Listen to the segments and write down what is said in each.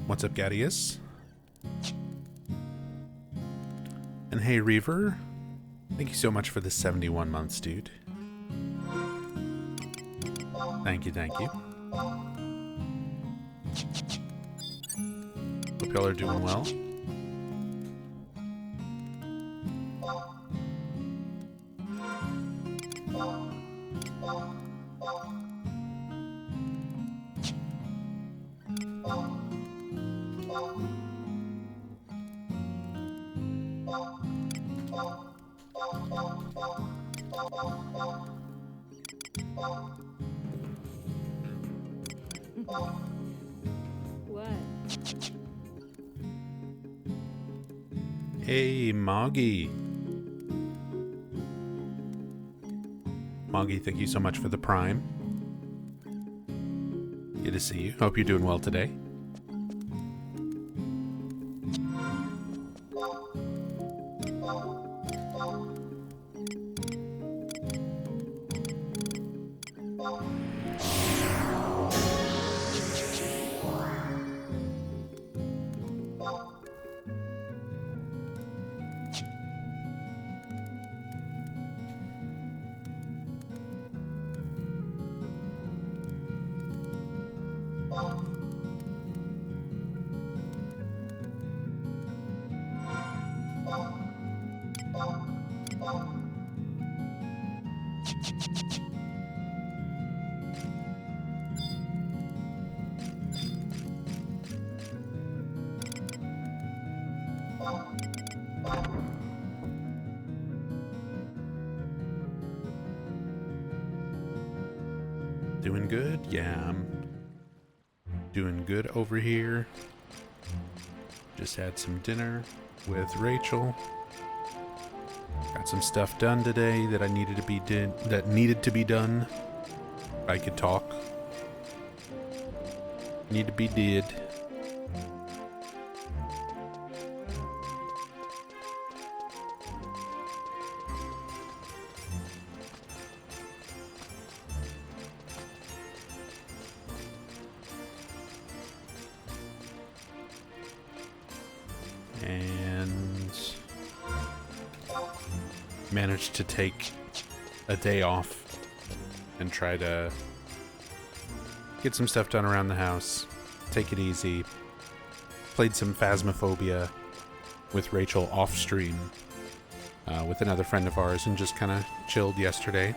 What's up, Gadius? And hey, Reaver. Thank you so much for the 71 months, dude. Thank you, thank you. Hope y'all are doing well. What? Hey, Moggy. Moggy, thank you so much for the Prime. Good to see you. Hope you're doing well today. Doing good? Yeah, I'm doing good over here. Just had some dinner with Rachel. Got some stuff done today that needed to be done. If I could talk. Need to be did. And managed to take a day off and try to get some stuff done around the house, take it easy. Played some Phasmophobia with Rachel off stream with another friend of ours and just kind of chilled yesterday.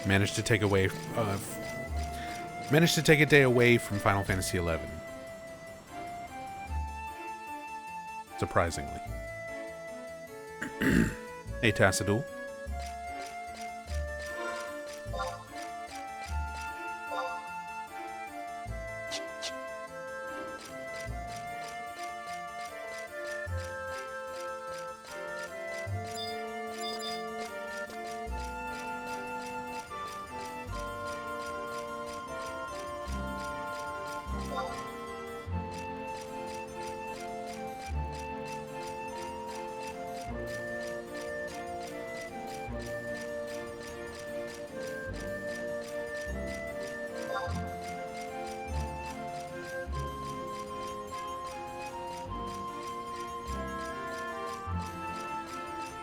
Managed to take a day away from Final Fantasy XI. Surprisingly. Hey, Tassadul.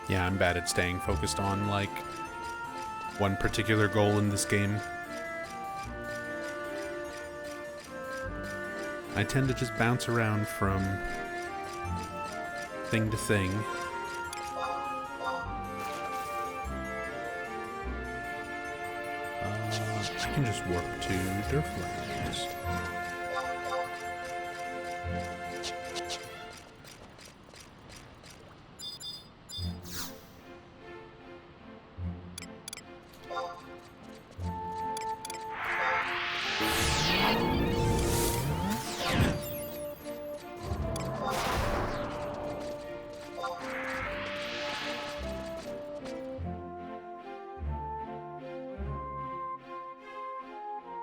Yeah, I'm bad at staying focused on, like, one particular goal in this game. I tend to just bounce around from thing to thing. I can just warp to Durflands.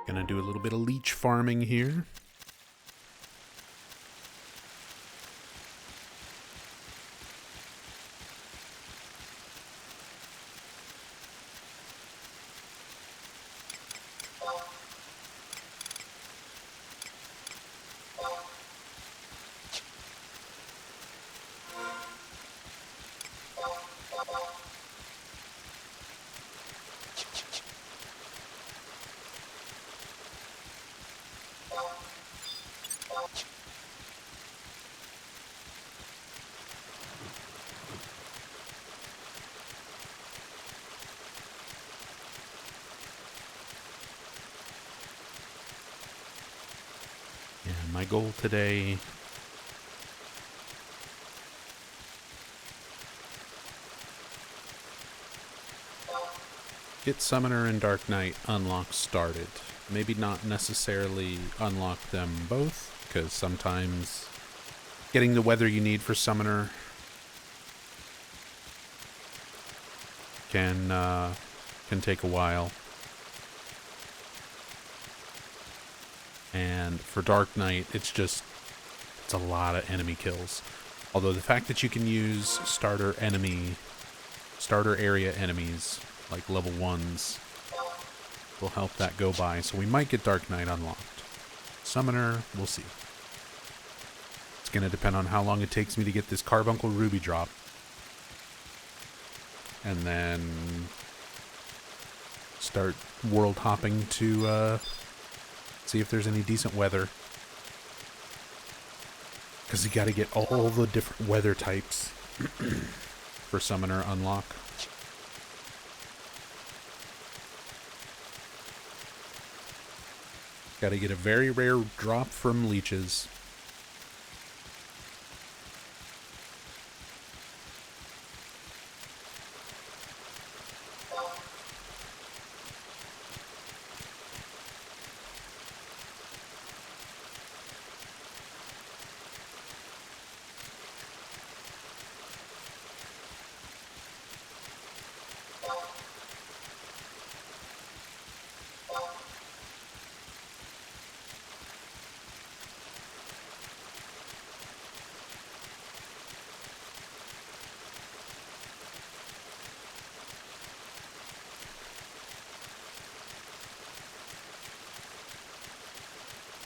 Gonna do a little bit of leech farming here. my goal today... Get Summoner and Dark Knight unlocked started. Maybe not necessarily unlock them both, because sometimes getting the weather you need for Summoner can take a while. And for Dark Knight, it's a lot of enemy kills. Although the fact that you can use starter area enemies, like level 1s, will help that go by. So we might get Dark Knight unlocked. Summoner, we'll see. It's going to depend on how long it takes me to get this Carbuncle Ruby drop. And then start world hopping to see if there's any decent weather. Because you got to get all the different weather types for Summoner unlock. Got to get a very rare drop from leeches.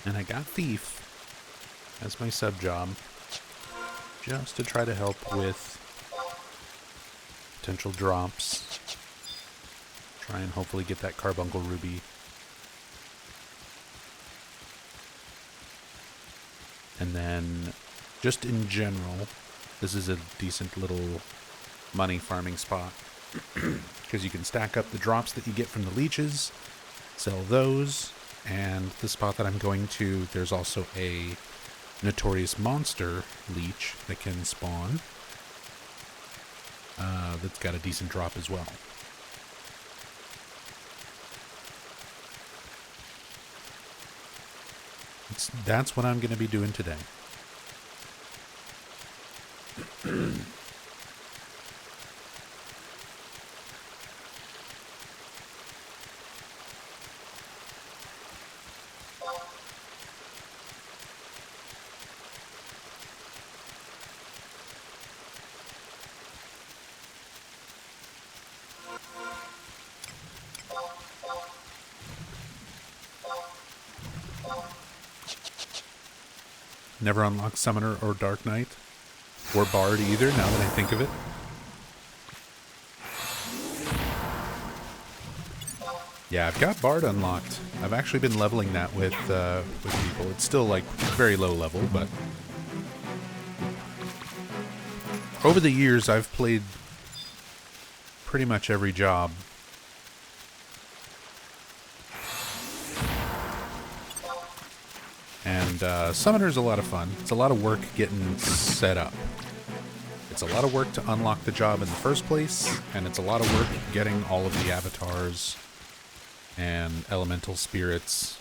And I got Thief as my sub job, just to try to help with potential drops. Try and hopefully get that Carbuncle Ruby. And then, just in general, this is a decent little money farming spot. Because you can stack up the drops that you get from the leeches, sell those. And the spot that I'm going to, there's also a Notorious Monster leech that can spawn. That's got a decent drop as well. That's what I'm going to be doing today. Never unlocked Summoner or Dark Knight. Or Bard either, now that I think of it. Yeah, I've got Bard unlocked. I've actually been leveling that with people. It's still, like, very low level, but... over the years, I've played pretty much every job. And Summoner's a lot of fun. It's a lot of work getting set up. It's a lot of work to unlock the job in the first place, and it's a lot of work getting all of the avatars and elemental spirits.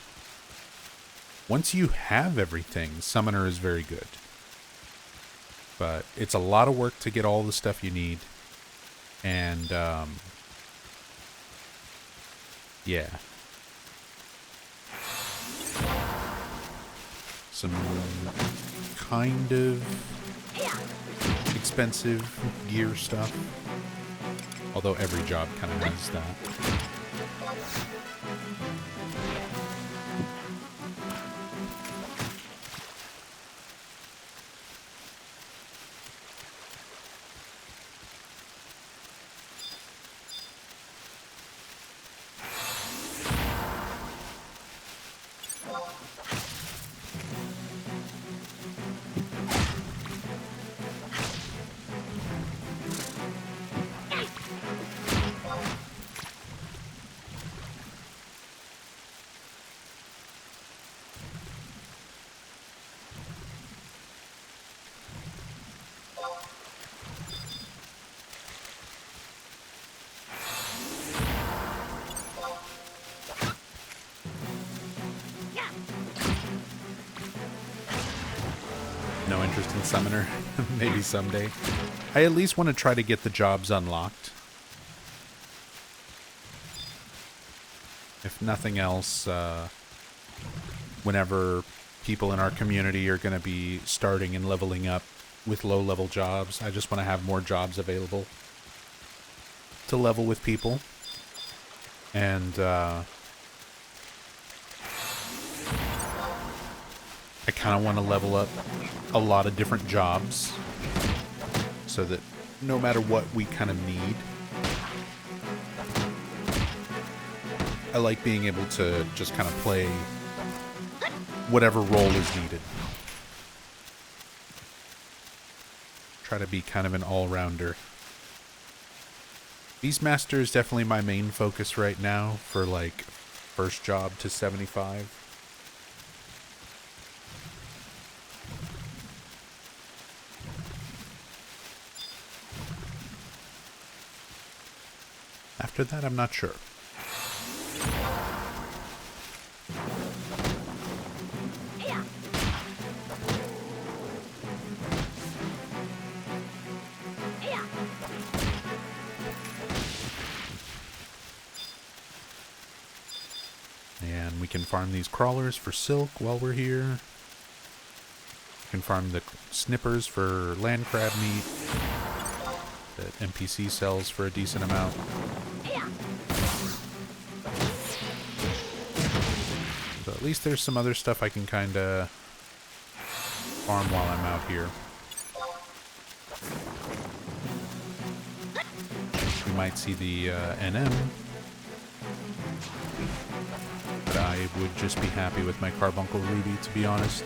Once you have everything, Summoner is very good. But it's a lot of work to get all the stuff you need. And, yeah. Some kind of expensive gear stuff. Although every job kind of has that. summoner. Maybe someday. I at least want to try to get the jobs unlocked. If nothing else, whenever people in our community are going to be starting and leveling up with low-level jobs, I just want to have more jobs available to level with people. And I kind of want to level up a lot of different jobs so that no matter what we kind of need, I like being able to just kind of play whatever role is needed. Try to be kind of an all-rounder. Beastmaster is definitely my main focus right now for, like, first job to 75. After that, I'm not sure. And we can farm these crawlers for silk while we're here. We can farm the snippers for land crab meat that NPC sells for a decent amount. So at least there's some other stuff I can kind of farm while I'm out here. We might see the NM. But I would just be happy with my Carbuncle Ruby, to be honest.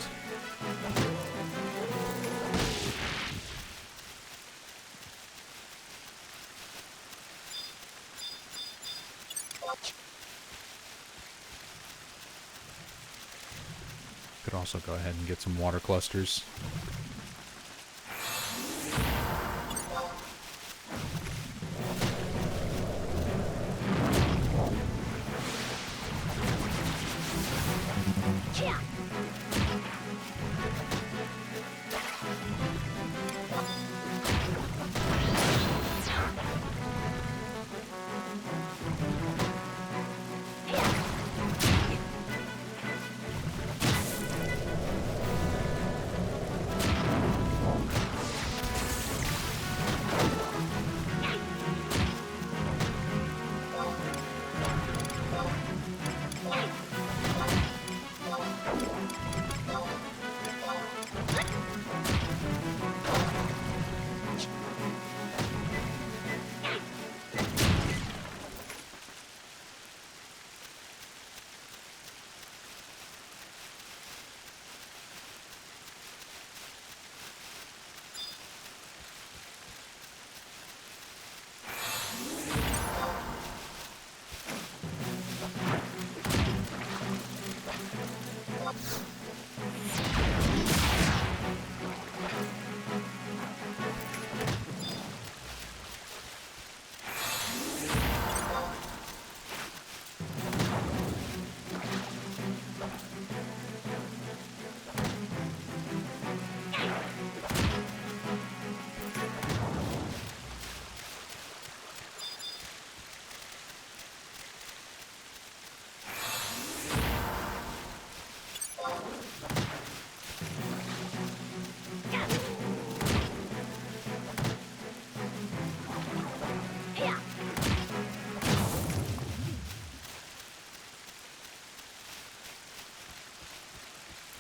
Could also go ahead and get some water clusters.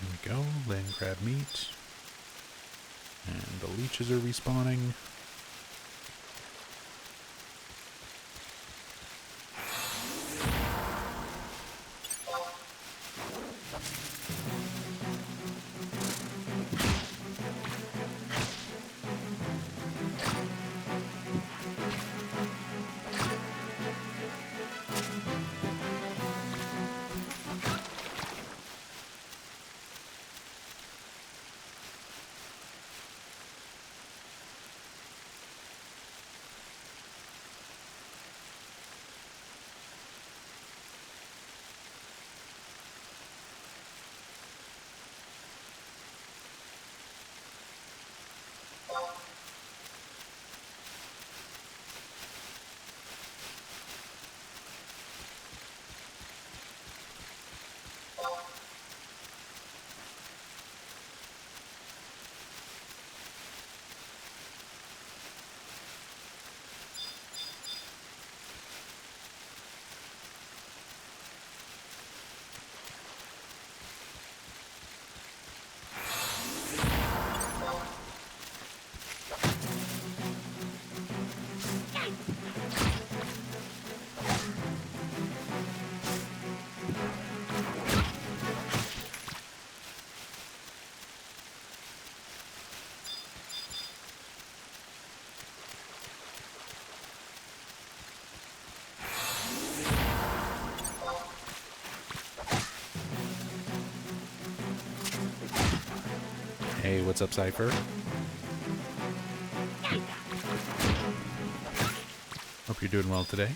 There we go, land crab meat. And the leeches are respawning. what's up, Cypher? Hope you're doing well today.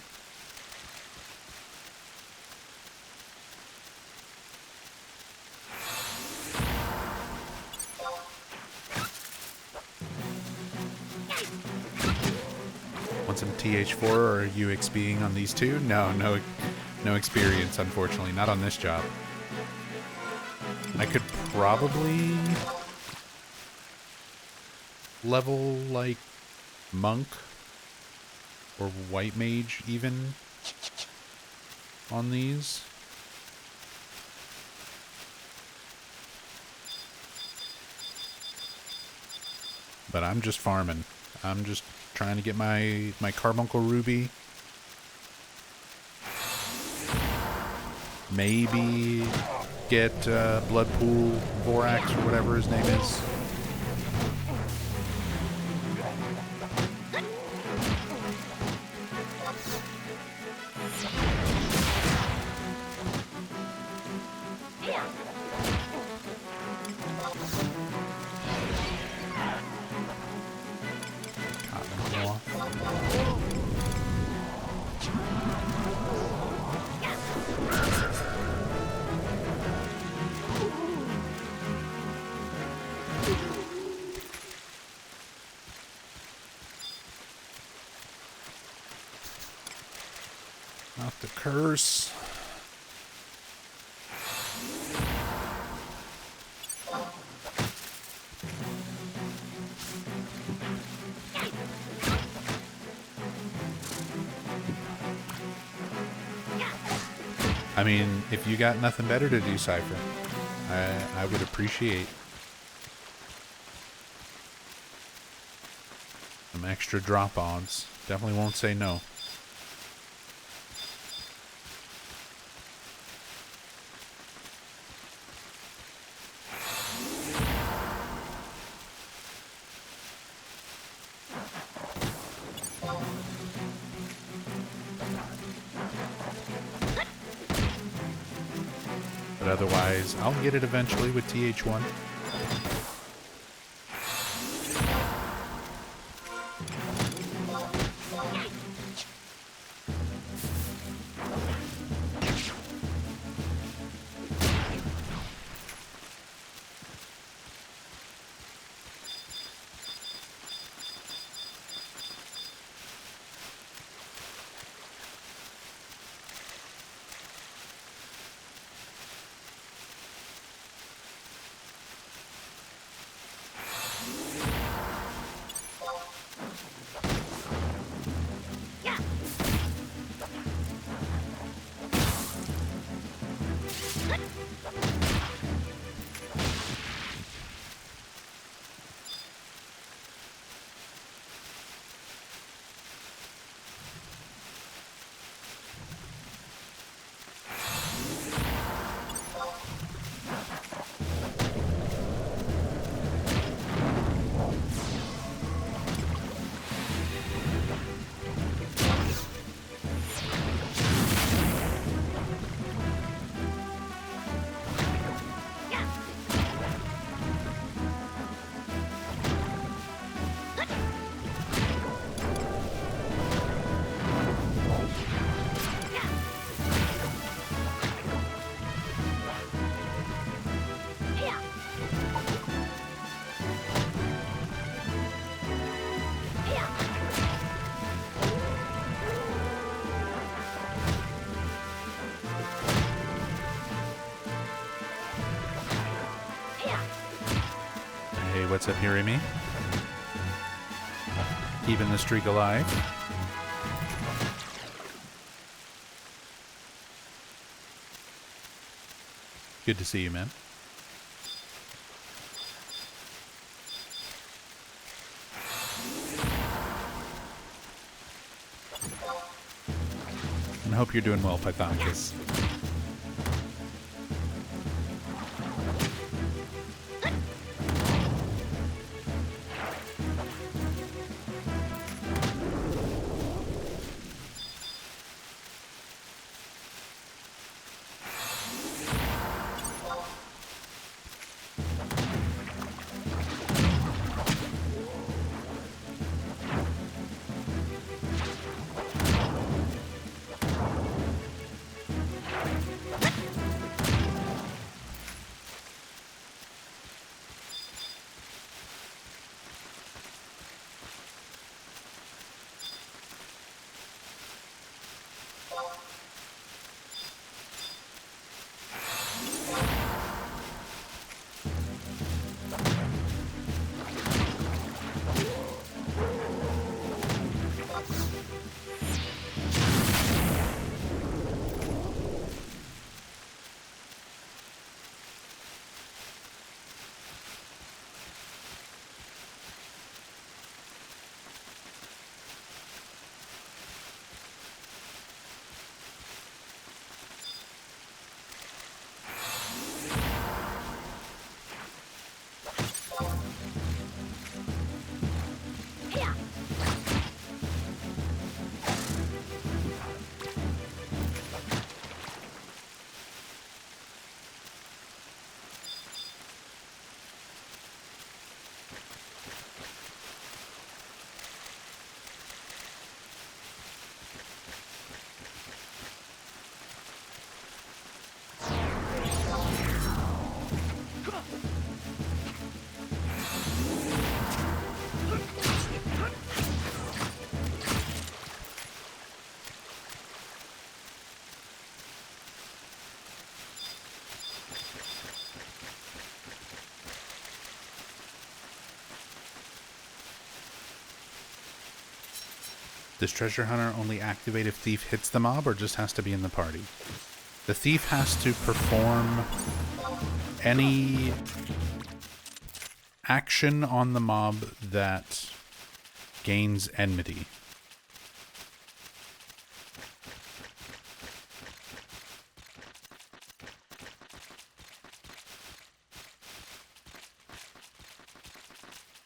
Want some TH4 or are you XPing on these two? No experience, unfortunately. Not on this job. I could probably level like monk or white mage even on these. But I'm just farming. I'm just trying to get my carbuncle ruby. Maybe get Bloodpool Borax or whatever his name is. Not the curse. I mean, if you got nothing better to do, Cypher, I would appreciate some extra drop-ons. Definitely won't say no. But otherwise, I'll get it eventually with TH1. Hey, what's up here, Amy? Keeping the streak alive. Good to see you, man. And I hope you're doing well, Pythonicus. Does Treasure Hunter only activate if Thief hits the mob or just has to be in the party? The Thief has to perform any action on the mob that gains enmity.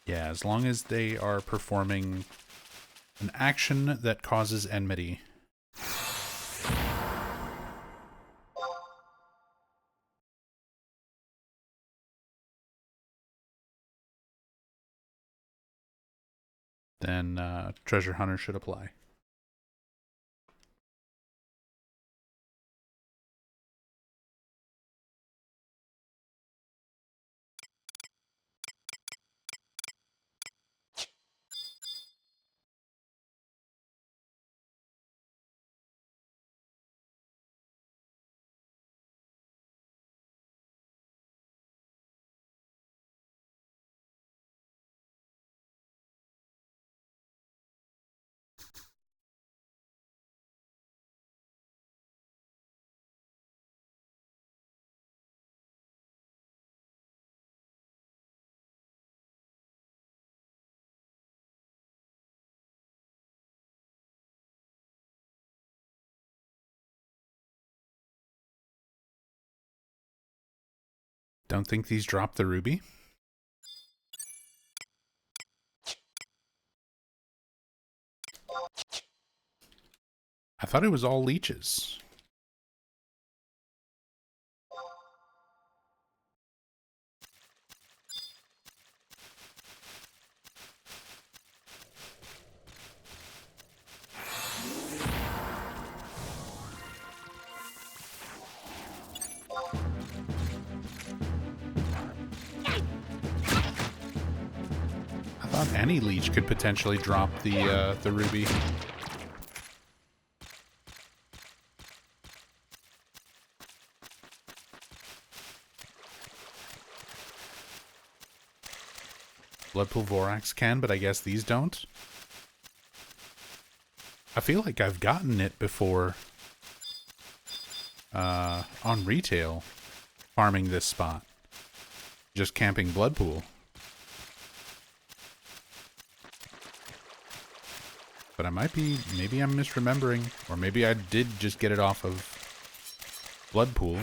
Yeah, as long as they are performing an action that causes enmity. Then Treasure Hunter should apply. Don't think these drop the ruby? I thought it was all leeches. I thought any leech could potentially drop the ruby. Bloodpool Vorax can, but I guess these don't. I feel like I've gotten it before on retail, farming this spot. Just camping Bloodpool. But I might be, maybe I'm misremembering, or maybe I did just get it off of Bloodpool.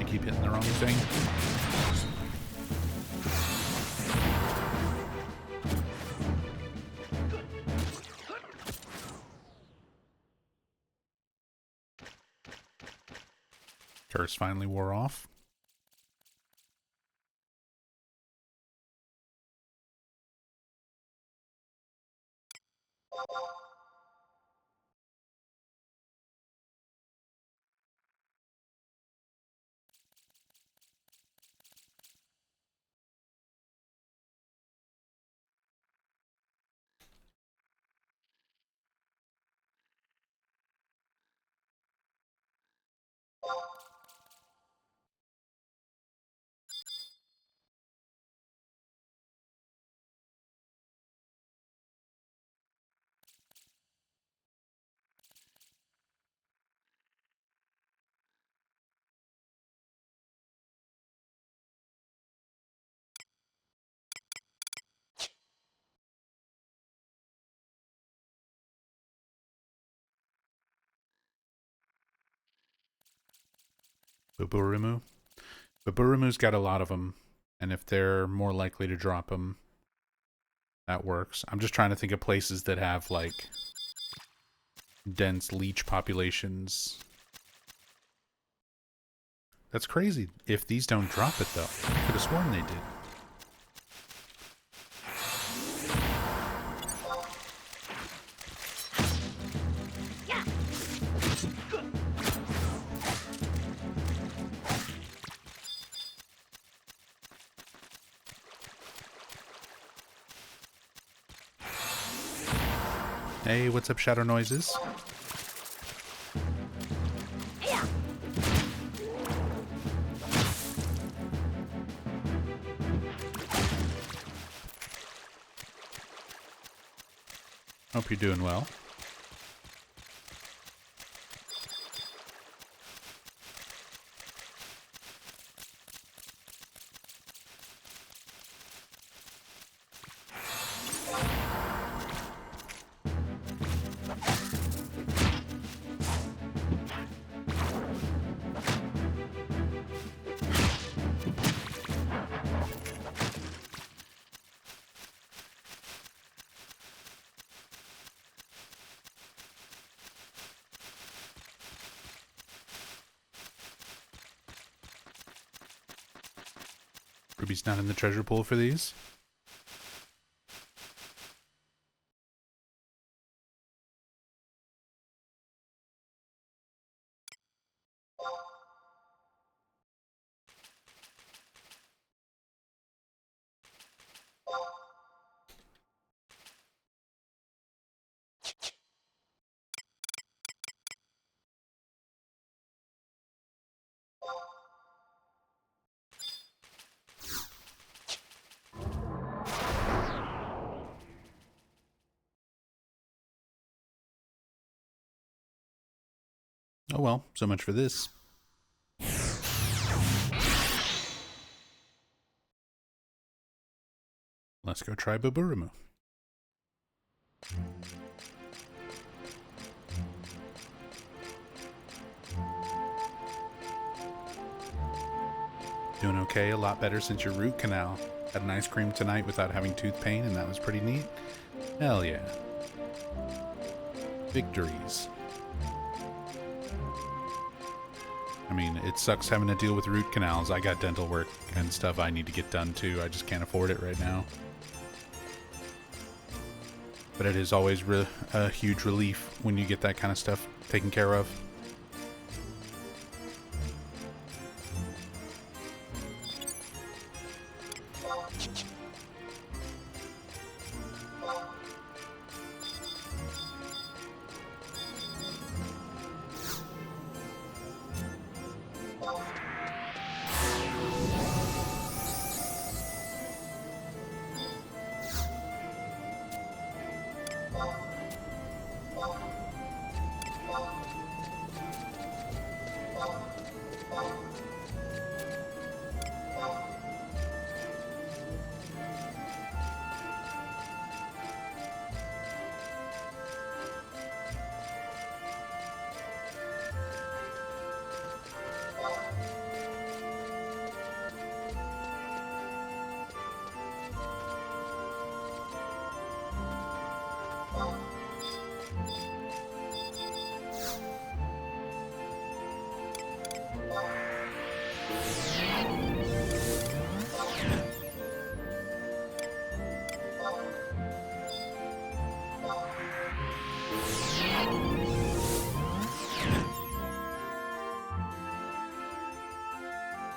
Keep hitting the wrong thing. Curse finally wore off. Buburimu. Buburimu's got a lot of them, and if they're more likely to drop them, that works. I'm just trying to think of places that have, like, dense leech populations. That's crazy. If these don't drop it, though. I could have sworn they did. Hey, what's up, Shadow Noises? Hope you're doing well. Ruby's not in the treasure pool for these. Oh well, so much for this. Let's go try Buburimu. Doing okay, a lot better since your root canal. Had an ice cream tonight without having tooth pain, and that was pretty neat. Hell yeah. Victories. I mean, it sucks having to deal with root canals. I got dental work and stuff I need to get done too. I just can't afford it right now. But it is always a huge relief when you get that kind of stuff taken care of.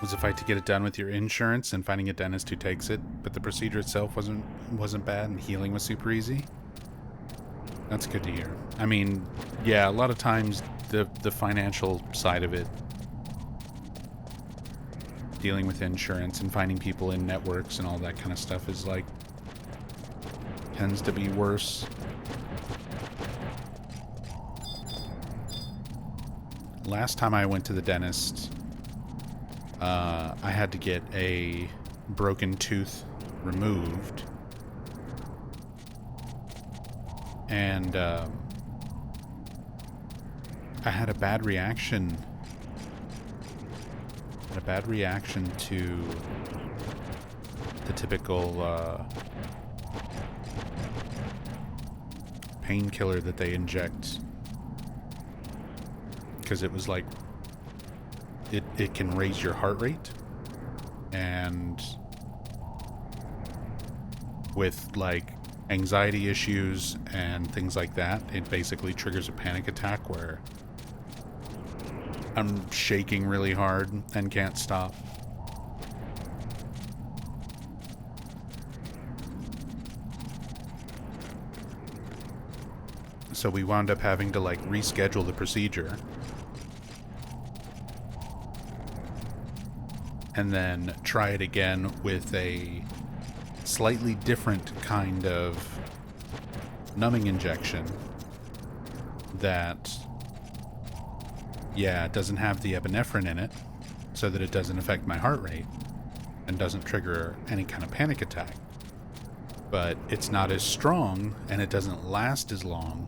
Was a fight to get it done with your insurance and finding a dentist who takes it, but the procedure itself wasn't bad and healing was super easy. That's good to hear. I mean, yeah, a lot of times the financial side of it, dealing with insurance and finding people in networks and all that kind of stuff is like, tends to be worse. Last time I went to the dentist, I had to get a broken tooth removed. And I had a bad reaction Had a bad reaction to the typical painkiller that they inject, because it was like it can raise your heart rate, and with like anxiety issues and things like that, it basically triggers a panic attack where I'm shaking really hard and can't stop. So we wound up having to like reschedule the procedure and then try it again with a slightly different kind of numbing injection that, yeah, it doesn't have the epinephrine in it, so that it doesn't affect my heart rate and doesn't trigger any kind of panic attack. But it's not as strong and it doesn't last as long,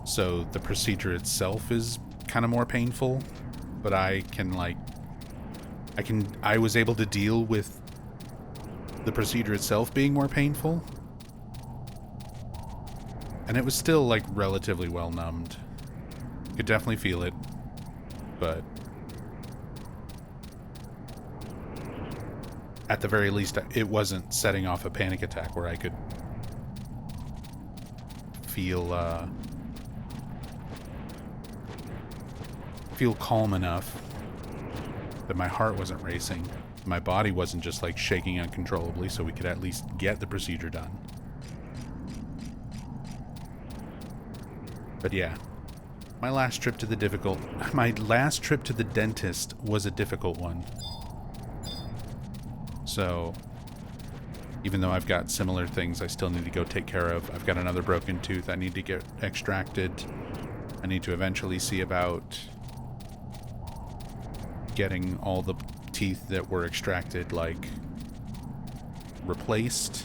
so the procedure itself is kind of more painful, but I was able to deal with the procedure itself being more painful, and it was still like relatively well numbed. Could definitely feel it, but at the very least it wasn't setting off a panic attack where I could feel calm enough that my heart wasn't racing. My body wasn't just like shaking uncontrollably, so we could at least get the procedure done. But yeah, my last trip to the dentist was a difficult one. So even though I've got similar things I still need to go take care of, I've got another broken tooth I need to get extracted. I need to eventually see about getting all the teeth that were extracted, like, replaced.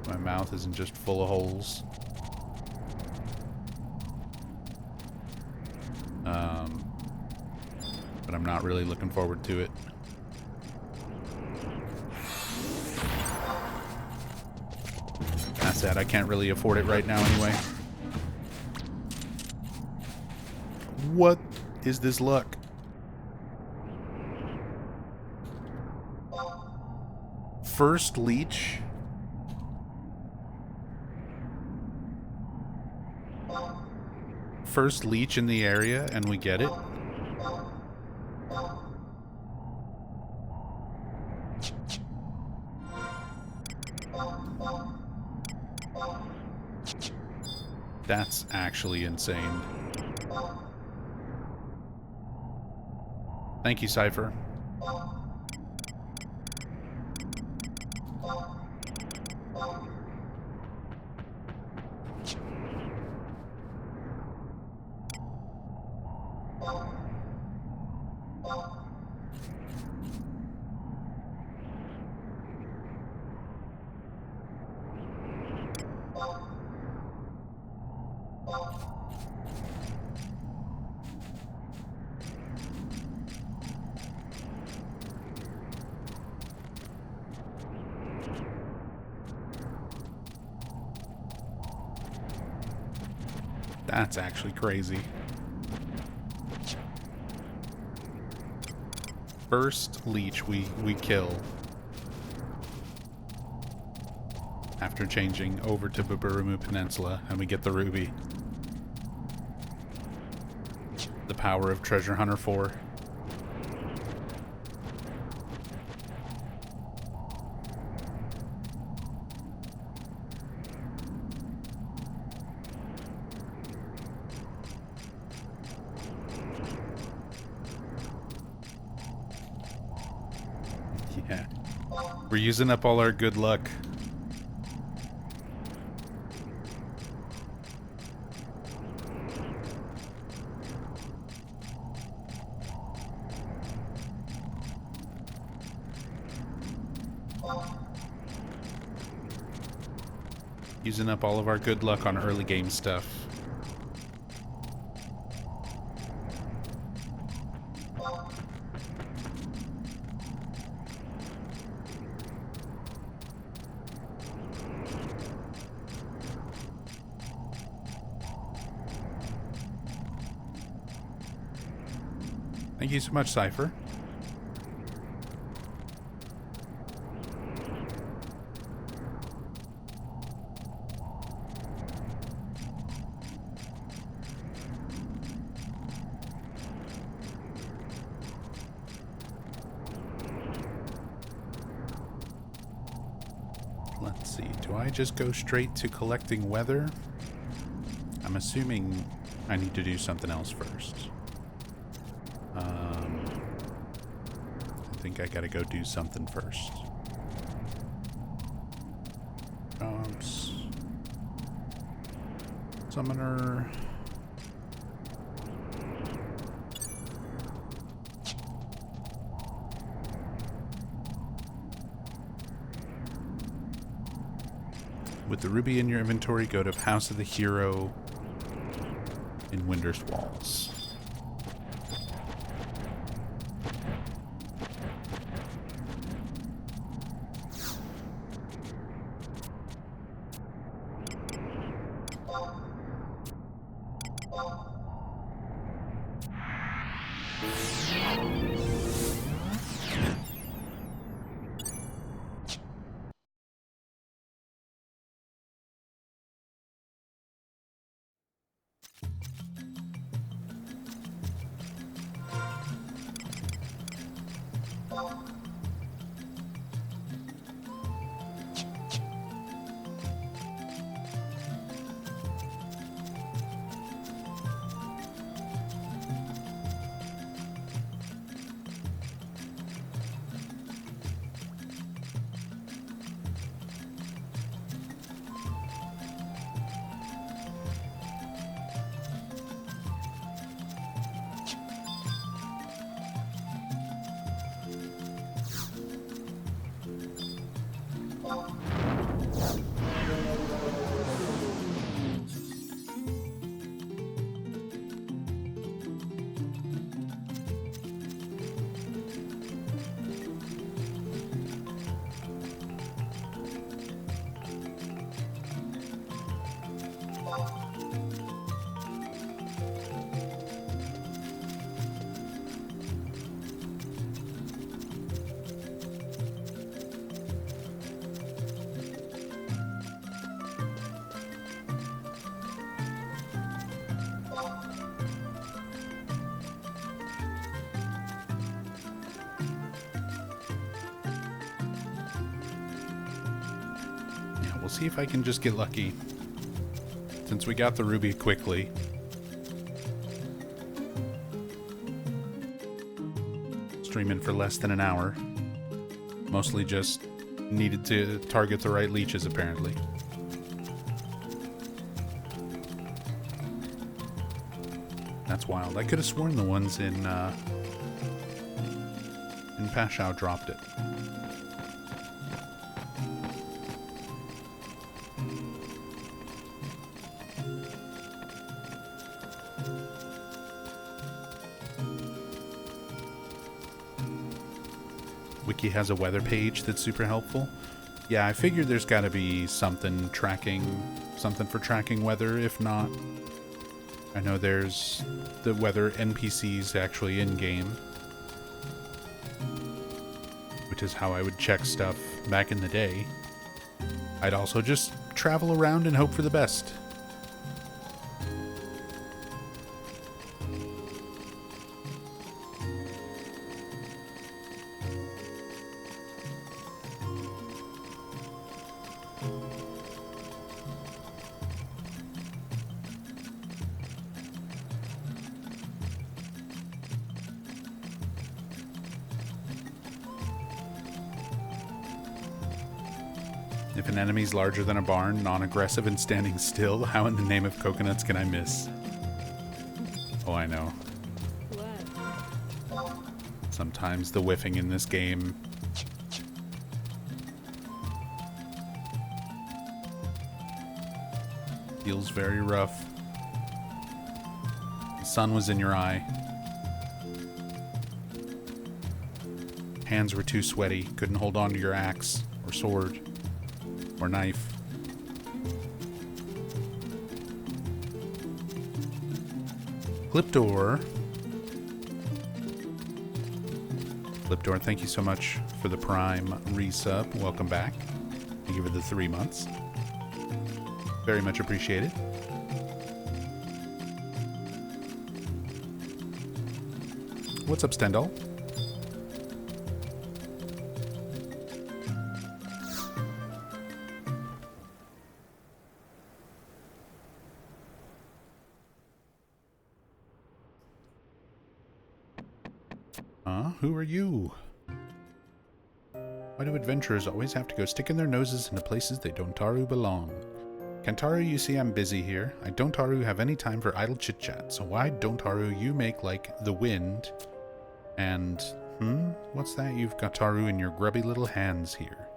My mouth isn't just full of holes. But I'm not really looking forward to it. That's sad. I can't really afford it right now anyway. What is this luck? First leech. First leech in the area, and we get it. That's actually insane. Thank you, Cypher. That's actually crazy. First leech we kill after changing over to Baburamu Peninsula, and we get the ruby. The power of Treasure Hunter 4. Yeah. We're using up all our good luck. Using up all of our good luck on early game stuff. Thank you so much, Cypher. Let's see, do I just go straight to collecting weather? I'm assuming I need to do something else first. I think I gotta go do something first. Jobs. Summoner. With the ruby in your inventory, go to House of the Hero in Winter's Walls. We'll see if I can just get lucky. Since we got the ruby quickly. Streaming for less than an hour. Mostly just needed to target the right leeches, apparently. That's wild. I could have sworn the ones in Pashao dropped it. Wiki has a weather page that's super helpful. Yeah, I figured there's got to be something for tracking weather. If not, I know there's the weather NPCs actually in-game, which is how I would check stuff back in the day. I'd also just travel around and hope for the best. If an enemy's larger than a barn, non-aggressive and standing still, how in the name of coconuts can I miss? Oh, I know. What? Sometimes the whiffing in this game. Feels very rough. The sun was in your eye. Hands were too sweaty, couldn't hold on to your axe or sword. Or knife. Clip door. Flipdor, thank you so much for the Prime resub. Welcome back. Thank you for the 3 months. Very much appreciated. What's up, Stendhal? Who are you? Why do adventurers always have to go sticking their noses into places they don't taru belong? Kantaru, you see I'm busy here. I don't taru have any time for idle chit-chat, so why don't taru you make like the wind and... What's that you've got taru in your grubby little hands here?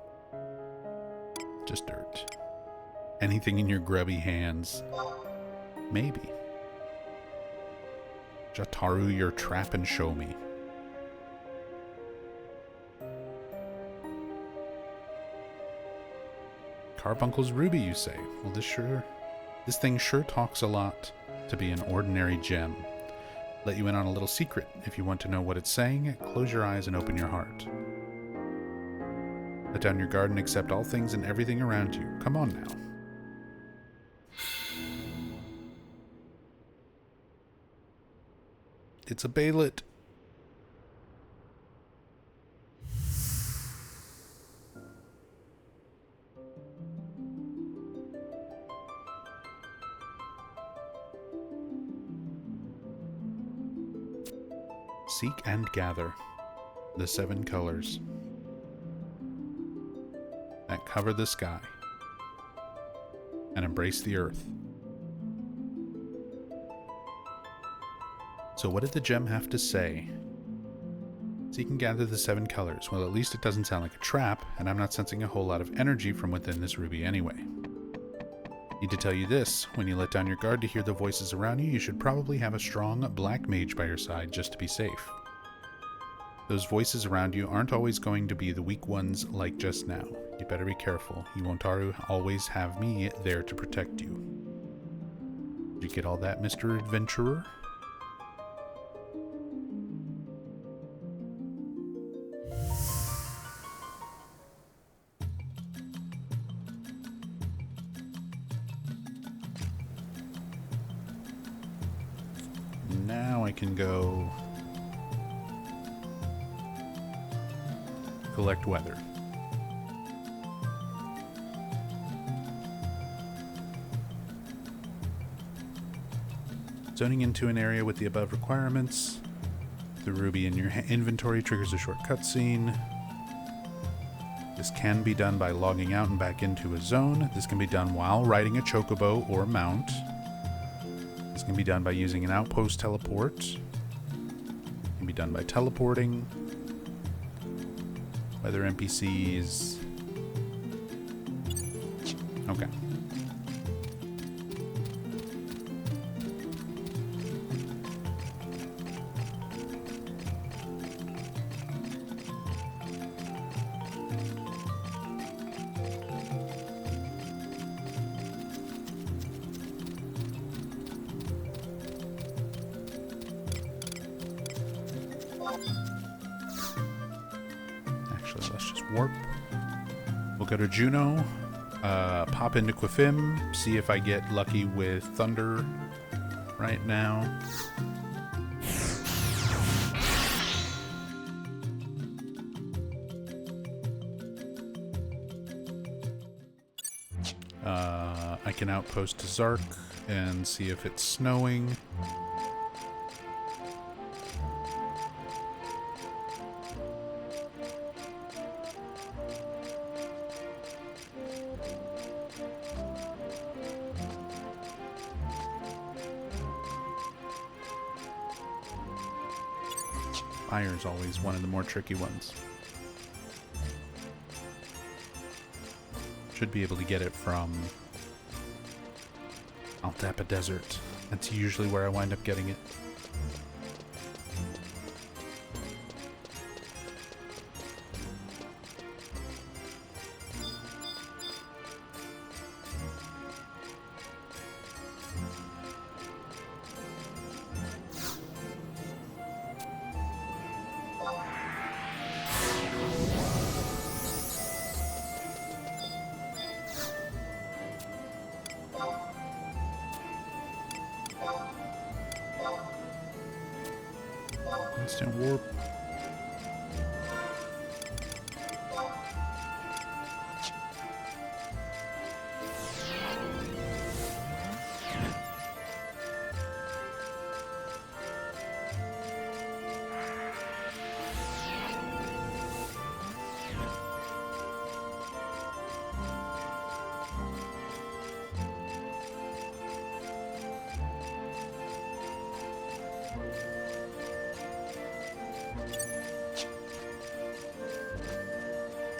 Just dirt. Anything in your grubby hands. Maybe. Jataru your trap and show me. Carbuncle's ruby, you say? Well, this thing sure talks a lot to be an ordinary gem. Let you in on a little secret. If you want to know what it's saying, close your eyes and open your heart. Let down your guard and accept all things and everything around you. Come on now. It's a Bailet. Seek and gather the 7 colors that cover the sky and embrace the earth. So what did the gem have to say? Seek and gather the 7 colors. Well, at least it doesn't sound like a trap, and I'm not sensing a whole lot of energy from within this ruby anyway. Need to tell you this, when you let down your guard to hear the voices around you, you should probably have a strong black mage by your side just to be safe. Those voices around you aren't always going to be the weak ones like just now. You better be careful. You won't always have me there to protect you. Did you get all that, Mr. Adventurer? Now I can go collect weather. Zoning into an area with the above requirements. The ruby in your inventory triggers a short cutscene. This can be done by logging out and back into a zone. This can be done while riding a chocobo or mount. This can be done by using an outpost teleport. It can be done by teleporting. Weather NPCs. Okay. Let's just warp. We'll go to Juno, pop into Qufim, see if I get lucky with Thunder right now. I can outpost to Zark and see if it's snowing. Fire's always one of the more tricky ones. Should be able to get it from Altapa Desert. That's usually where I wind up getting it. Instant warp.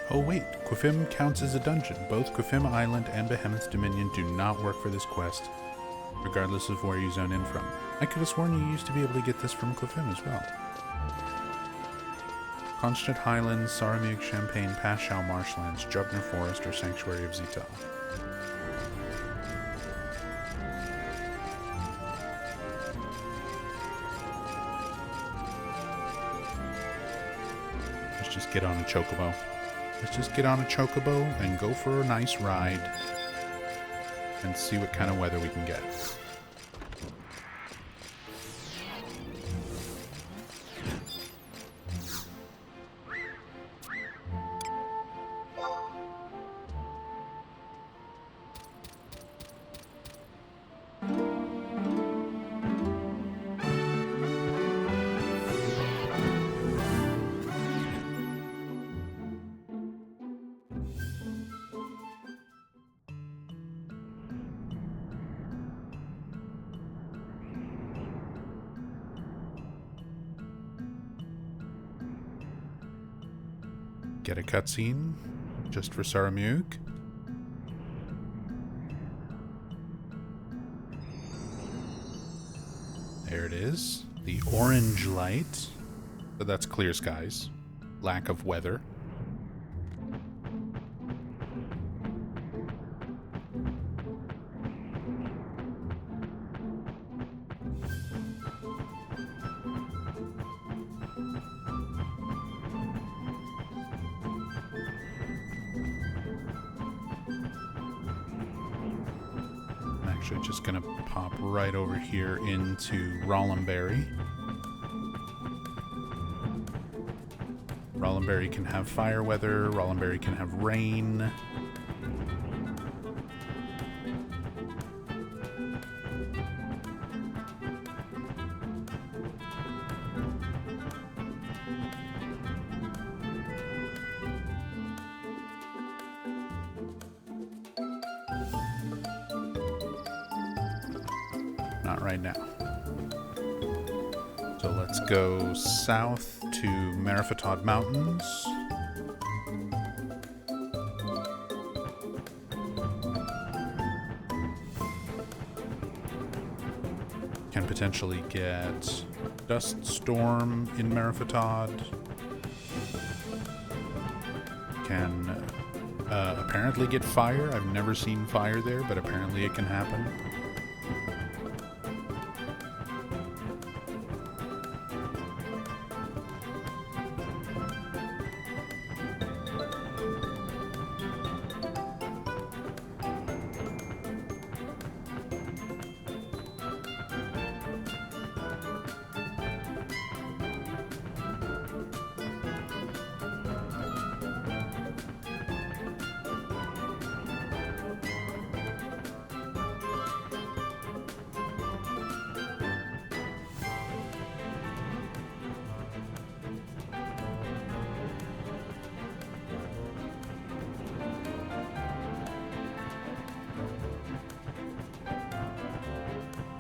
Oh wait, Qufim counts as a dungeon. Both Qufim Island and Behemoth's Dominion do not work for this quest, regardless of where you zone in from. I could have sworn you used to be able to get this from Qufim as well. Kronstadt Highlands, Saramug, Champagne, Pashao Marshlands, Jugner Forest, or Sanctuary of Zital. Let's just get on a chocobo. Let's just get on a chocobo and go for a nice ride and see what kind of weather we can get. Get a cutscene just for Saramug. There it is. The orange light. So that's clear skies. Lack of weather. Actually just gonna pop right over here into Rollenberry. Rollenberry can have fire weather, Rollenberry can have rain. Not right now. So let's go south to Merifatod Mountains. Can potentially get Dust Storm in Merifatod. Can apparently get fire. I've never seen fire there, but apparently it can happen.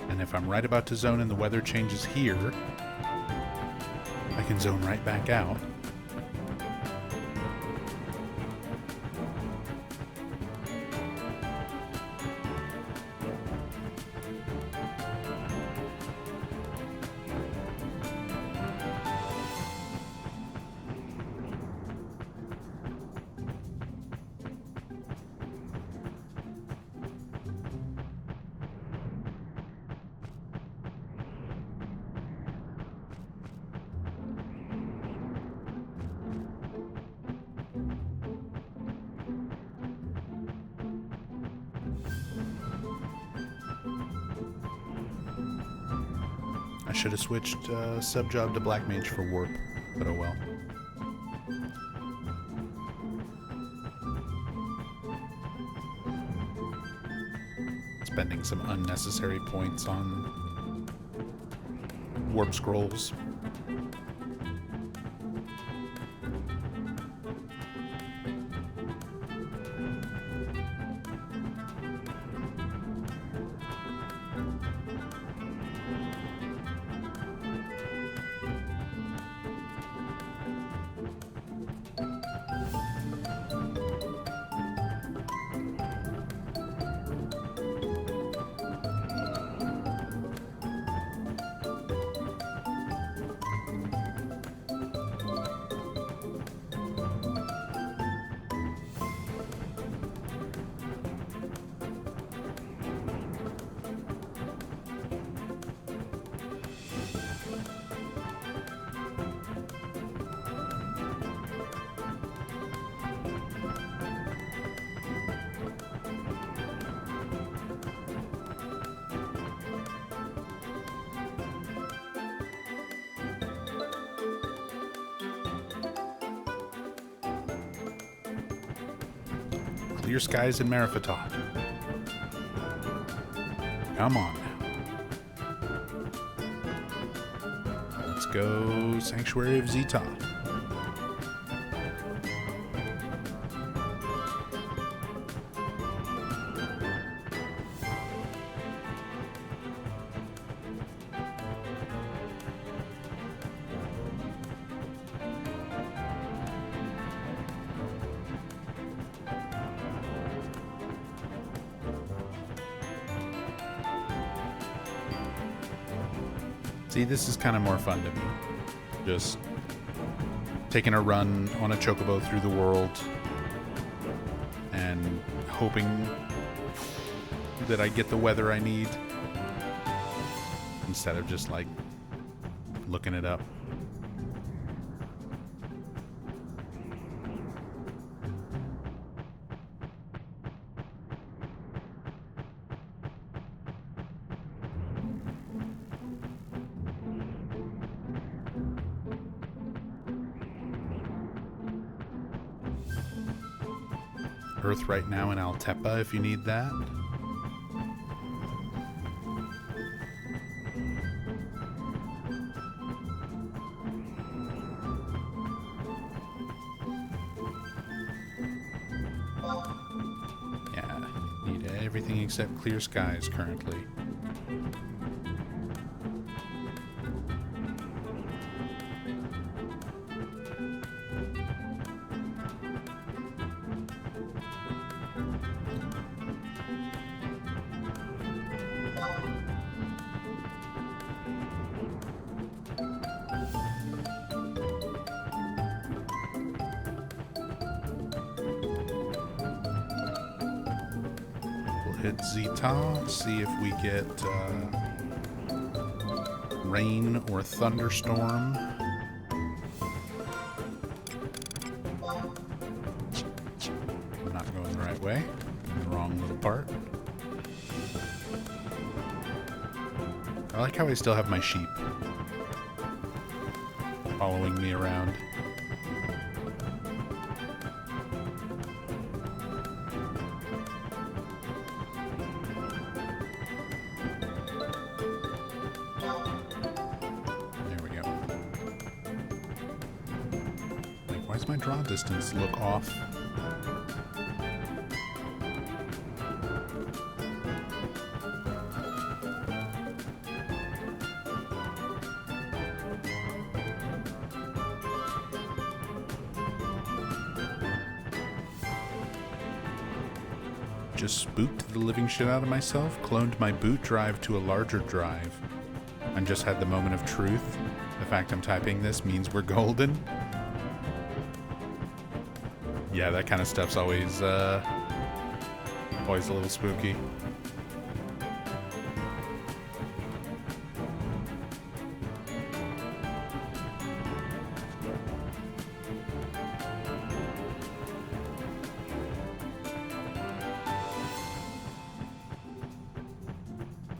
And if I'm right about to zone and the weather changes here, I can zone right back out. should have switched sub job to Black Mage for Warp, but oh well. Spending some unnecessary points on Warp Scrolls. Clear skies in Meriphataud. Come on now. Let's go Sanctuary of Zeta. See, this is kind of more fun to me. Just taking a run on a chocobo through the world and hoping that I get the weather I need instead of just like looking it up. Earth right now in Altepa if you need that. Yeah, need everything except clear skies currently. Hit Zeta, see if we get rain or thunderstorm. I'm not going the right way. The wrong little part. I like how I still have my sheep following me around. Why does my draw distance look off? Just spooked the living shit out of myself, cloned my boot drive to a larger drive, and just had the moment of truth. The fact I'm typing this means we're golden. Yeah, that kind of stuff's always a little spooky.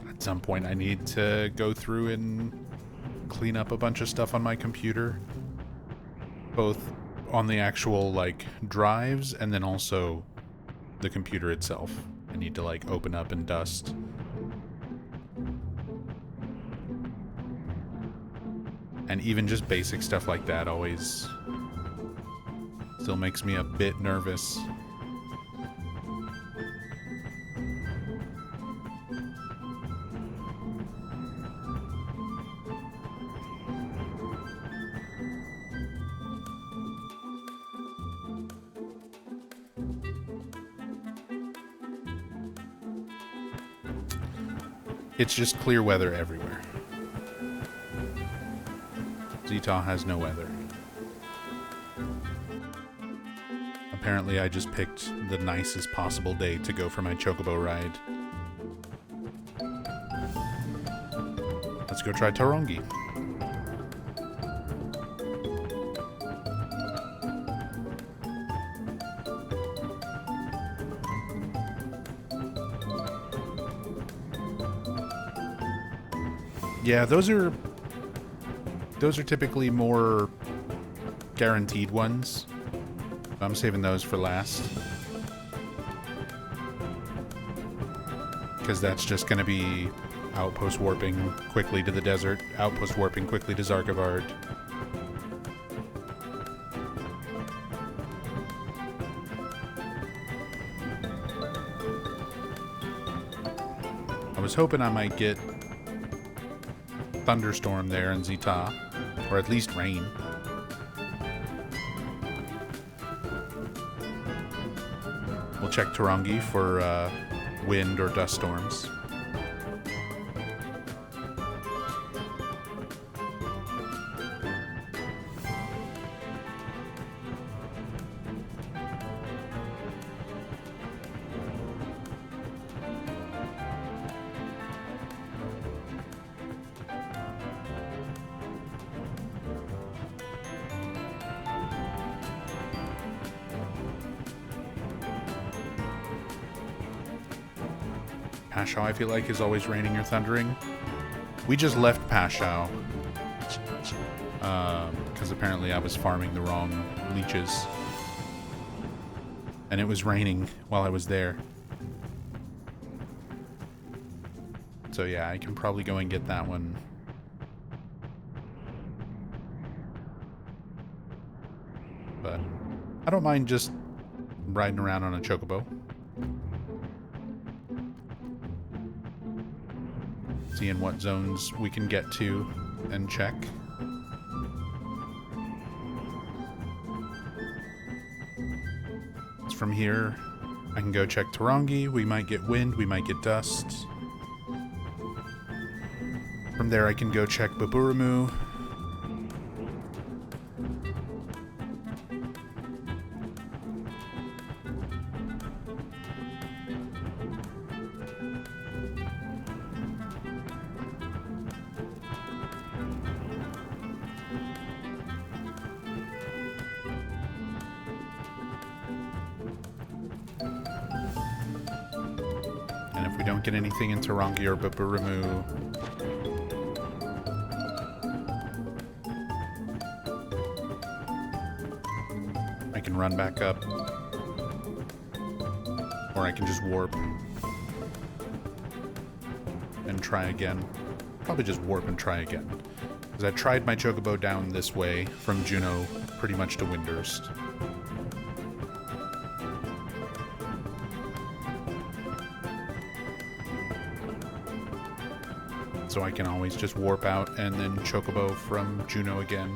At some point I need to go through and clean up a bunch of stuff on my computer, both on the actual like drives and then also the computer itself. I need to like open up and dust. And even just basic stuff like that always still makes me a bit nervous. It's just clear weather everywhere. Zeta has no weather. Apparently I just picked the nicest possible day to go for my Chocobo ride. Let's go try Tarongi. Yeah, those are typically more guaranteed ones. I'm saving those for last. Because that's just going to be outpost warping quickly to the desert, outpost warping quickly to Zarkavard. I was hoping I might get thunderstorm there in Zeta, or at least rain. We'll check Tarongi for wind or dust storms. Pashao, I feel like, is always raining or thundering. We just left Pashao because apparently I was farming the wrong leeches. And it was raining while I was there. So yeah, I can probably go and get that one. But I don't mind just riding around on a Chocobo. Seeing what zones we can get to and check. It's from here. I can go check Tarongi. We might get wind, we might get dust. From there I can go check Baburamu. Don't get anything in Tarongi or Baburamu. I can run back up. Or I can just warp. And try again. Probably just warp and try again. Because I tried my Chocobo down this way from Juno pretty much to Windurst. So I can always just warp out and then Chocobo from Juno again.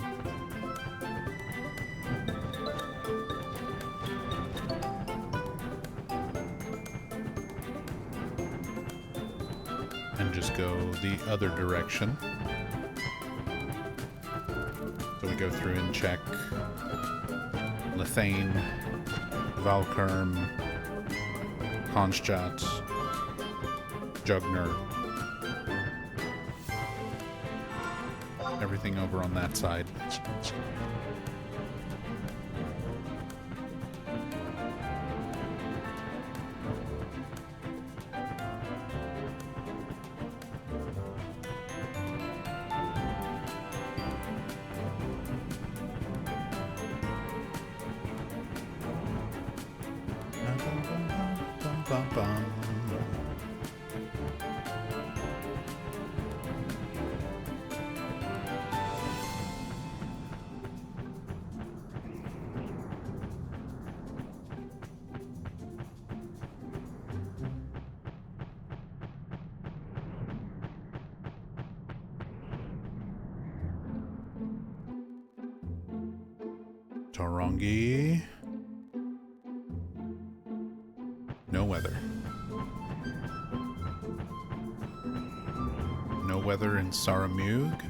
And just go the other direction. So we go through and check Lethane, Valkurm, Honschat, Jugner. Everything over on that side. bum, bum. Tarongi. No weather. No weather in Saramug.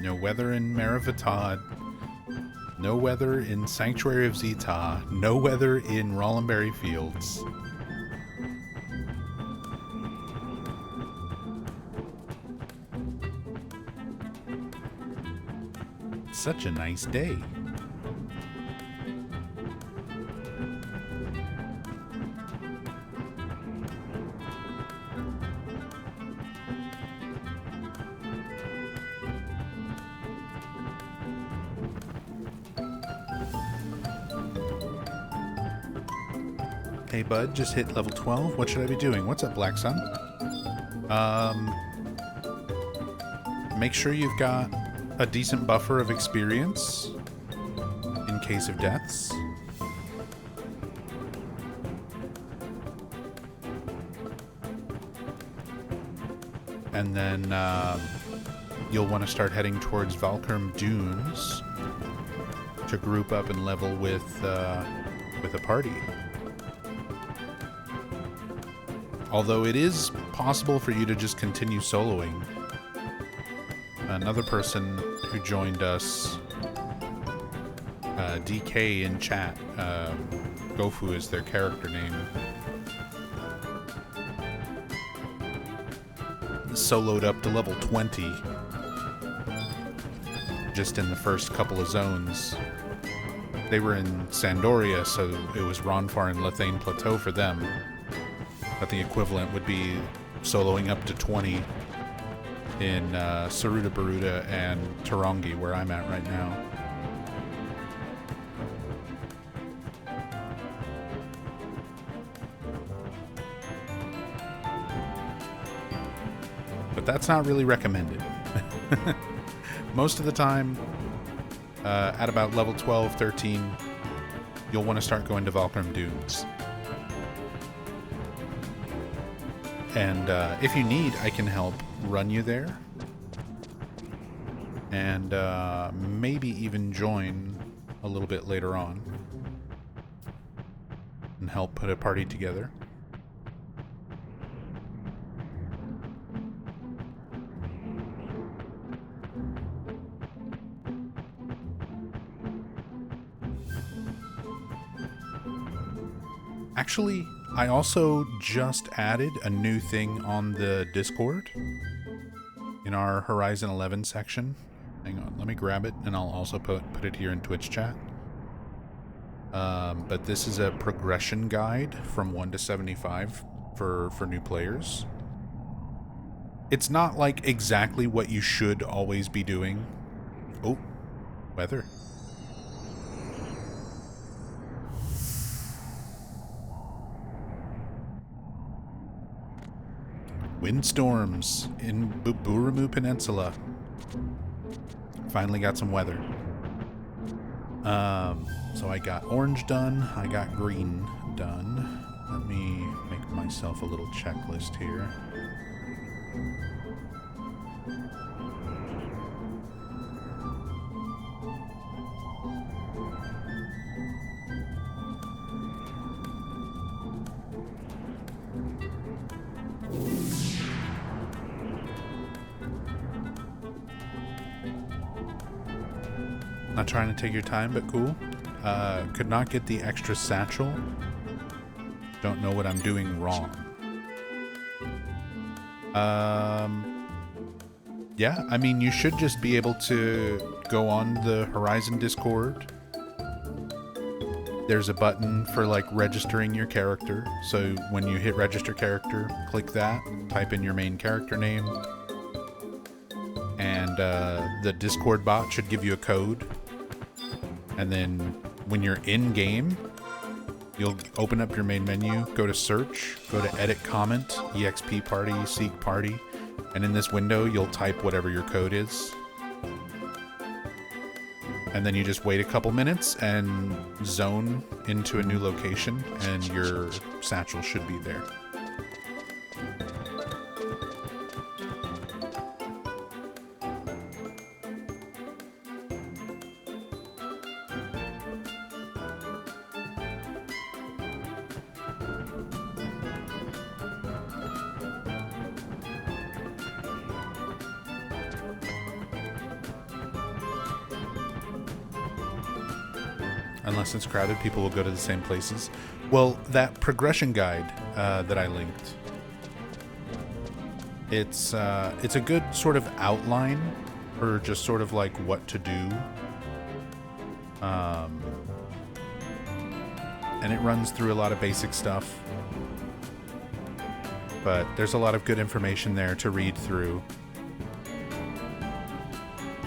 No weather in Maravatad. No weather in Sanctuary of Zeta. No weather in Rollenberry Fields. Such a nice day. Hey bud, just hit level 12. What should I be doing? What's up, Black Sun? Make sure you've got a decent buffer of experience in case of deaths. And then you'll want to start heading towards Valkurm Dunes to group up and level with a party. Although it is possible for you to just continue soloing. Another person who joined us, DK in chat, Gofu is their character name, soloed up to level 20 just in the first couple of zones. They were in Sandoria, so it was Ronfar and Lethane Plateau for them. But the equivalent would be soloing up to 20 in Saruta Baruta and Tarongi, where I'm at right now. But that's not really recommended. Most of the time, at about level 12, 13, you'll want to start going to Valkurm Dunes. And if you need, I can help run you there. And maybe even join a little bit later on. And help put a party together. Actually, I also just added a new thing on the Discord in our Horizon 11 section. Hang on, let me grab it and I'll also put it here in Twitch chat. But this is a progression guide from 1 to 75 for new players. It's not like exactly what you should always be doing. Oh, weather. Windstorms in Booramoo Peninsula. Finally got some weather. So I got orange done, I got green done. Let me make myself a little checklist here. Not trying to take your time, but cool. Could not get the extra satchel. Don't know what I'm doing wrong. Yeah, I mean, you should just be able to go on the Horizon Discord. There's a button for, like, registering your character. So when you hit register character, click that, type in your main character name, and the Discord bot should give you a code. And then when you're in game, You'll open up your main menu, go to search, go to edit comment, exp party, seek party, and in this window you'll type whatever your code is. And then you just wait a couple minutes and zone into a new location, and your satchel should be there. Unless it's crowded, people will go to the same places. Well, that progression guide that I linked, it's a good sort of outline for just sort of like what to do. And it runs through a lot of basic stuff. But there's a lot of good information there to read through.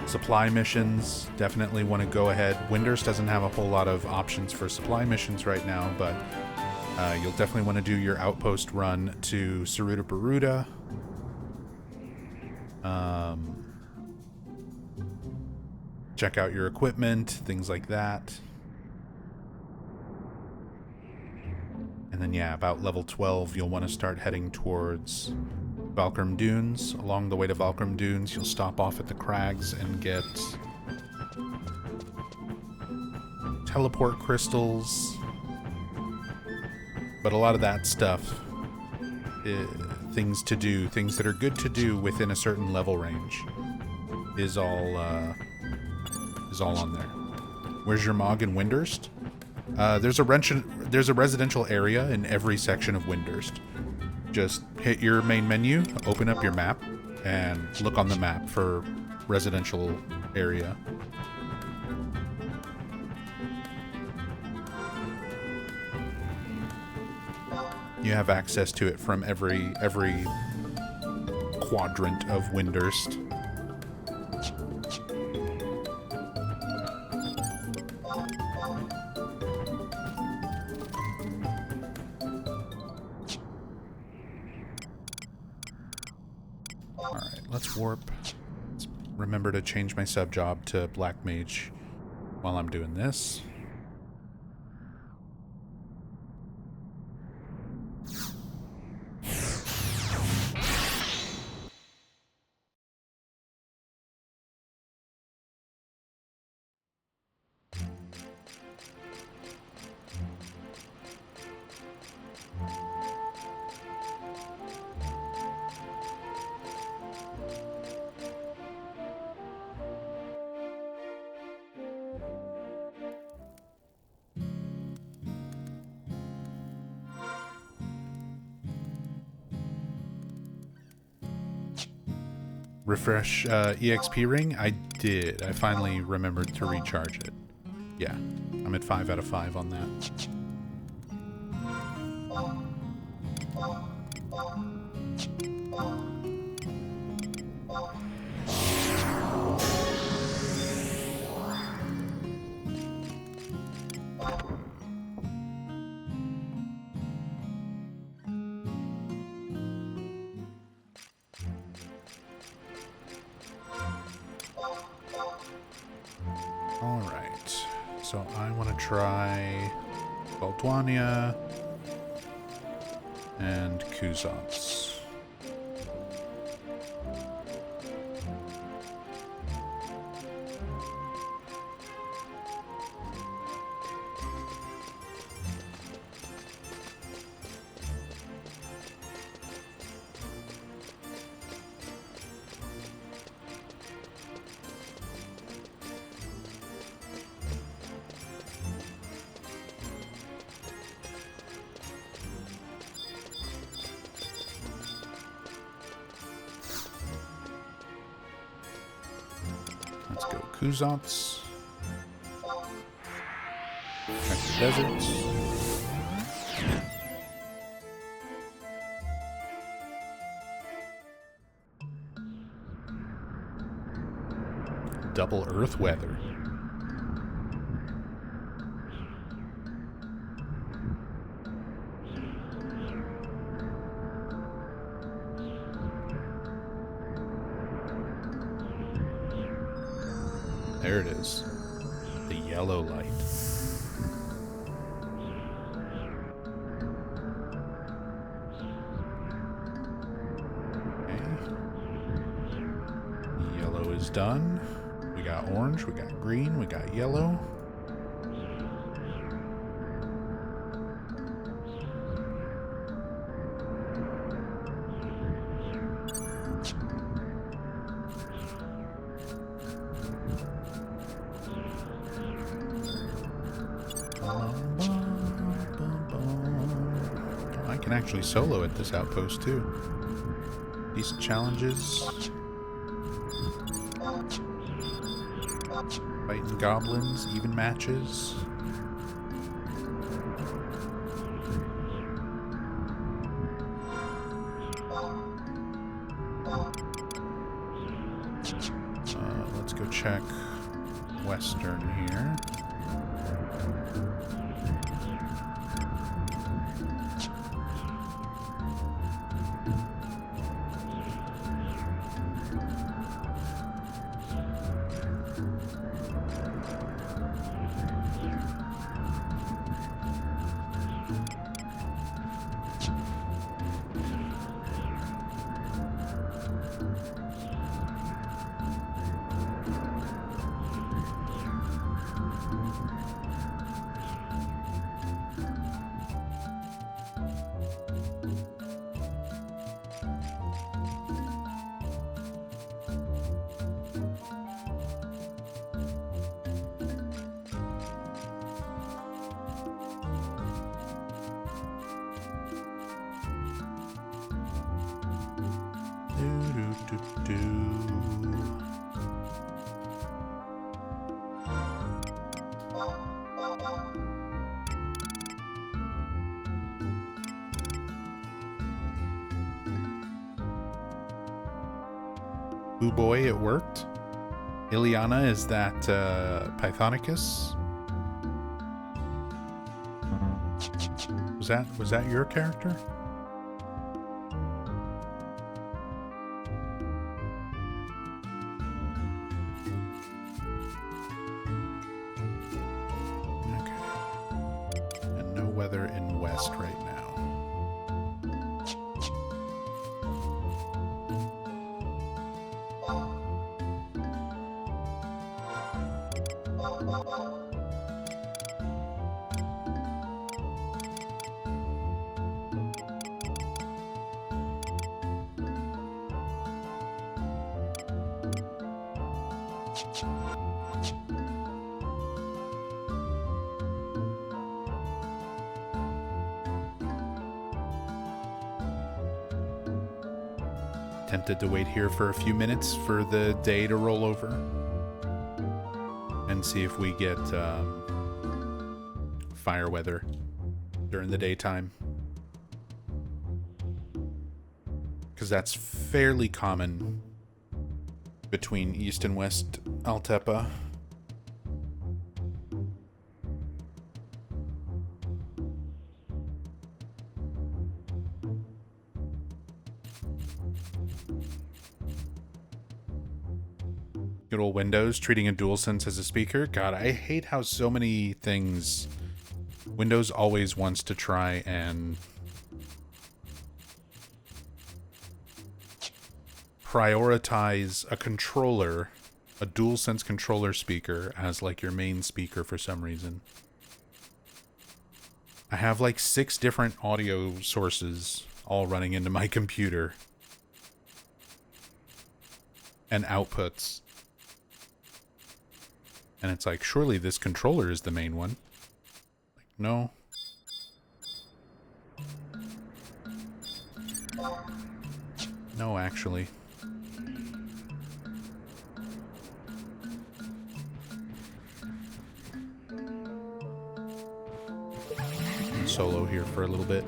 Supply missions, definitely want to go ahead. Windurst doesn't have a whole lot of options for supply missions right now, but you'll definitely want to do your outpost run to Saruta Baruta. Check out your equipment, things like that. And then, yeah, about level 12, you'll want to start heading towards Valkyrm Dunes. Along the way to Valkyrm Dunes, you'll stop off at the crags and get teleport crystals. But a lot of that stuff, things to do, things that are good to do within a certain level range, is all on there. Where's your Mog in Windurst? There's a residential area in every section of Windurst. Just hit your main menu, open up your map, and look on the map for residential area. You have access to it from every quadrant of Windurst. Let's warp. Let's remember to change my sub job to Black Mage while I'm doing this. Refresh EXP ring? I did. I finally remembered to recharge it. Yeah, I'm at 5 out of 5 on that. Alright, so I want to try Baldwania and Kuzats. Let's go Kuzats. Check the deserts. Double Earth weather. There it is. The yellow light. Okay. Yellow is done. We got orange, we got green, we got yellow. I can actually solo at this outpost too. Decent challenges. Fighting goblins, even matches. Let's go check Western here. Boo boy, it worked. Ileana, is that Pythonicus? Was that your character? Okay. And no weather in West right now. Tempted to wait here for a few minutes for the day to roll over and see if we get fire weather during the daytime, because that's fairly common between East and West Altepa. Good old Windows treating a DualSense as a speaker. God, I hate how so many things Windows always wants to try and prioritize a controller, a DualSense controller speaker, as like your main speaker for some reason. I have like 6 different audio sources all running into my computer and outputs. And it's like, surely this controller is the main one. Like, no. No, actually. Solo here for a little bit.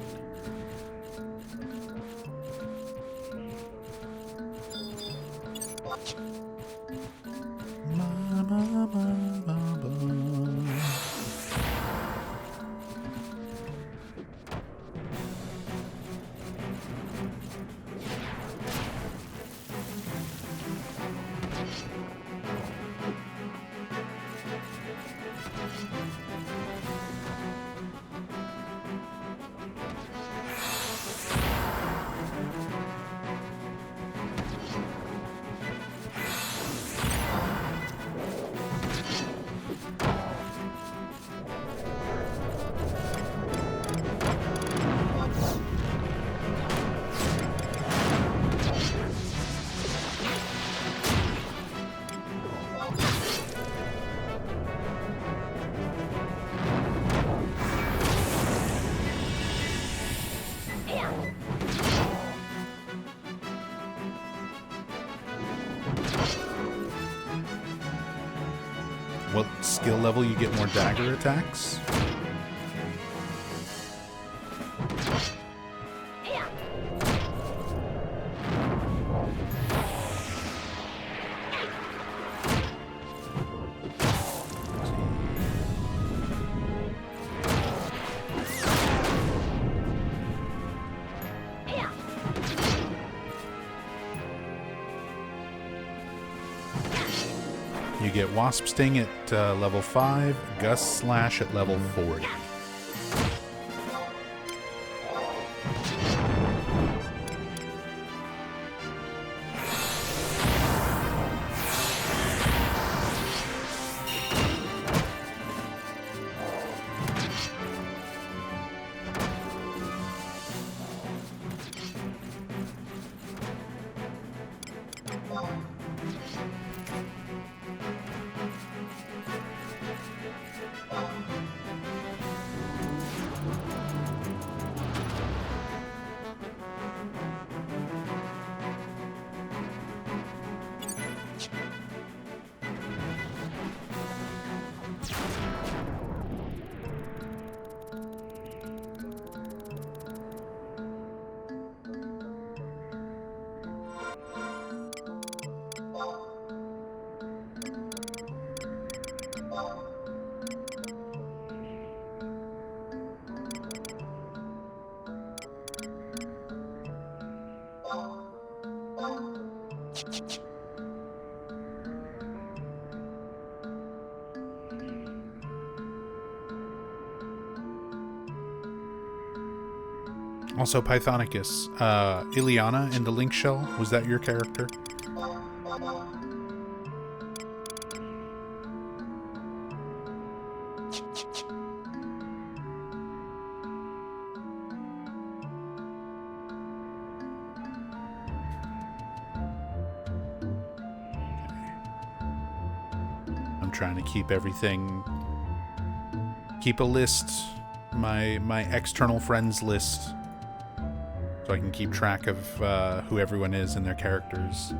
What skill level you get more dagger attacks? You get Wasp Sting at level 5, Gust Slash at level 40. Also, Pythonicus, Ileana in the Link Shell, was that your character? I'm trying to keep everything, keep a list, my external friends list, so I can keep track of who everyone is and their characters.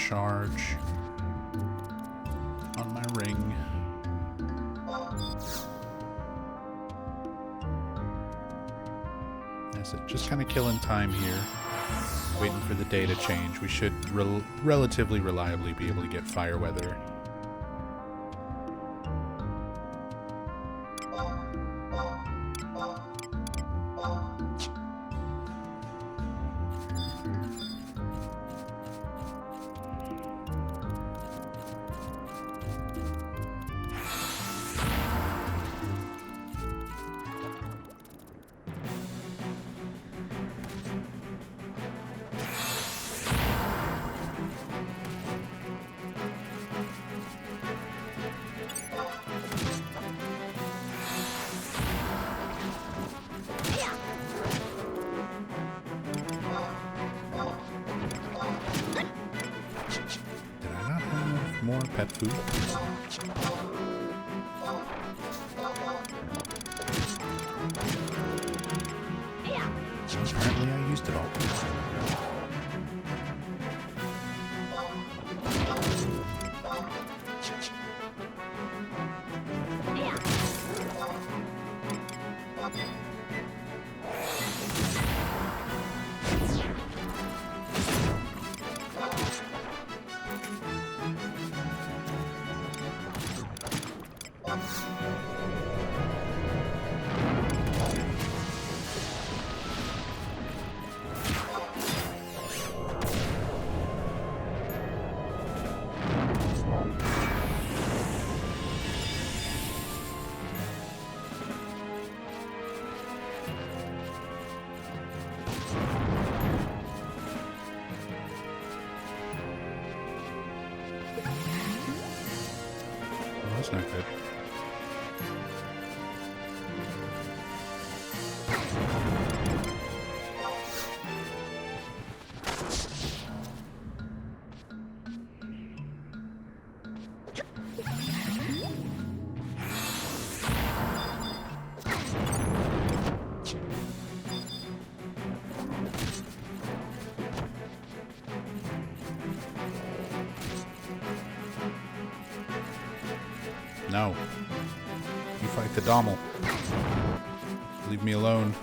Charge on my ring. That's it. Just kind of killing time here, waiting for the day to change. We should relatively reliably be able to get fire weather. More pet food. Apparently I used it all. No. You fight the Dommel. Leave me alone.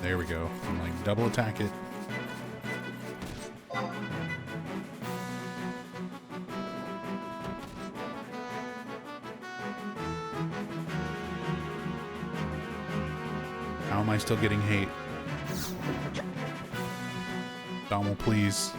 There we go. I'm like, double attack it. How am I still getting hate? Dommel, please.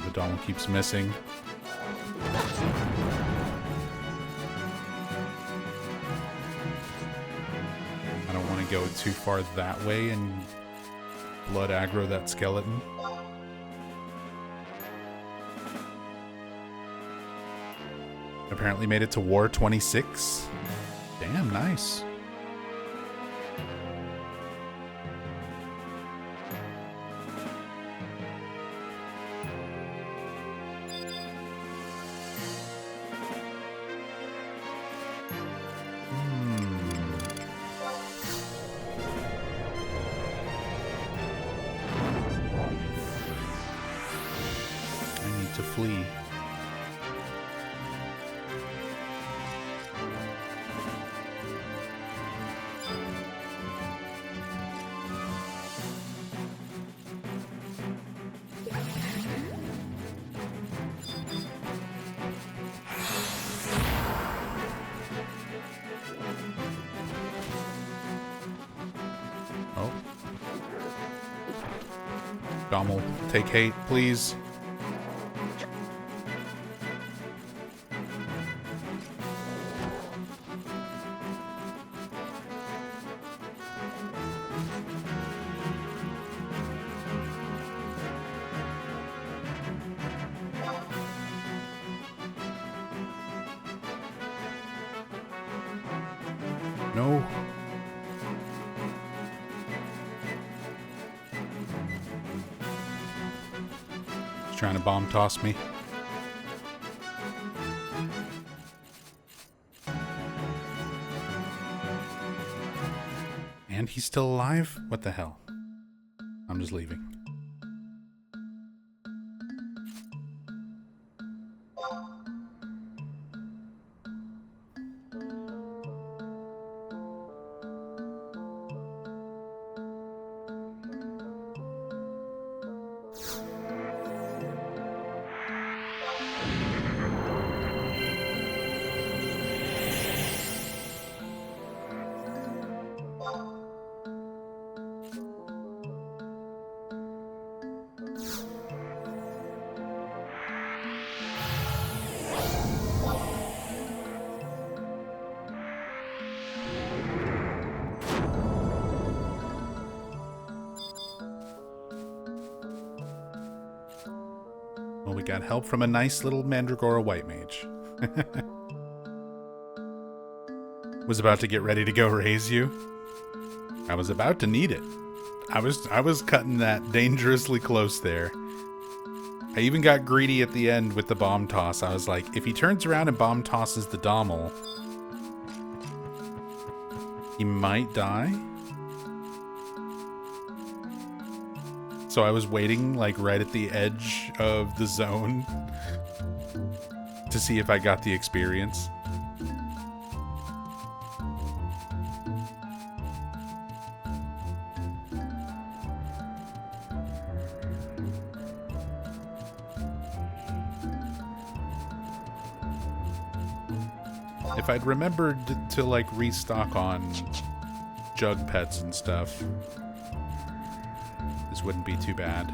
The Dommel keeps missing. I don't want to go too far that way and blood aggro that skeleton. Apparently made it to War 26. Damn, nice. To flee. Oh. Dommel, take hate, please. No. He's trying to bomb toss me. And he's still alive? What the hell? I'm just leaving. Well, we got help from a nice little Mandragora white mage. Was about to get ready to go raise you. I was about to need it. I was cutting that dangerously close there. I even got greedy at the end with the bomb toss. I was like, if he turns around and bomb tosses the Dommel, he might die. So I was waiting like right at the edge of the zone to see if I got the experience. If I'd remembered to like restock on jug pets and stuff, this wouldn't be too bad.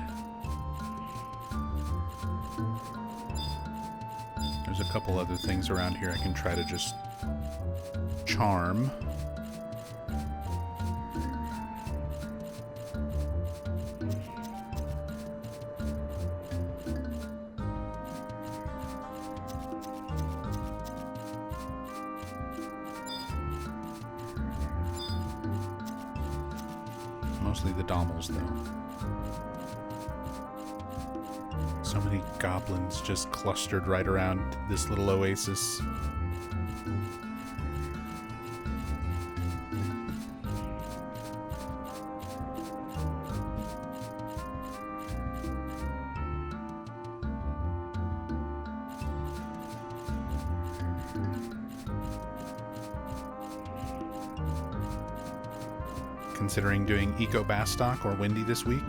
There's a couple other things around here I can try to just charm. Mostly the Dommels, though. So many goblins just clustered right around this little oasis. Considering doing Eco Bastock or Windy this week,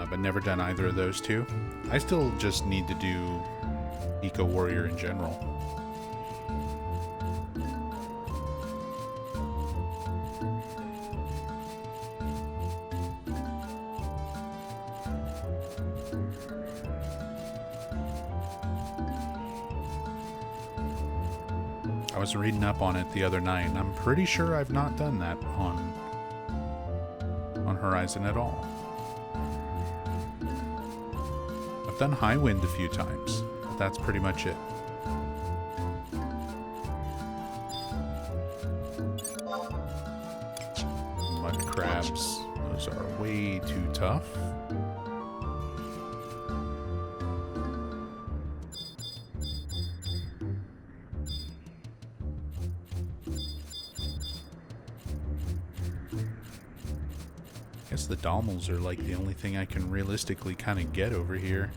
but never done either of those two. I still just need to do Eco Warrior in general. I was reading up on it the other night, and I'm pretty sure I've not done that on Horizon at all. I've done High Wind a few times, but that's pretty much it. Mud crabs, those are way too tough. I guess the Dommels are like the only thing I can realistically kind of get over here.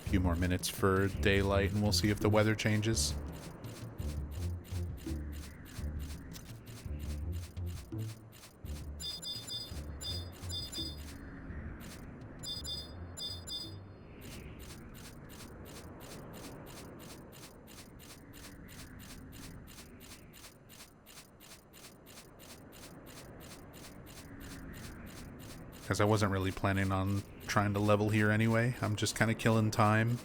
A few more minutes for daylight and we'll see if the weather changes. Because I wasn't really planning on trying to level here anyway. I'm just kind of killing time.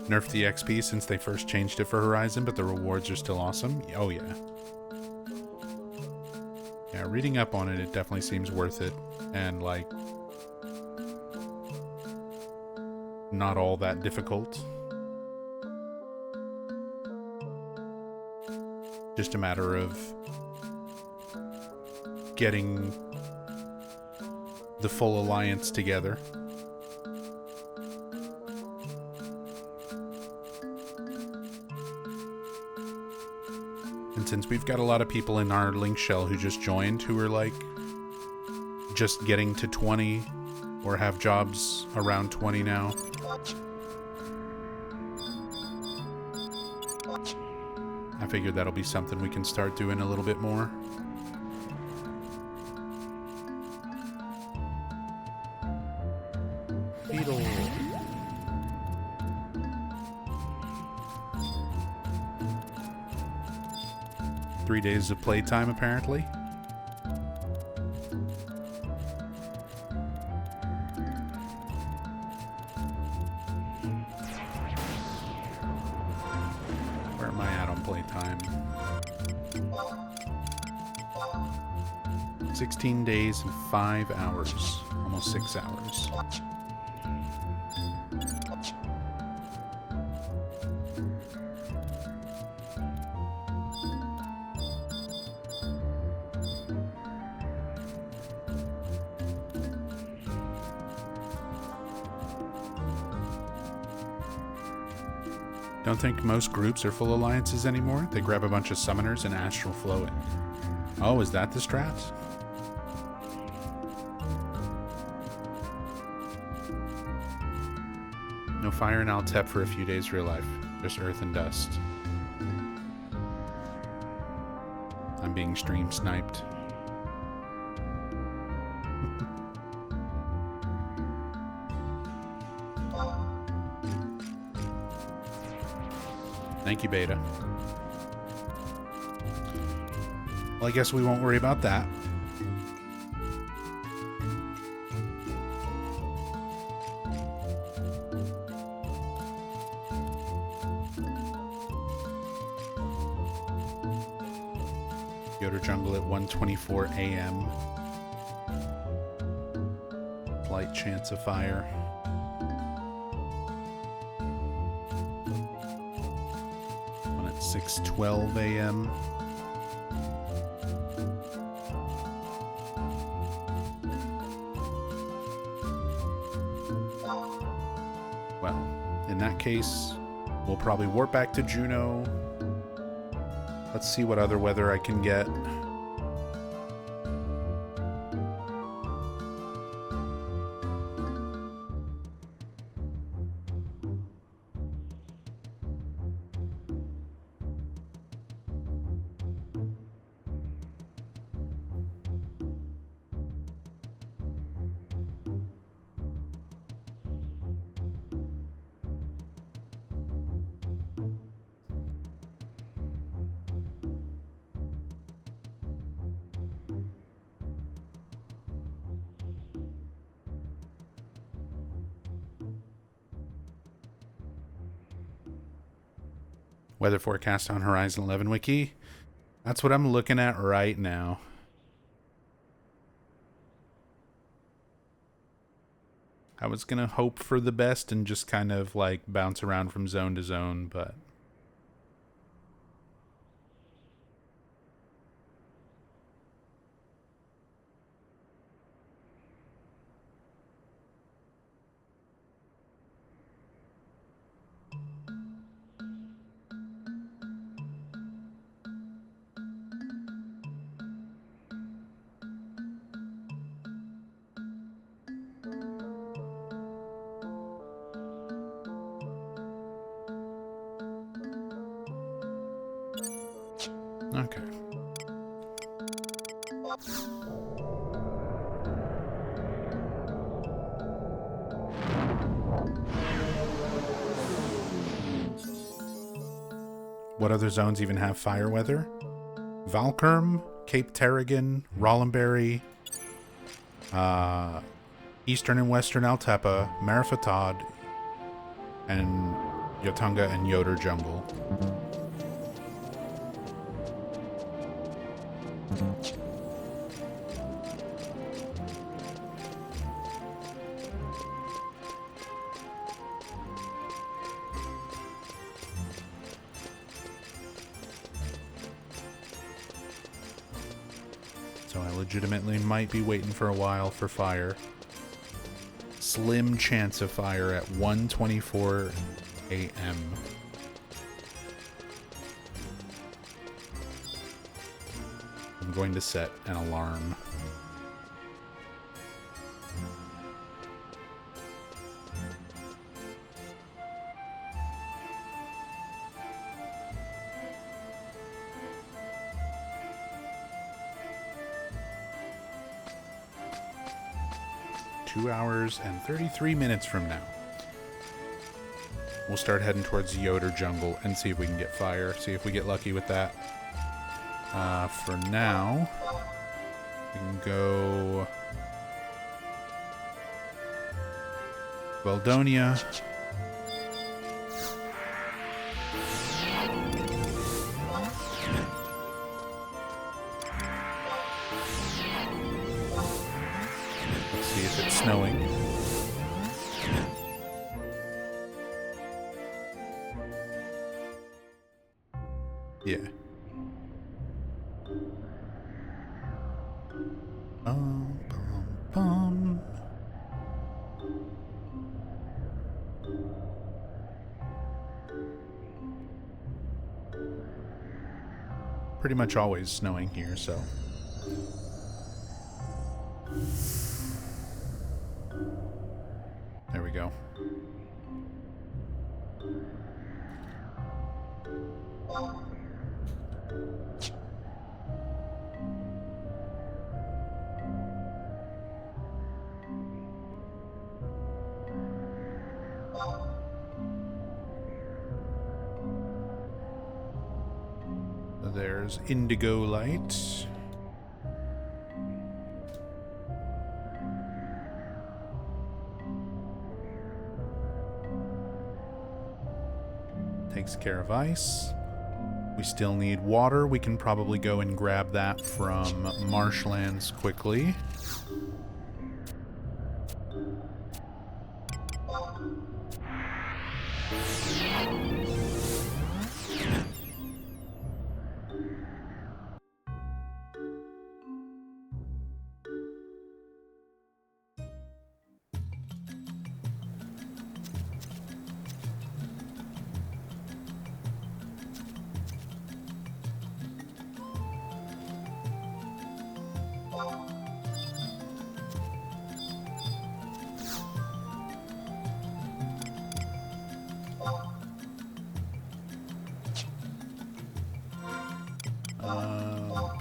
Nerfed the XP since they first changed it for Horizon, but the rewards are still awesome. Oh yeah. Yeah, reading up on it, it definitely seems worth it. And like, not all that difficult. Just a matter of getting the full alliance together. And since we've got a lot of people in our link shell who just joined who are like just getting to 20 or have jobs around 20 now, I figured that'll be something we can start doing a little bit more. Beetle. 3 days of playtime, apparently. Where am I at on playtime? 16 days and 5 hours. Almost 6 hours. Don't think most groups are full alliances anymore. They grab a bunch of summoners and astral flow it. Oh, is that the strat? No fire in Altep for a few days real life. Just earth and dust. I'm being stream sniped. Thank you, Beta. Well, I guess we won't worry about that. Yoder Jungle at 1:24 a.m. Slight chance of fire. One at 6:12 a.m. Well, in that case, we'll probably warp back to Juneau. Let's see what other weather I can get. Weather forecast on Horizon 11 Wiki. That's what I'm looking at right now. I was going to hope for the best and just kind of like bounce around from zone to zone, but okay. What other zones even have fire weather? Valkerm, Cape Terrigan, Rollenberry, Eastern and Western Altepa, Marifatad, and Yotunga and Yoder Jungle. So I legitimately might be waiting for a while for fire. Slim chance of fire at 1:24 a.m. I'm going to set an alarm. Two hours and 33 minutes from now, we'll start heading towards the Yoder Jungle and see if we can get fire, see if we get lucky with that. For now, we can go Weldonia. Let's see if it's snowing. Yeah. Bum, bum, bum. Pretty much always snowing here, so. There we go. There's indigo light. Takes care of ice. We still need water. We can probably go and grab that from marshlands quickly.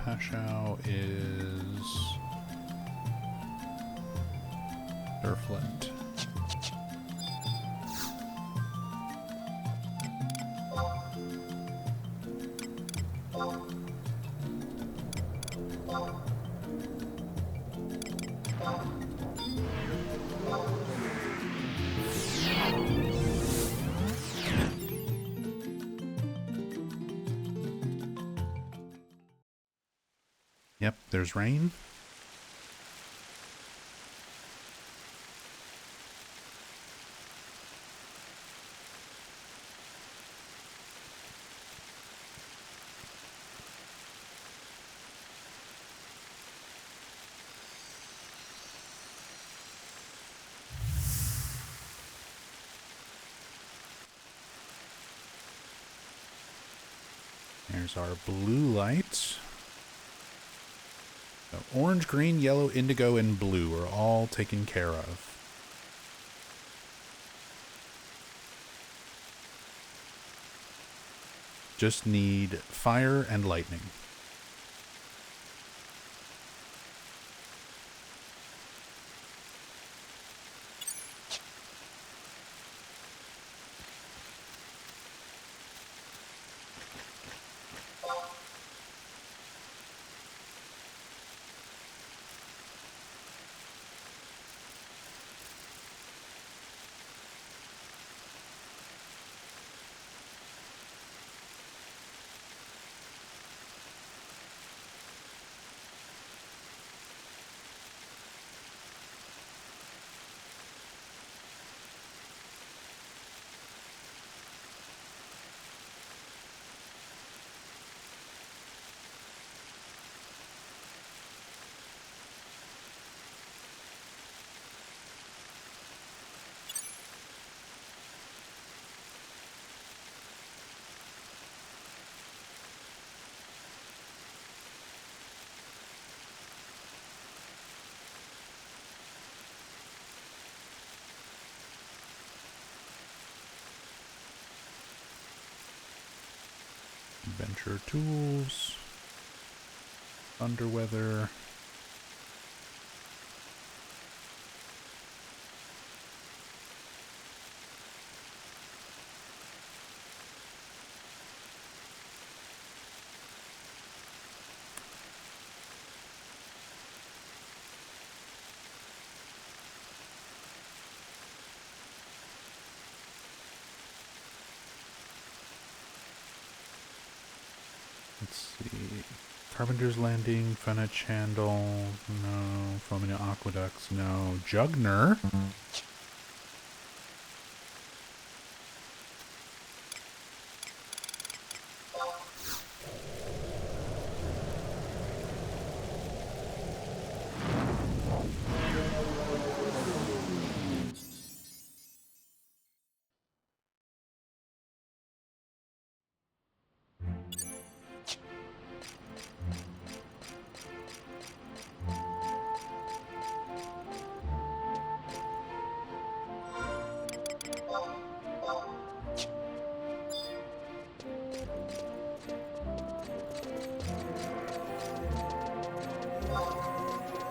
Pashao is Surflet. Yep, there's rain. There's our blue light. So orange, green, yellow, indigo, and blue are all taken care of. Just need fire and lightning. Adventure tools. Underweather. Let's see. Carpenter's Landing, Fenna Chandel, no. Foaming Aqueducts, no. Jugner.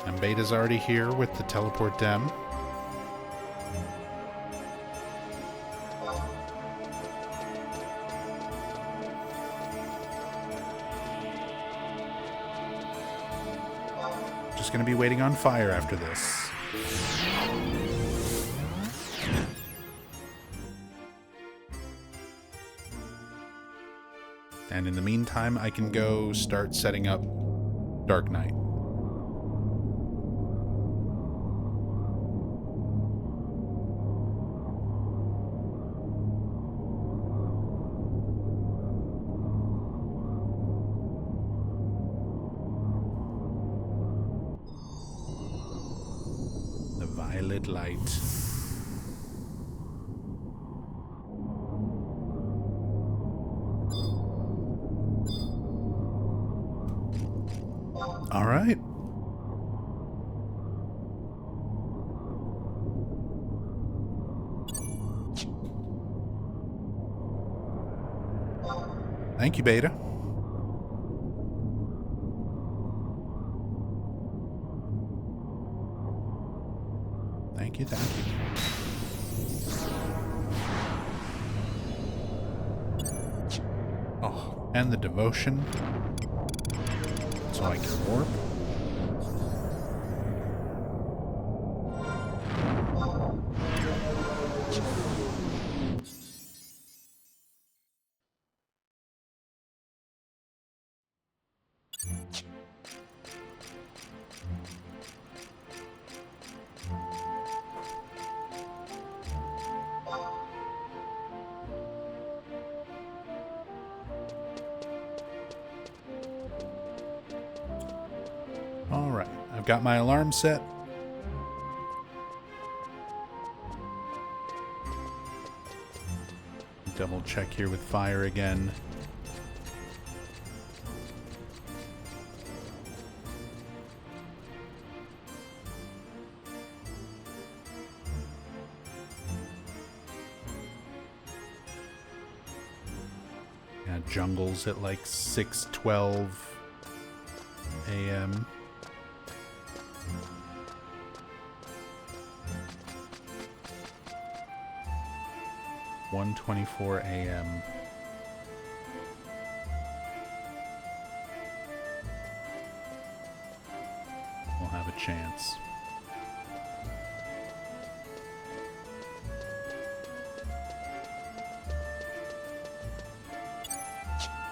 And Beta's already here with the teleport dem. going to be waiting on fire after this. And in the meantime, I can go start setting up Dark Knight. The violet light. All right. Thank you, Beta. Thank you, thank you. Oh, and the devotion. So I can warp. Alright, I've got my alarm set. Double check here with fire again. Yeah, jungle's at like 6:12 a.m. (1:24 a.m.) We'll have a chance.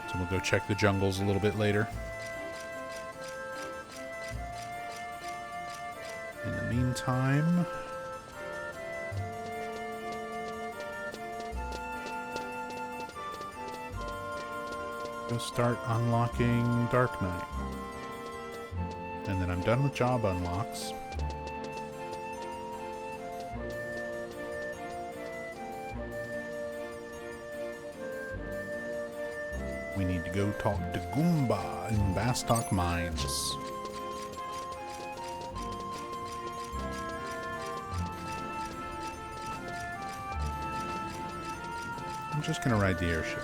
So we'll go check the jungles a little bit later. In the meantime, go start unlocking Dark Knight. And then I'm done with job unlocks. We need to go talk to Goomba in Bastok Mines. I'm just gonna ride the airship.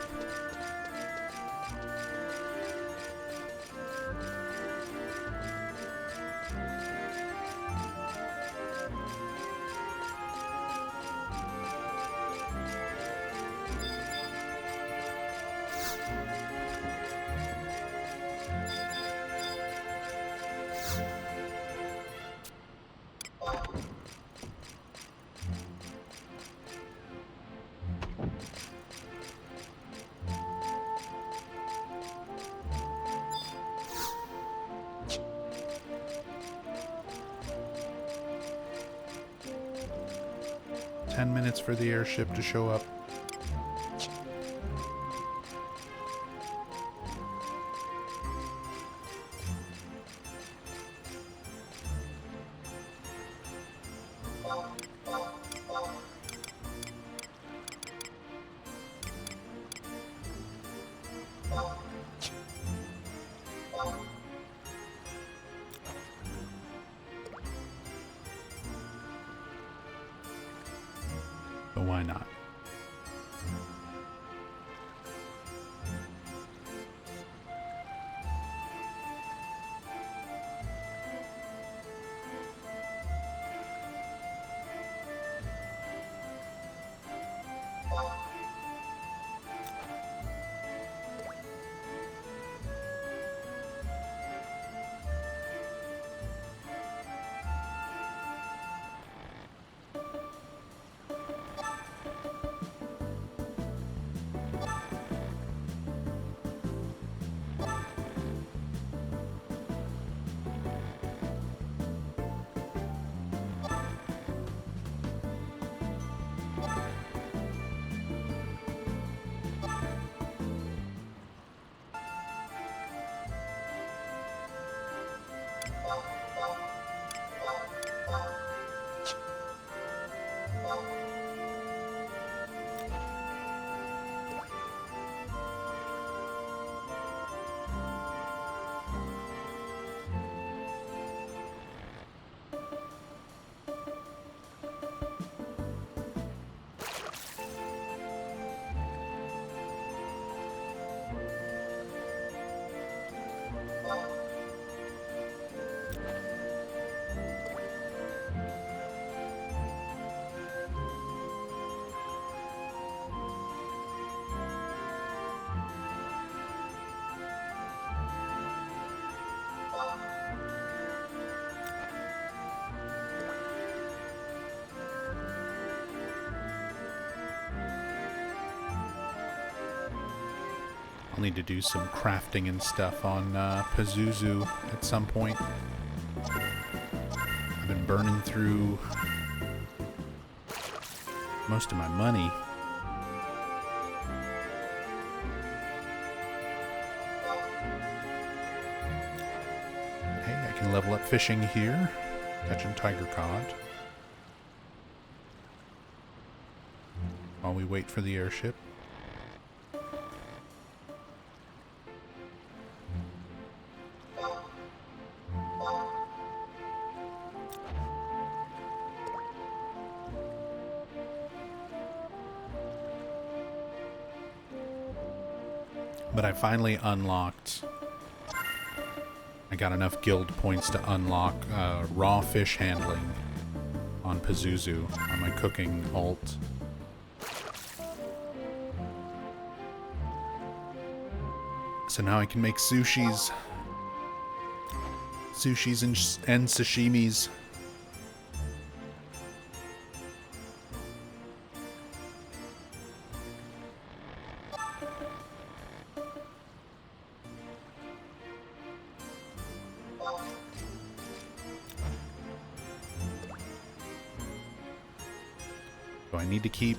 For the airship to show up. But why not? I'll need to do some crafting and stuff on Pazuzu at some point. I've been burning through most of my money. Hey, I can level up fishing here, catching tiger cod. While we wait for the airship. But I finally unlocked... I got enough guild points to unlock raw fish handling on Pazuzu, on my cooking alt. So now I can make sushis. Sushis and sashimis. So I need to keep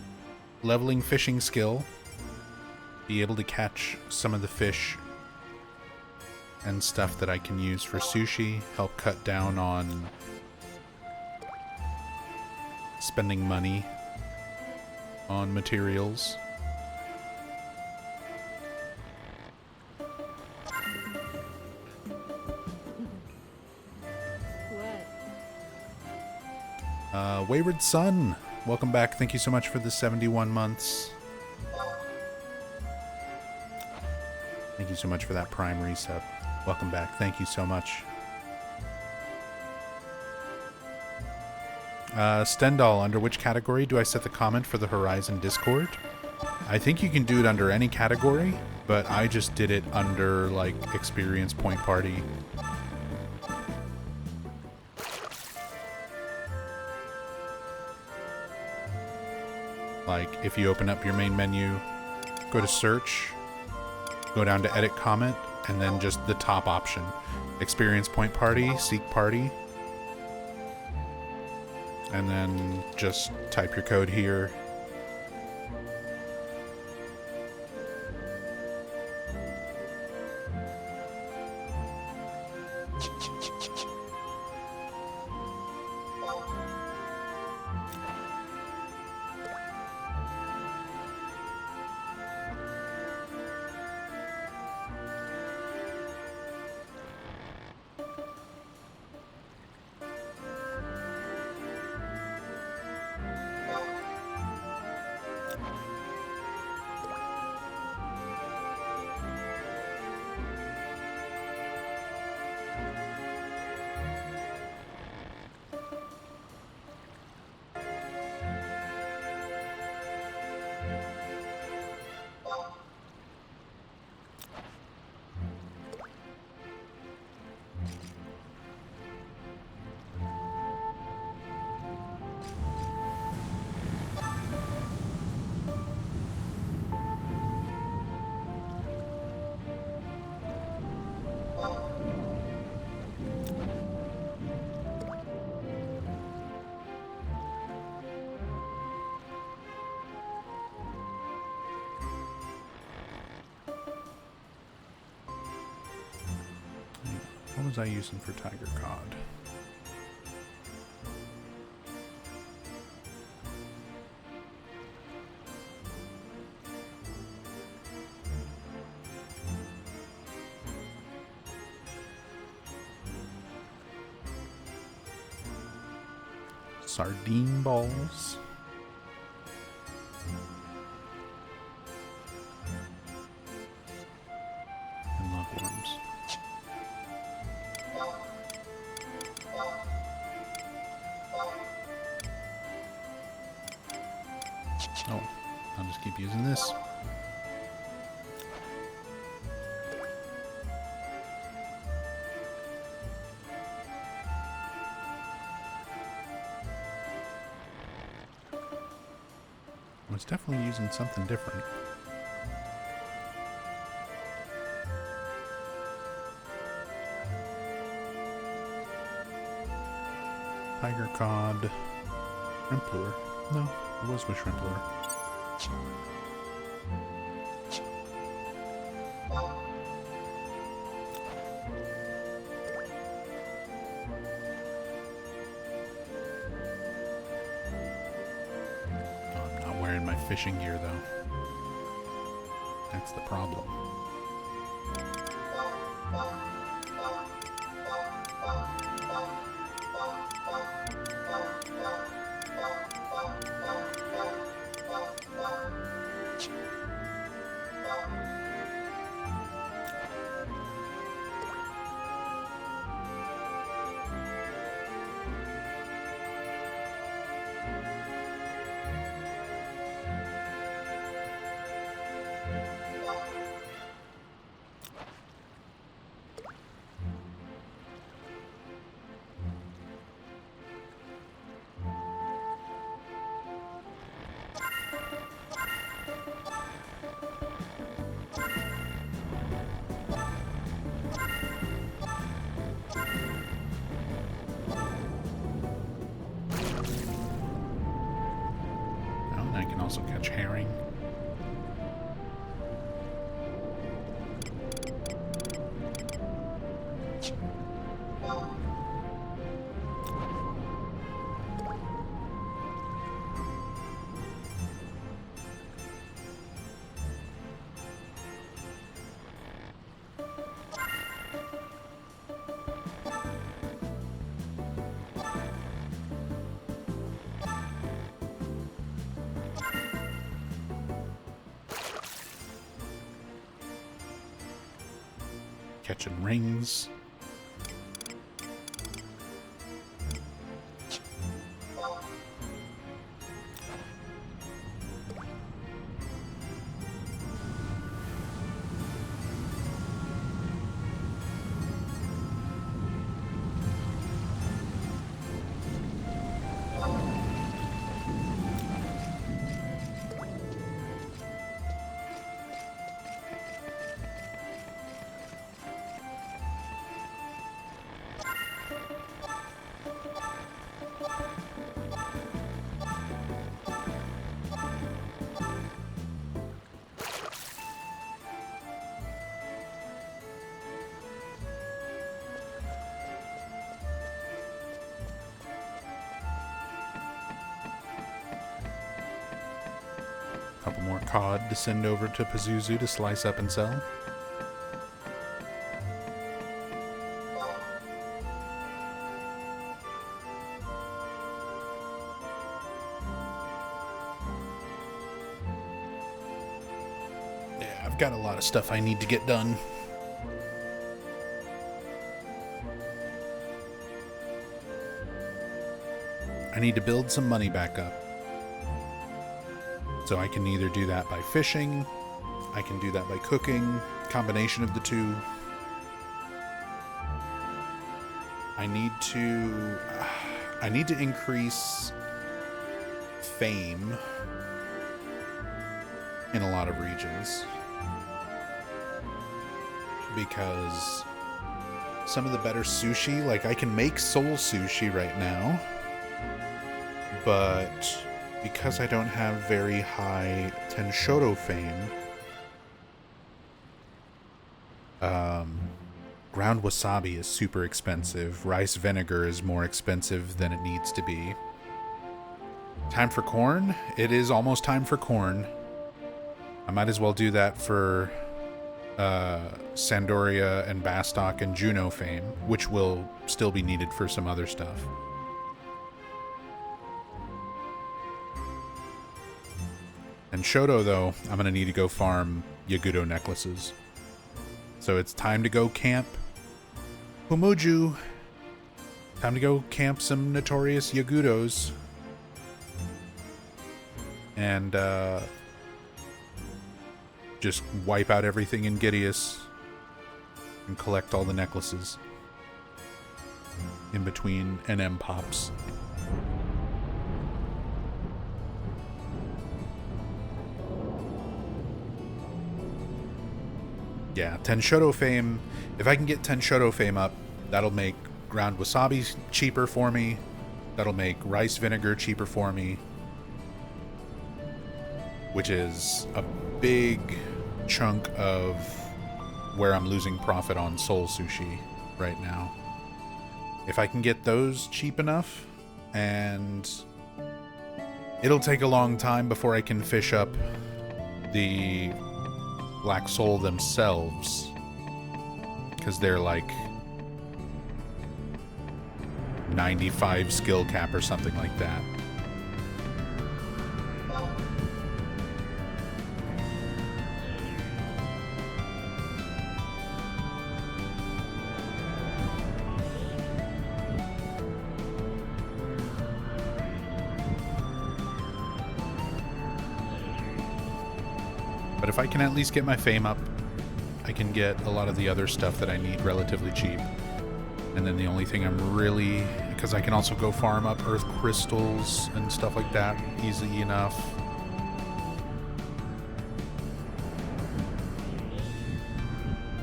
leveling fishing skill. Be able to catch some of the fish and stuff that I can use for sushi, help cut down on spending money on materials. What? Wayward Sun, welcome back. Thank you so much for the 71 months. Thank you so much for that Prime resub. Welcome back. Thank you so much. Stendhal, under which category do I set the comment for the Horizon Discord? I think you can do it under any category, but I just did it under, like, Experience Point Party. Like, if you open up your main menu, go to search, go down to edit comment, and then just the top option. Experience Point Party, Seek Party. And then just type your code here. What was I using for tiger cod? Sardine balls. And lugworms. Oh, I'll just keep using this. I was definitely using something different. Tiger cod. Shrimp lure. No, it was with shrimp lure. Oh, I'm not wearing my fishing gear though. That's the problem. I can also catch herring. Catching rings. Couple more cod to send over to Pazuzu to slice up and sell. Yeah, I've got a lot of stuff I need to get done. I need to build some money back up. So I can either do that by fishing, I can do that by cooking, combination of the two. I need to increase fame in a lot of regions. Because some of the better sushi, like I can make soul sushi right now, but because I don't have very high Tenshoro fame, ground wasabi is super expensive. Rice vinegar is more expensive than it needs to be. Time for corn? It is almost time for corn. I might as well do that for Sandoria and Bastok and Juno fame, which will still be needed for some other stuff. And Shoto, though, I'm going to need to go farm Yagudo necklaces. So it's time to go camp Humuju. Time to go camp some notorious Yagudos. And just wipe out everything in Gideus and collect all the necklaces in between NM pops. Yeah, Tenshoto fame. If I can get Tenshoto fame up, that'll make ground wasabi cheaper for me. That'll make rice vinegar cheaper for me, which is a big chunk of where I'm losing profit on Soul Sushi right now. If I can get those cheap enough, and it'll take a long time before I can fish up the Black Soul themselves, because they're like 95 skill cap or something like that. But if I can at least get my fame up, I can get a lot of the other stuff that I need relatively cheap. And then the only thing I'm really... because I can also go farm up earth crystals and stuff like that easily enough.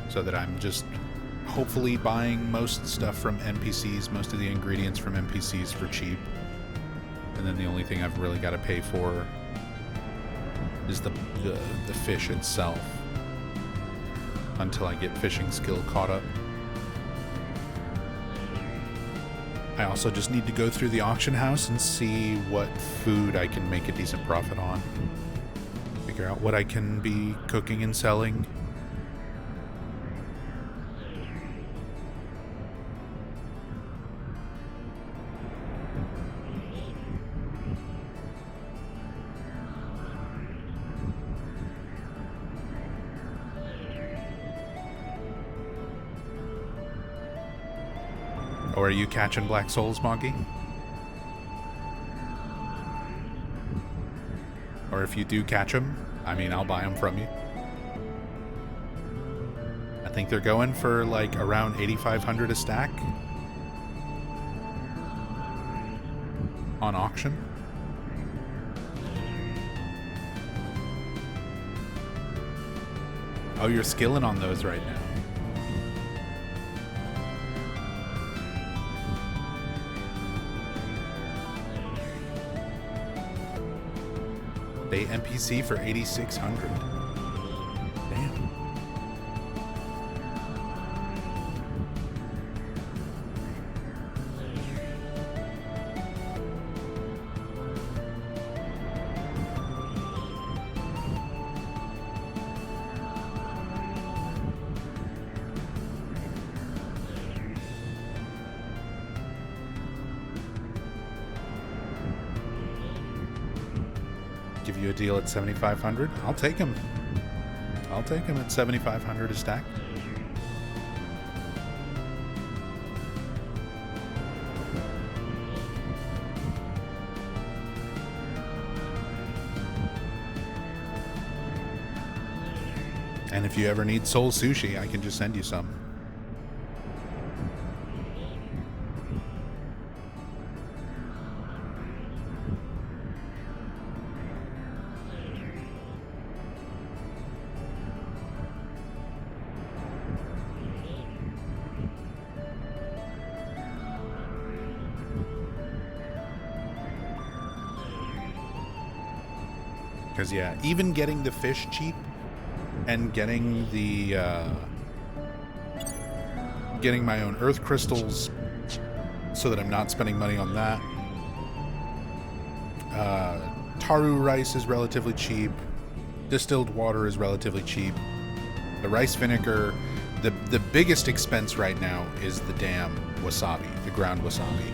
So that I'm just hopefully buying most stuff from NPCs, most of the ingredients from NPCs for cheap. And then the only thing I've really got to pay for is the fish itself until I get fishing skill caught up. I also just need to go through the auction house and see what food I can make a decent profit on. Figure out what I can be cooking and selling. Or are you catching Black Souls, Moggy? Or if you do catch them, I mean, I'll buy them from you. I think they're going for like around 8,500 a stack on auction. Oh, you're skilling on those right now. They NPC for 8,600. Damn. Give you a deal at 7,500. I'll take him. I'll take him at 7,500 a stack. And if you ever need Soul Sushi, I can just send you some. Because, yeah, even getting the fish cheap and getting the, getting my own earth crystals so that I'm not spending money on that. Taru rice is relatively cheap. Distilled water is relatively cheap. The rice vinegar, the biggest expense right now is the damn wasabi, the ground wasabi.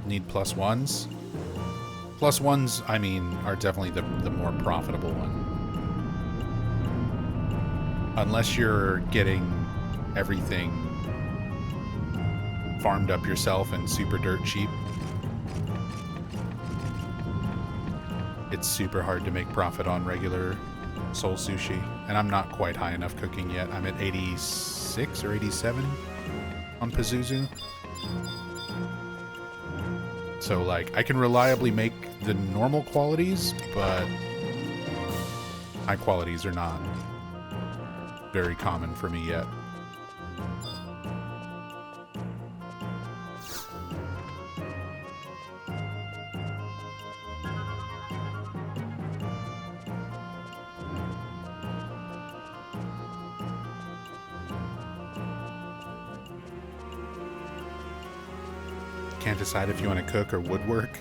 Need plus ones. Plus ones, I mean, are definitely the more profitable one. Unless you're getting everything farmed up yourself and super dirt cheap. It's super hard to make profit on regular Soul Sushi. And I'm not quite high enough cooking yet. I'm at 86 or 87. on Pazuzu. So, like, I can reliably make the normal qualities, but high qualities are not very common for me yet. Can't decide if you want to cook or woodwork.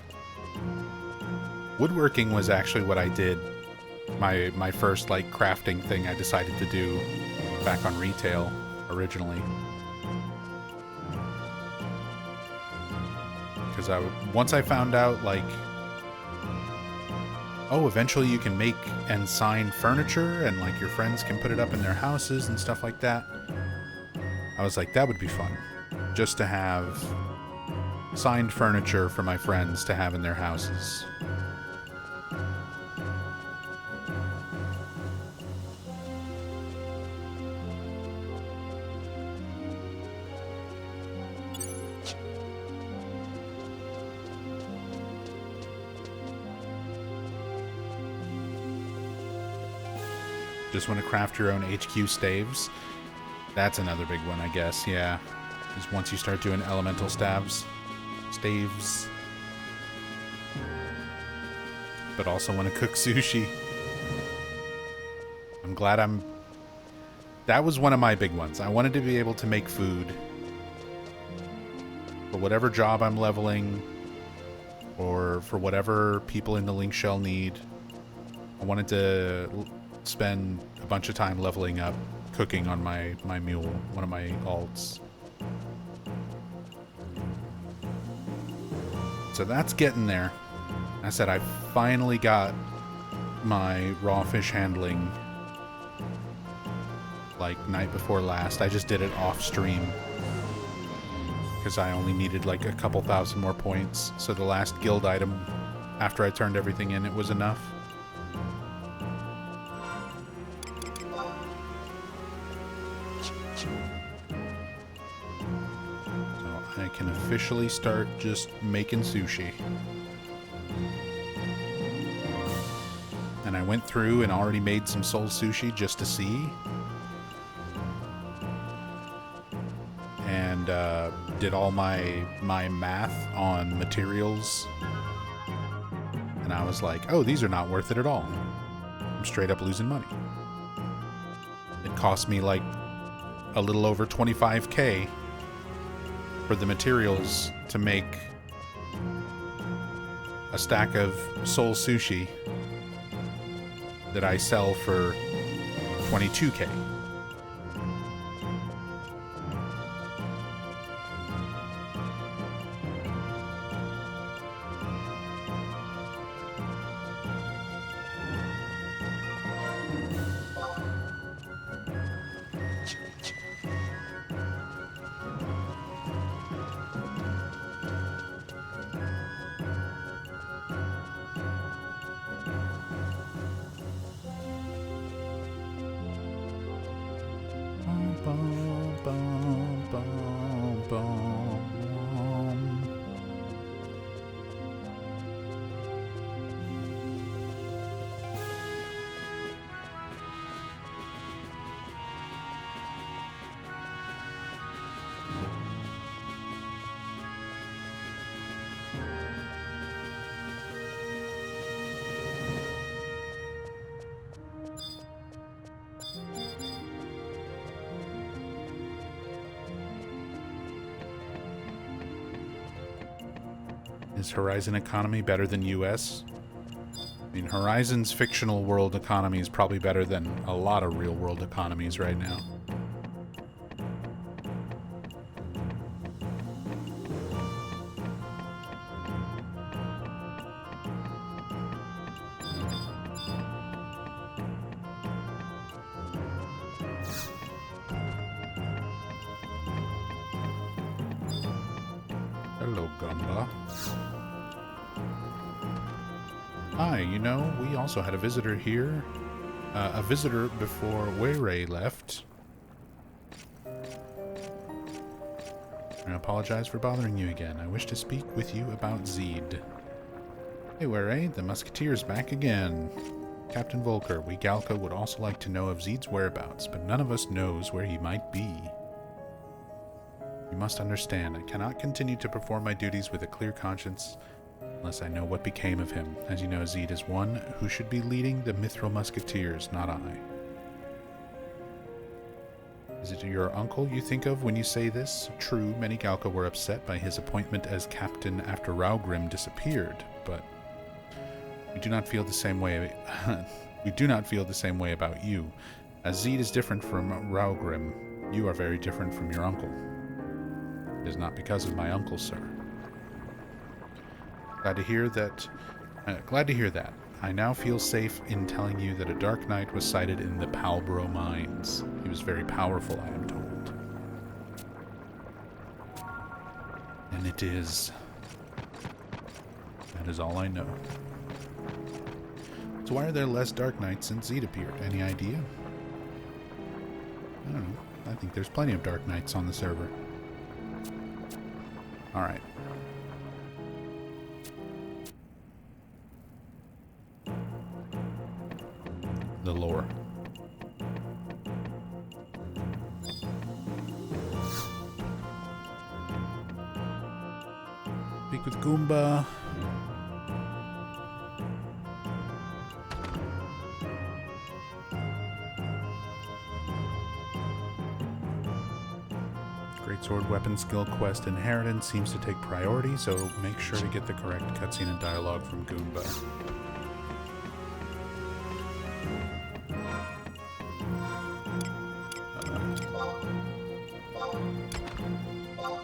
Woodworking was actually what I did. My first, like, crafting thing I decided to do back on retail originally. Because once I found out, like, oh, eventually you can make and sign furniture and, like, your friends can put it up in their houses and stuff like that. I was like, that would be fun. Just to have signed furniture for my friends to have in their houses. Just want to craft your own HQ staves. That's another big one, I guess, yeah. Is once you start doing elemental staves. But also want to cook sushi. I'm glad that was one of my big ones. I wanted to be able to make food for whatever job I'm leveling or for whatever people in the link shell need. I wanted to spend a bunch of time leveling up cooking on my mule, one of my alts. So that's getting there. I said I finally got my raw fish handling like night before last. I just did it off stream because I only needed like a couple thousand more points. So the last guild item after I turned everything in, it was enough. So I can officially start just making sushi. And I went through and already made some soul sushi just to see. And did all my math on materials. And I was like, oh, these are not worth it at all. I'm straight up losing money. It cost me like a little over 25k for the materials to make a stack of soul sushi that I sell for 22k. Is Horizon economy better than US? I mean, Horizon's fictional world economy is probably better than a lot of real world economies right now. Hello, Gumba. Hi, you know, we also had a visitor here. A visitor before Wei Ray left. I apologize for bothering you again. I wish to speak with you about Zeed. Hey, Were, the Musketeer's back again. Captain Volker, we Galka would also like to know of Zeed's whereabouts, but none of us knows where he might be. You must understand, I cannot continue to perform my duties with a clear conscience unless I know what became of him. As you know, Zeed is one who should be leading the Mithril Musketeers, not I. Is it your uncle you think of when you say this? True, many Galka were upset by his appointment as captain after Raugrim disappeared, but we do not feel the same way. We do not feel the same way about you. As Zeed is different from Raugrim, you are very different from your uncle. It is not because of my uncle, sir. Glad to hear that. I now feel safe in telling you that a Dark Knight was sighted in the Palbro mines. He was very powerful, I am told. And it is. That is all I know. So why are there less Dark Knights since Zeed appeared? Any idea? I don't know. I think there's plenty of Dark Knights on the server. Alright. The lore. Speak with Goomba. Greatsword weapon skill quest inheritance seems to take priority, so make sure to get the correct cutscene and dialogue from Goomba.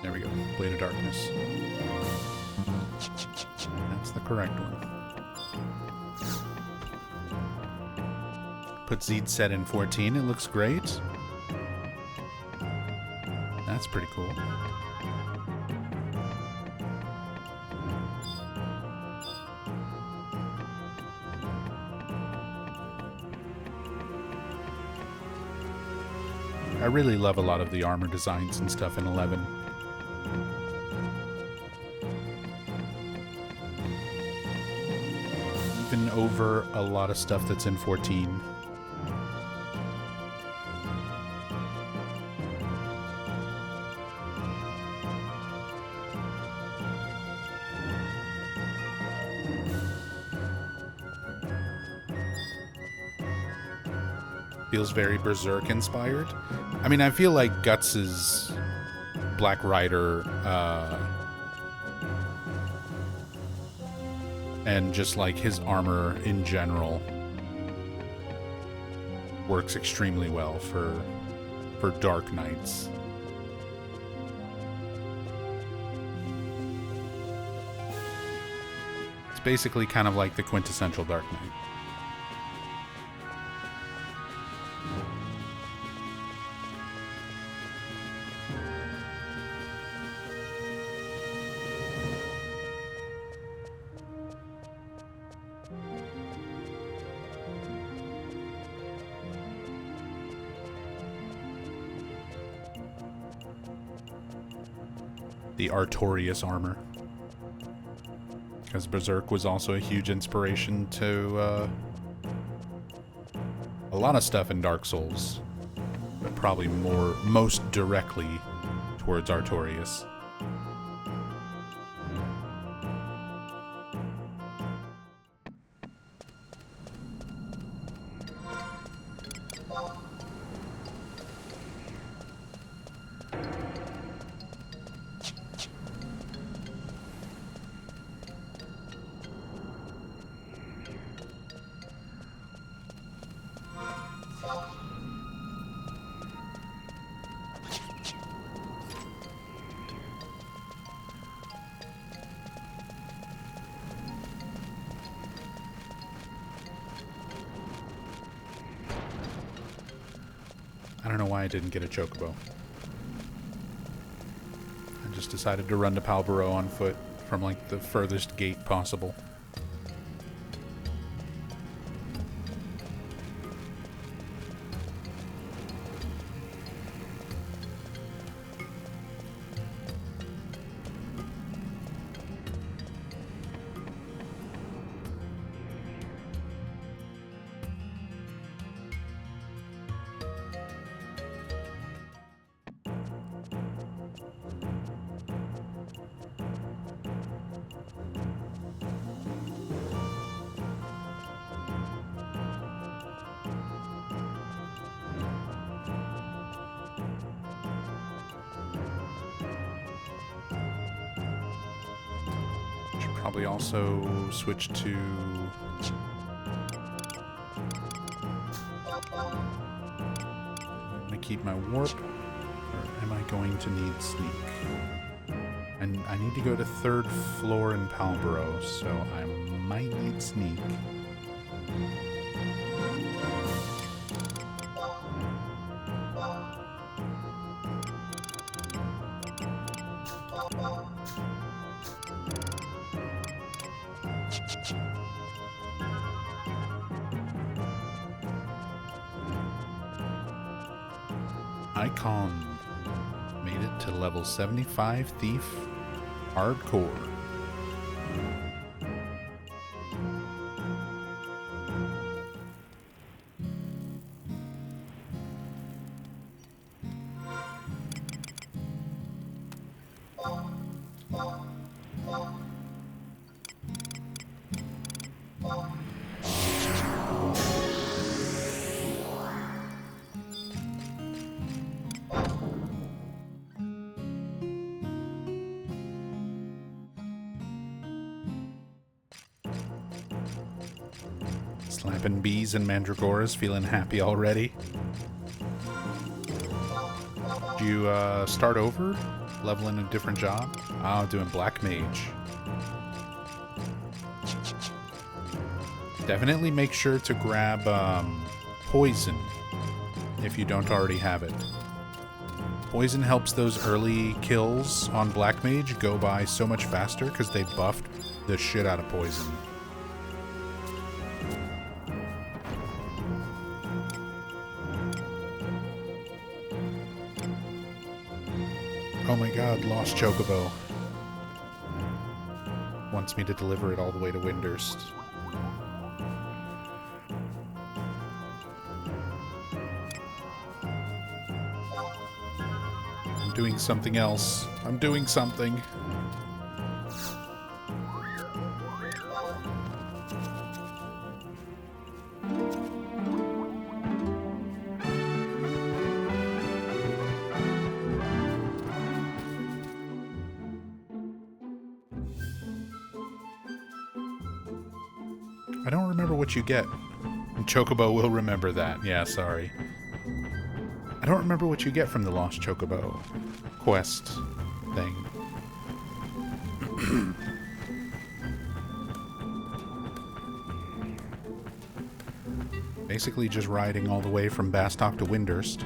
There we go. Blade of Darkness. That's the correct one. Put Zeed set in 14. It looks great. That's pretty cool. I really love a lot of the armor designs and stuff in 11. Even over a lot of stuff that's in 14. Feels very Berserk inspired. I mean, I feel like Guts's Black Rider and just like his armor in general works extremely well for Dark Knights. It's basically kind of like the quintessential Dark Knight. The Artorias armor. Because Berserk was also a huge inspiration to a lot of stuff in Dark Souls, but probably most directly towards Artorias. I don't know why I didn't get a chocobo. I just decided to run to Palbaro on foot from like the furthest gate possible. Probably also switch to... I'm gonna keep my warp, or am I going to need sneak? And I need to go to 3rd floor in Palborough, so I might need sneak. Icon made it to level 75 Thief Hardcore. Slapping bees and mandragoras, feeling happy already. Do you start over? Leveling a different job? Oh, doing Black Mage. Definitely make sure to grab Poison if you don't already have it. Poison helps those early kills on Black Mage go by so much faster because they buffed the shit out of Poison. Oh my god, Lost Chocobo wants me to deliver it all the way to Windurst. I'm doing something else. I'm doing something. I don't remember what you get. And Chocobo will remember that. Yeah, sorry. I don't remember what you get from the Lost Chocobo quest thing. Basically just riding all the way from Bastok to Windurst.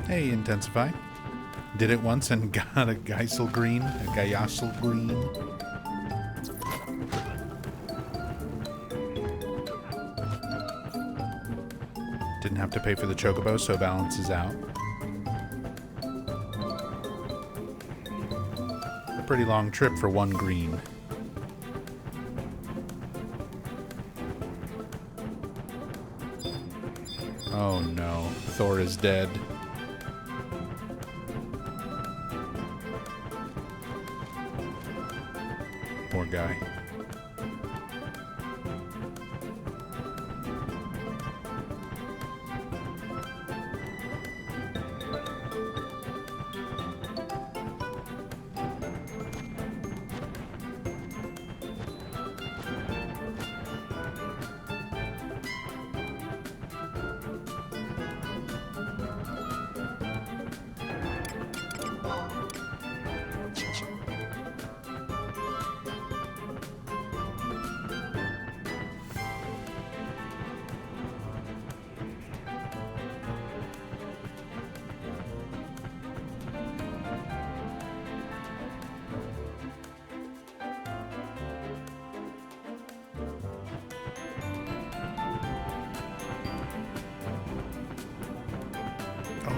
Hey, Intensify. Did it once and got a Geisel Green, a Gaiasel Green. Didn't have to pay for the Chocobo, so it balances out. A pretty long trip for 1 green. Oh no, Thor is dead. Poor guy.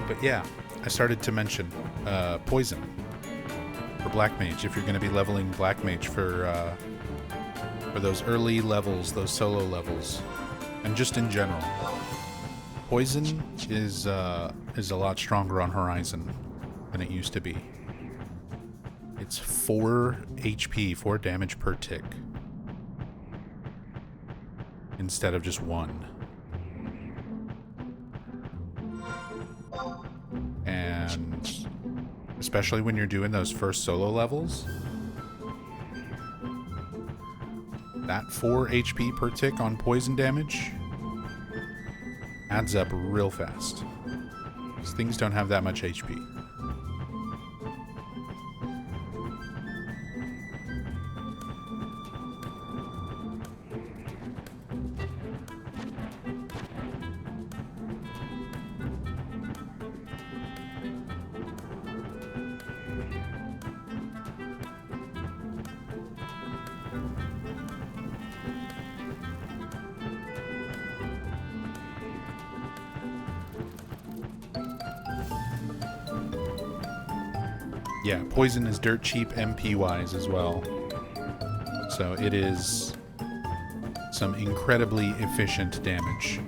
But yeah, I started to mention Poison for Black Mage. If you're going to be leveling Black Mage for those early levels, those solo levels, and just in general, Poison is a lot stronger on Horizon than it used to be. It's 4 HP, 4 damage per tick. instead of just one. And especially when you're doing those first solo levels, that 4 HP per tick on poison damage adds up real fast. These things don't have that much HP. Yeah, poison is dirt cheap MP-wise as well. So it is some incredibly efficient damage.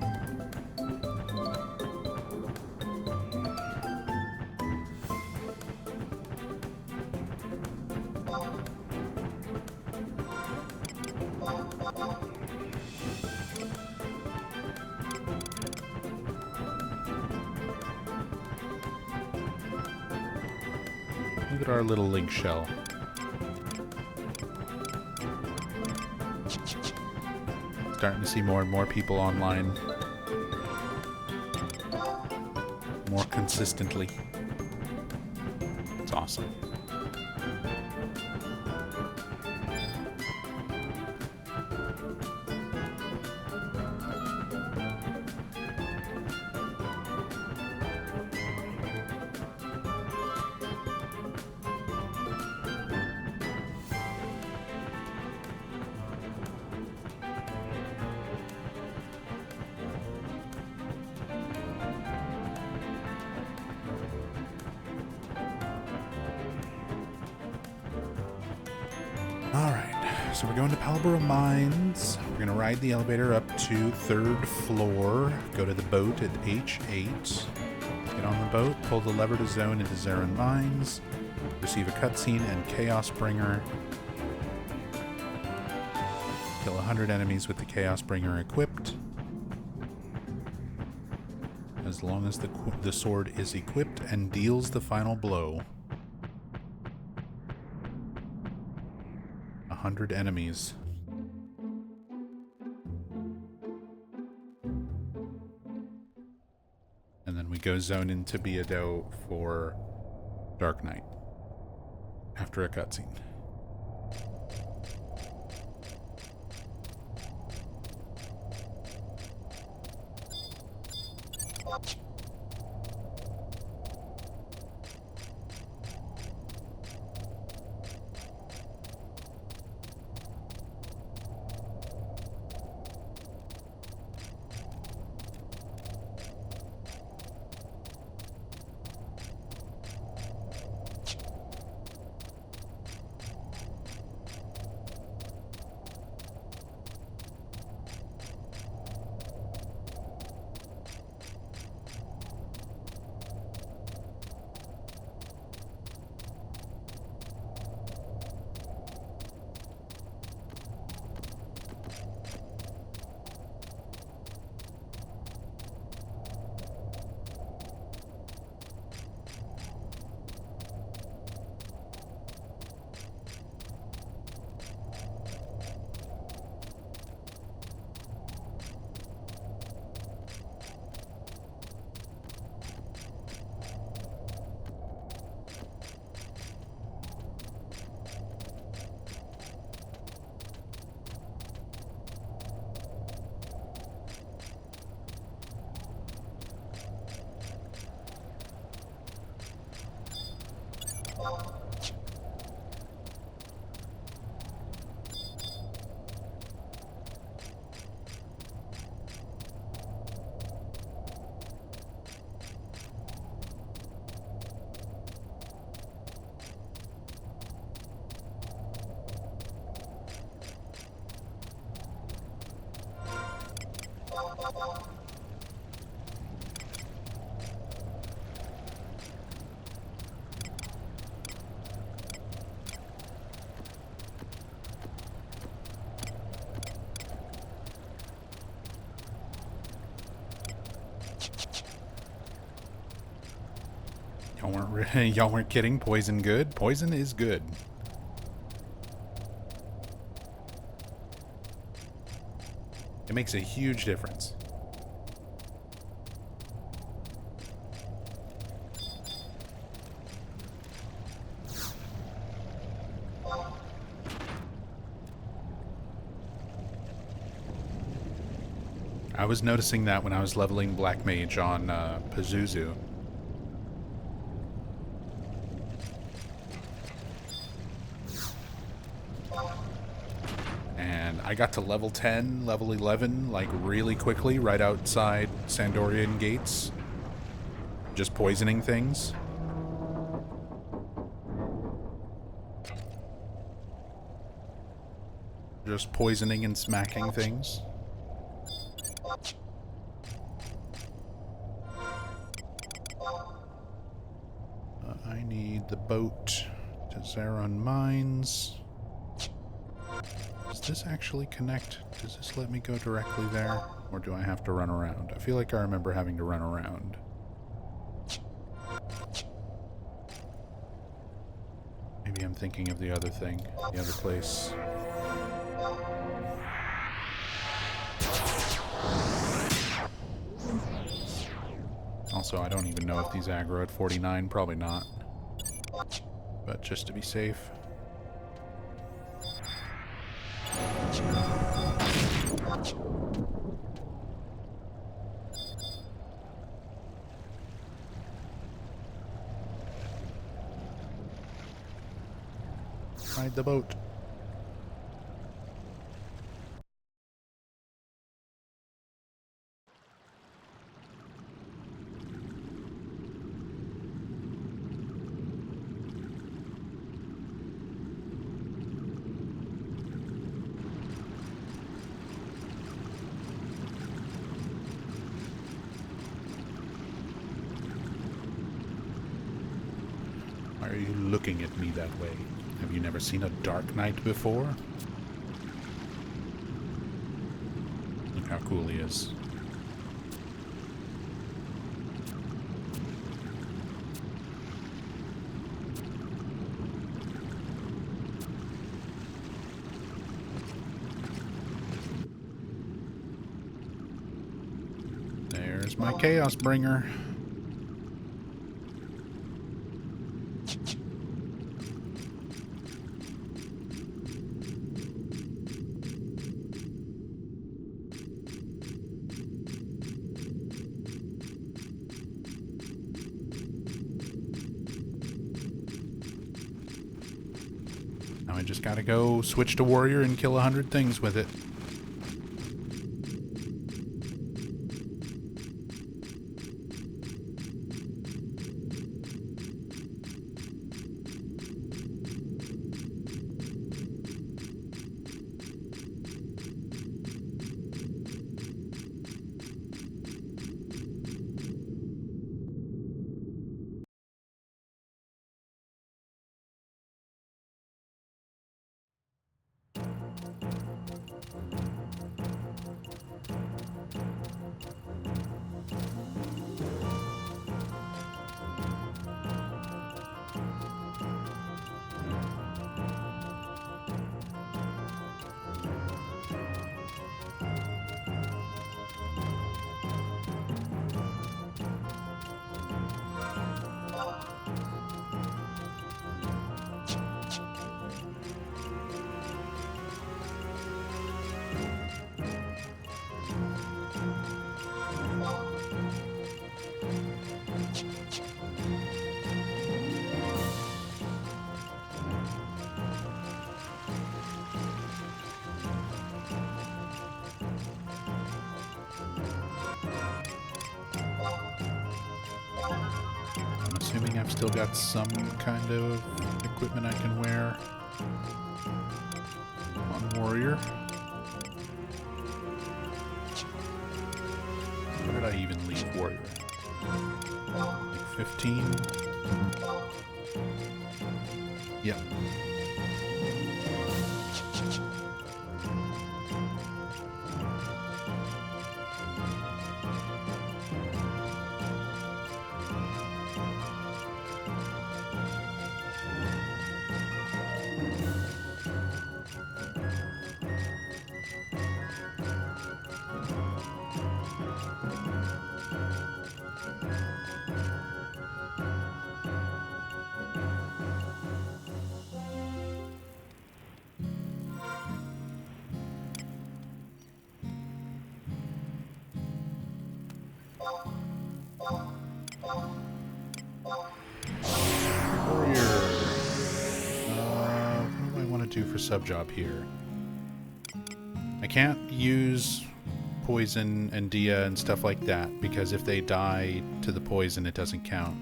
Look at our little link shell. Starting to see more and more people online. More consistently. It's awesome. Alright, so we're going to Palborough Mines. We're going to ride the elevator up to 3rd floor, go to the boat at H8, get on the boat, pull the lever to zone into Zarin Mines, receive a cutscene and Chaos Bringer, kill 100 enemies with the Chaos Bringer equipped. As long as the sword is equipped and deals the final blow. 100 enemies. And then we go zone into Beado for Dark Knight after a cutscene. Y'all weren't kidding. Poison good. Poison is good. It makes a huge difference. I was noticing that when I was leveling Black Mage on Pazuzu. And I got to level 10, level 11, like really quickly, right outside Sandorian gates. Just poisoning things. Just poisoning and smacking things. I need the boat to Zaron Mines. Does this actually connect? Does this let me go directly there? Or do I have to run around? I feel like I remember having to run around. Maybe I'm thinking of the other thing, the other place. Also, I don't even know if these aggro at 49. Probably not. But just to be safe. Ride the boat. Why are you looking at me that way? Have you never seen a Dark Knight before? Look how cool he is. There's my Chaos Bringer. Now I just gotta go switch to warrior and kill 100 things with it. I'm assuming I've still got some kind of equipment I can wear on warrior. Where did I even leave warrior? Like 15? Yep. Warrior. What do I want to do for sub-job here? I can't use poison and dia and stuff like that, because if they die to the poison, it doesn't count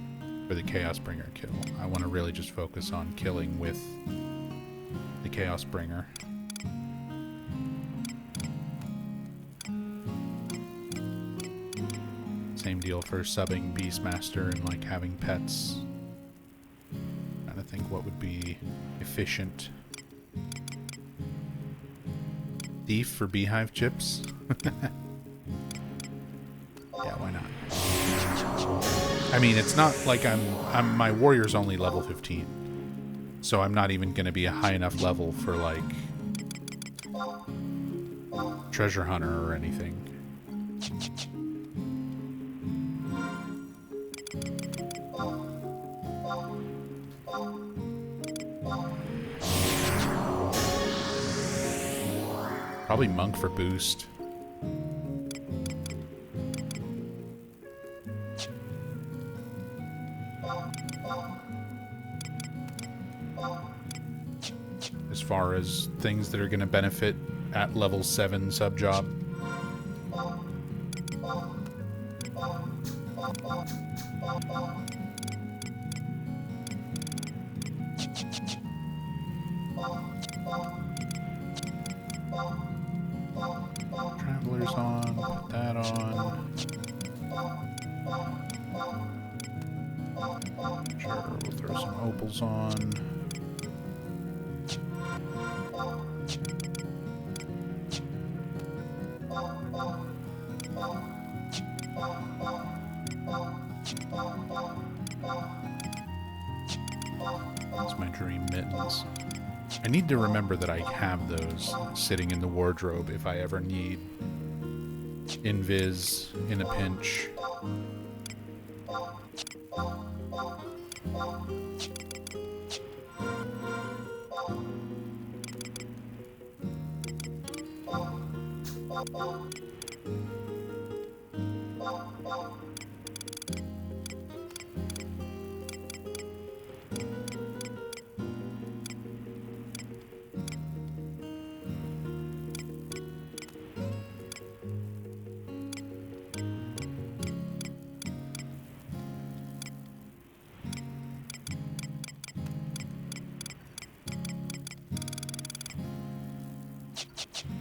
for the Chaos Bringer kill. I want to really just focus on killing with the Chaos Bringer. Same deal for subbing Beastmaster and like having pets. Trying to think what would be efficient. Thief for beehive chips? Yeah, why not? I mean, it's not like I'm my warrior's only level 15. So I'm not even going to be a high enough level for like treasure hunter or anything. Probably monk for boost. As far as things that are going to benefit at level 7 sub job. Traveler's on, put that on. Sure, we'll throw some opals on. That's my dream mittens. I need to remember that I have those sitting in the wardrobe if I ever need invis in a pinch.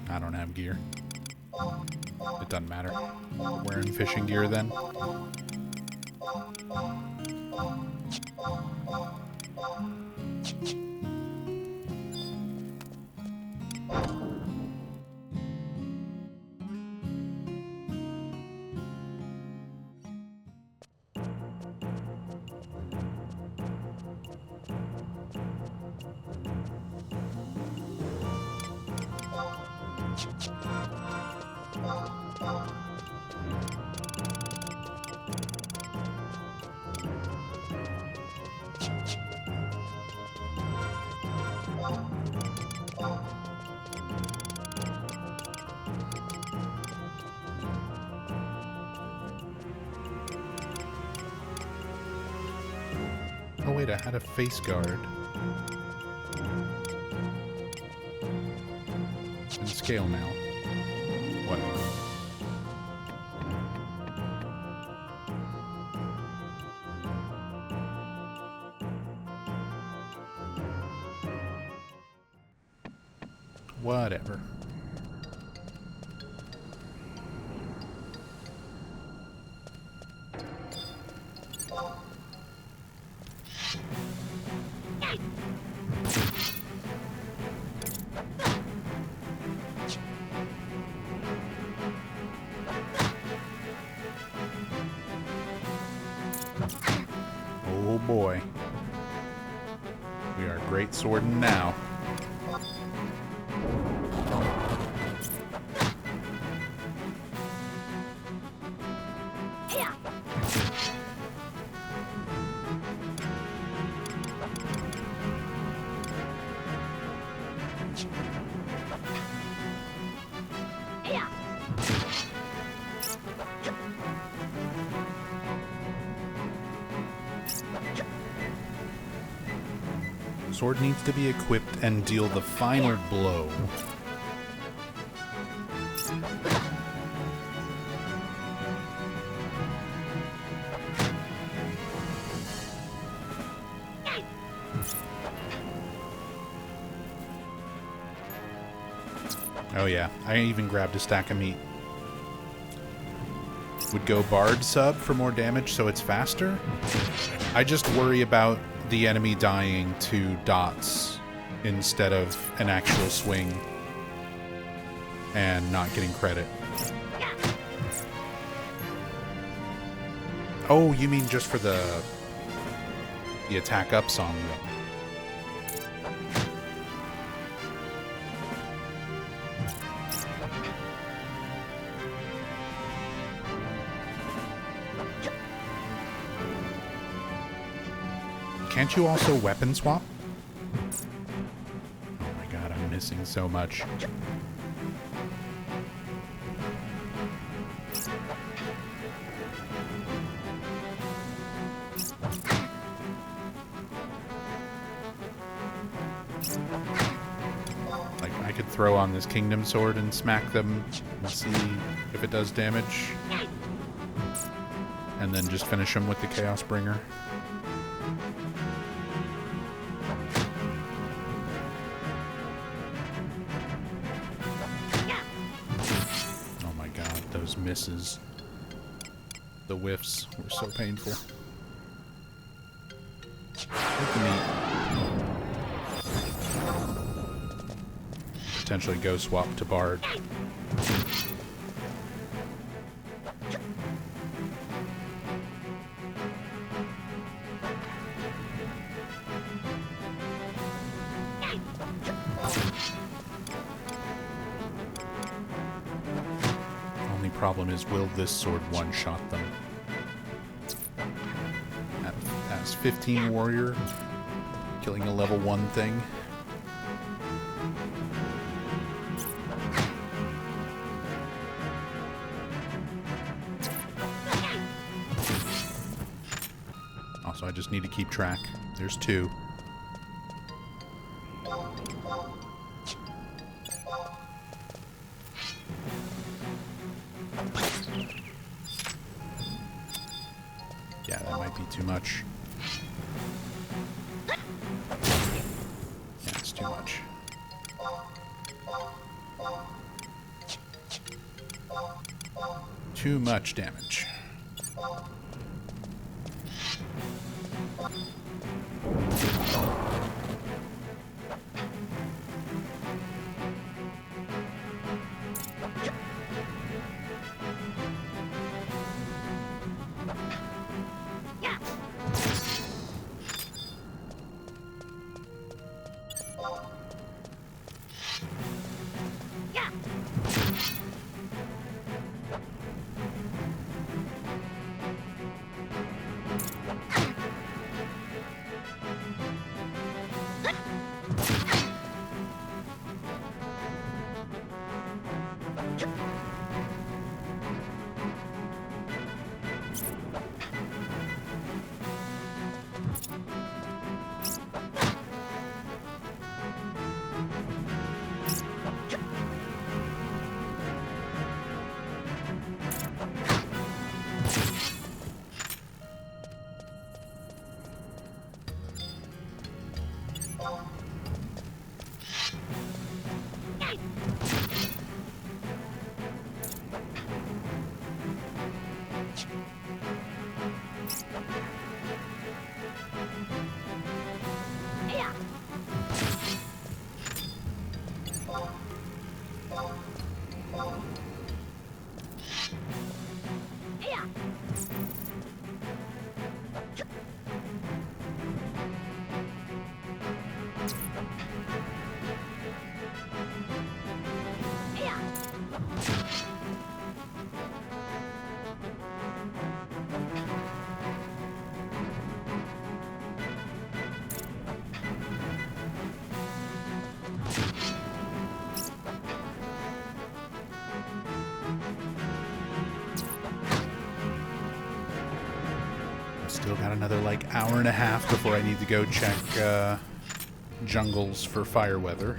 I don't have gear. It doesn't matter. I'm wearing fishing gear then. Oh wait, I had a face guard. And scale mail. Whatever. Whatever. Oh boy. We are great swording now. Sword needs to be equipped and deal the final blow. Oh yeah, I even grabbed a stack of meat. Would go Bard sub for more damage so it's faster. I just worry about the enemy dying to dots instead of an actual swing and not getting credit. Oh, you mean just for the attack up song though? Can't you also weapon swap? Oh my god, I'm missing so much. Like, I could throw on this Kingdom Sword and smack them and see if it does damage. And then just finish them with the Chaos Bringer. Misses. The whiffs were so painful. Look at me. Potentially go swap to Bard. Problem is, will this sword one-shot them? That's 15 warrior, killing a level 1 thing. Also, I just need to keep track. There's 2. Yeah, that might be too much. Yeah, it's too much. Too much damage. Still got another like hour and a half before I need to go check jungles for fire weather.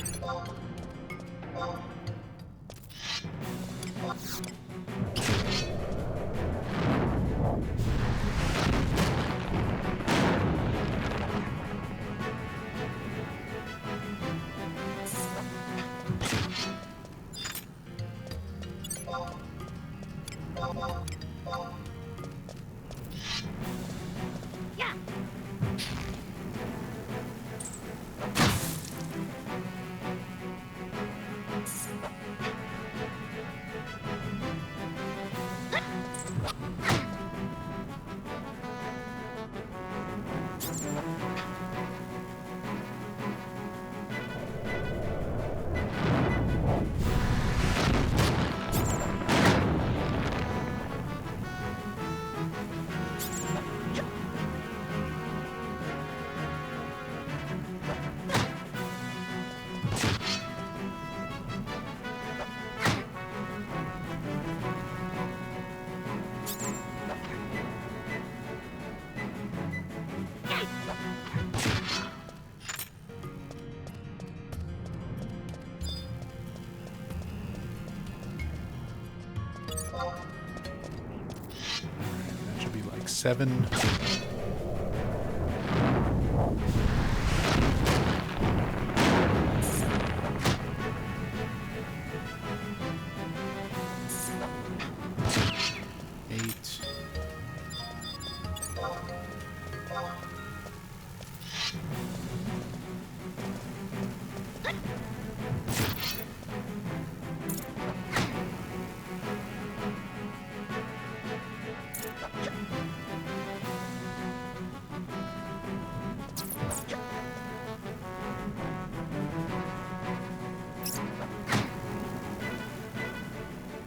That should be like 7.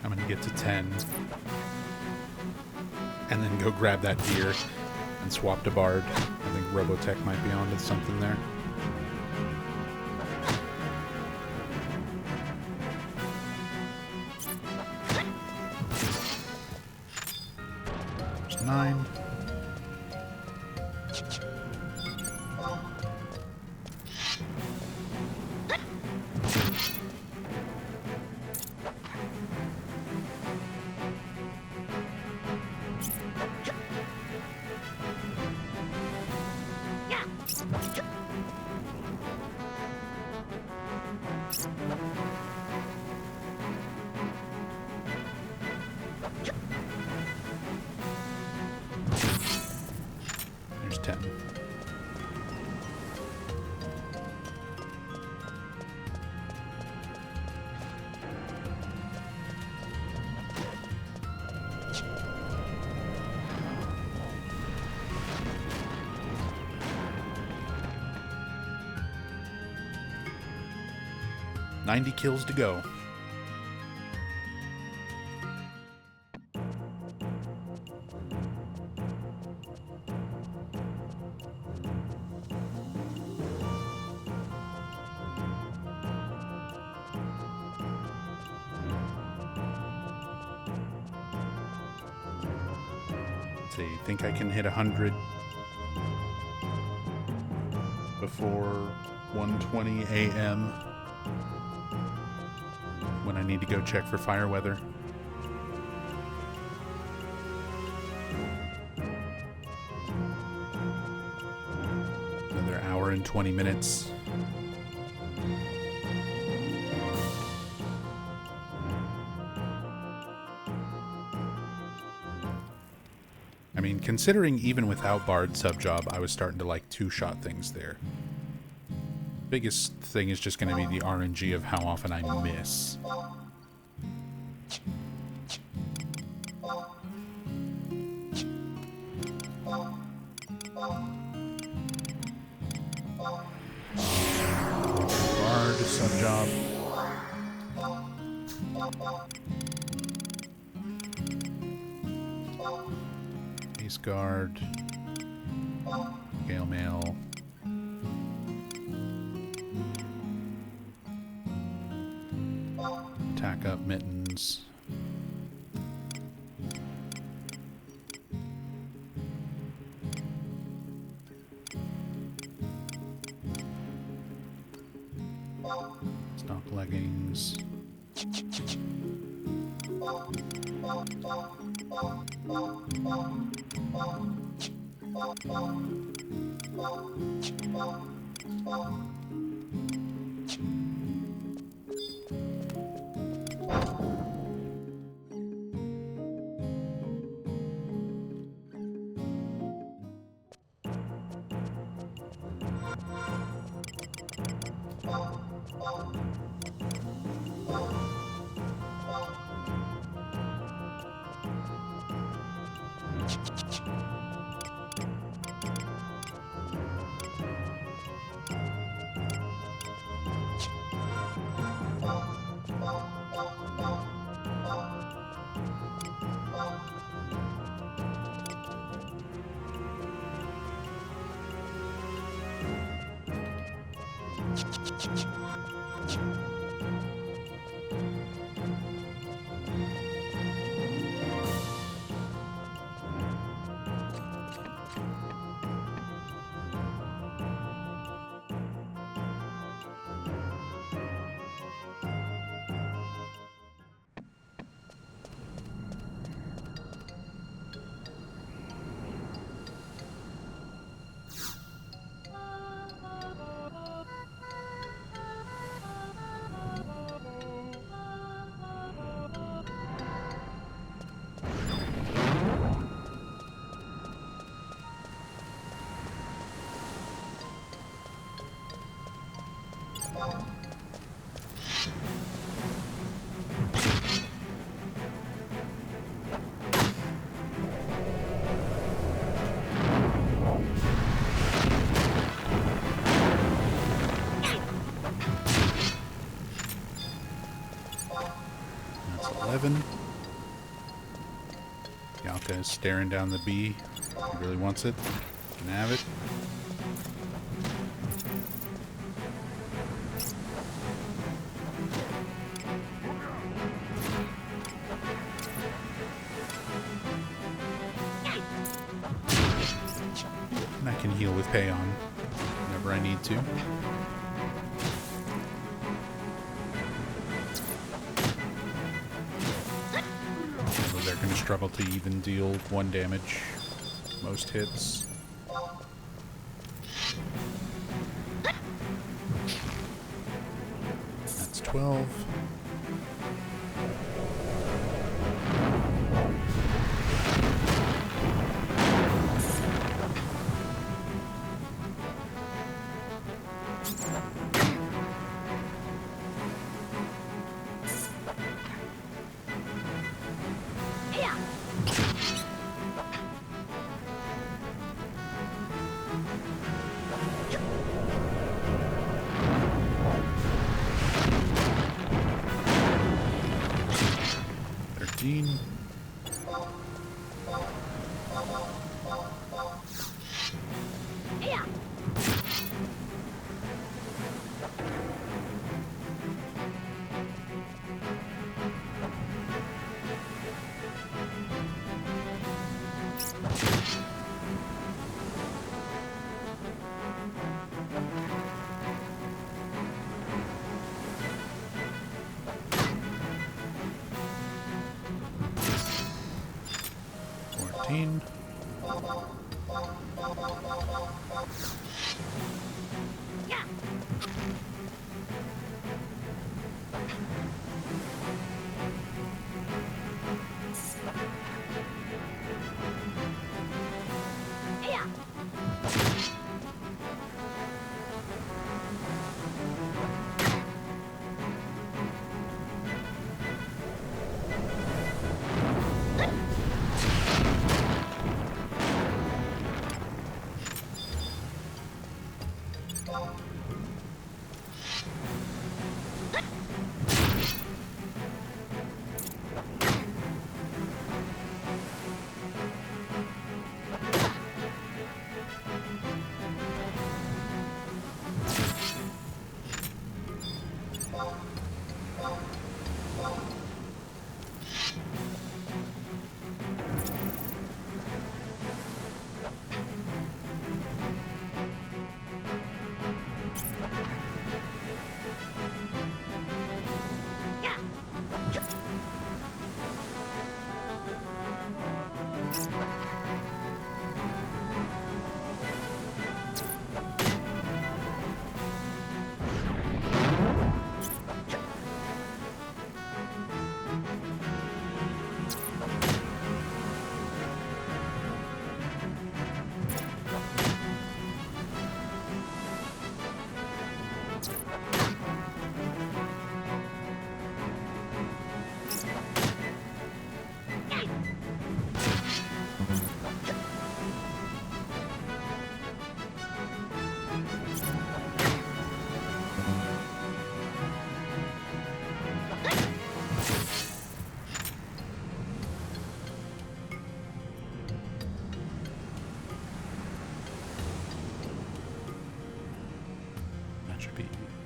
I'm going to get to 10. And then go grab that gear and swap to Bard. I think Robotech might be onto something there. There's 9. There's 10. "90 kills to go." Let's see, think I can hit 100 before 1:20 a.m. when I need to go check for fire weather. Another hour and 20 minutes. I mean, considering even without Bard sub-job, I was starting to like two-shot things there. Biggest thing is just going to be the RNG of how often I miss. Bard sub-job. Ace Guard. Gale Mail. Attack up Mittens. That's 11. Yalka is staring down the bee. He really wants it. Can have it. And I can heal with Payon whenever I need to. Although they're going to struggle to even deal 1 damage most hits. That's 12.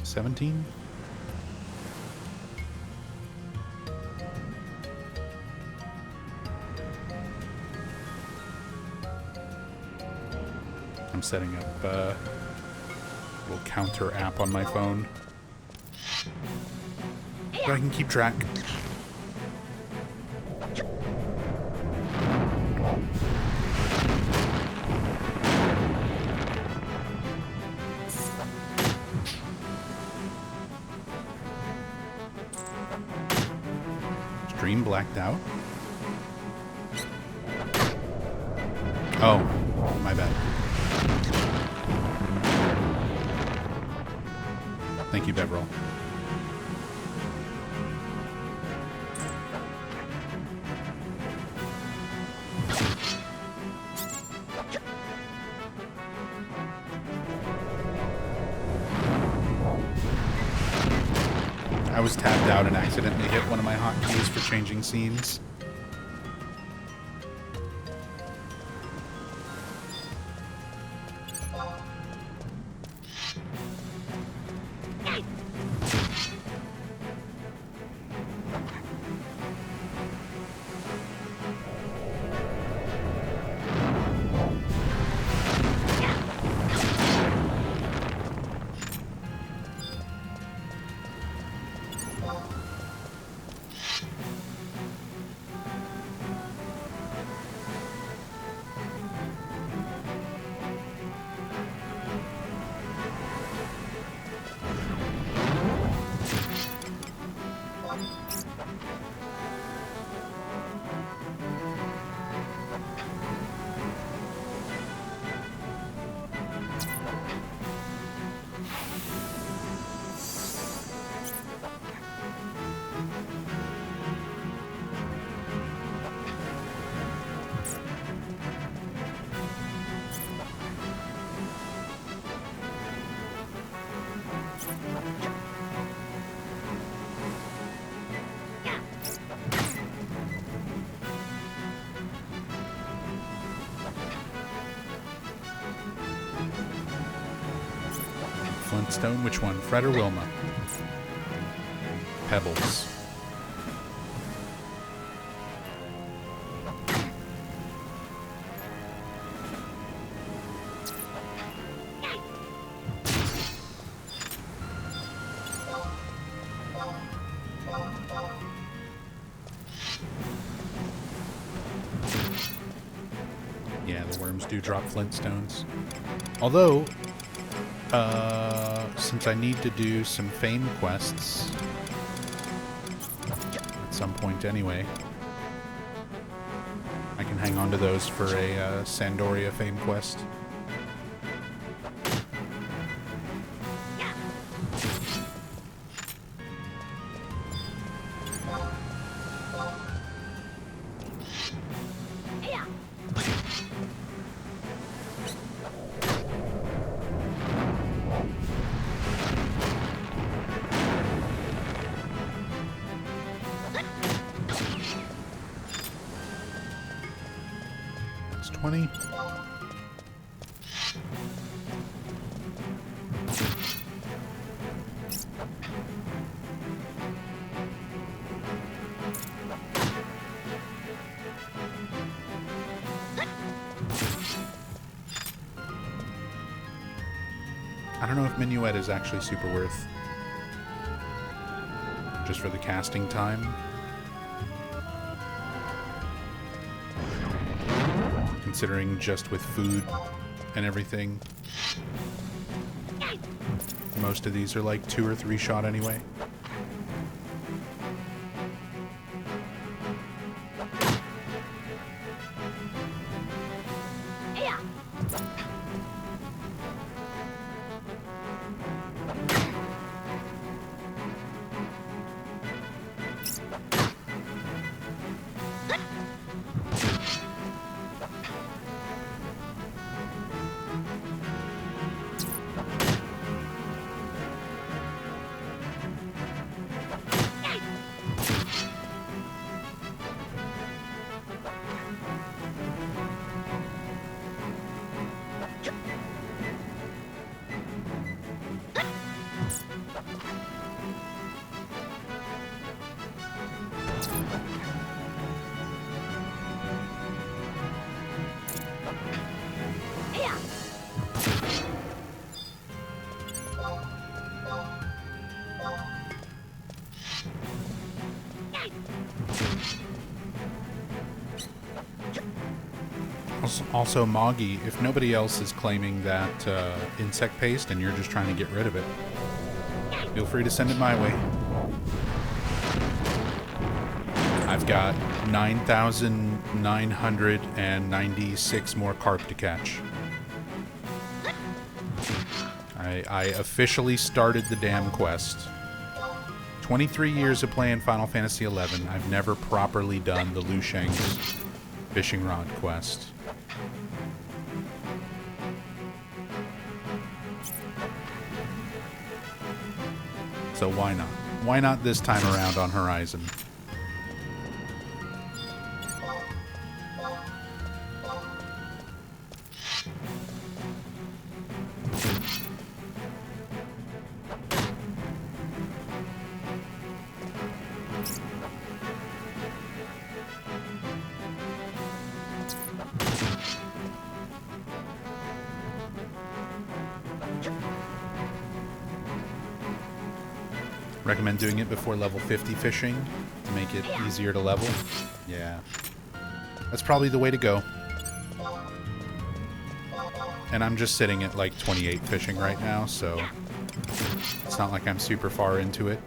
17? I'm setting up a little counter app on my phone so I can keep track. Stream blacked out? Oh, my bad. Thank you, Beverell. I was tapped out and accidentally hit one of my hotkeys for changing scenes. Flintstone, which one? Fred or Wilma? Pebbles. Yeah, the worms do drop Flintstones. Although, since I need to do some fame quests at some point anyway, I can hang on to those for a Sandoria fame quest. It's 20. I don't know if Minuet is actually super worth just for the casting time. Considering just with food and everything, most of these are like 2 or 3 shot anyway. Also, Moggy, if nobody else is claiming that insect paste and you're just trying to get rid of it, feel free to send it my way. I've got 9,996 more carp to catch. I officially started the damn quest. 23 years of playing Final Fantasy XI, I've never properly done the Liu Shang's fishing rod quest. So why not? Why not this time around on Horizon? Recommend doing it before level 50 fishing to make it easier to level. Yeah. That's probably the way to go. And I'm just sitting at like 28 fishing right now, so it's not like I'm super far into it.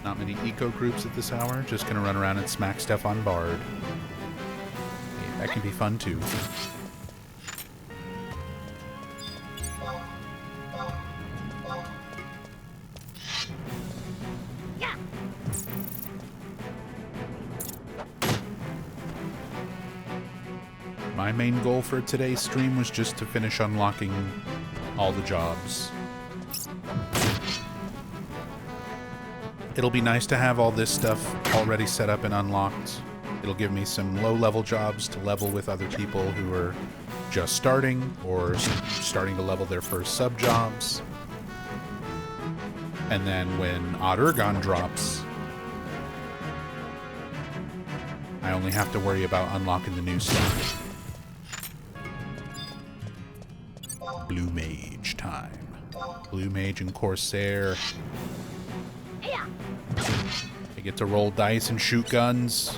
Not many eco groups at this hour. Just gonna run around and smack stuff on Bard. Hey, that can be fun too. My main goal for today's stream was just to finish unlocking all the jobs. It'll be nice to have all this stuff already set up and unlocked. It'll give me some low-level jobs to level with other people who are just starting or starting to level their first sub-jobs. And then when Odd-Urgon drops, I only have to worry about unlocking the new stuff. Blue Mage time. Blue Mage and Corsair. I get to roll dice and shoot guns.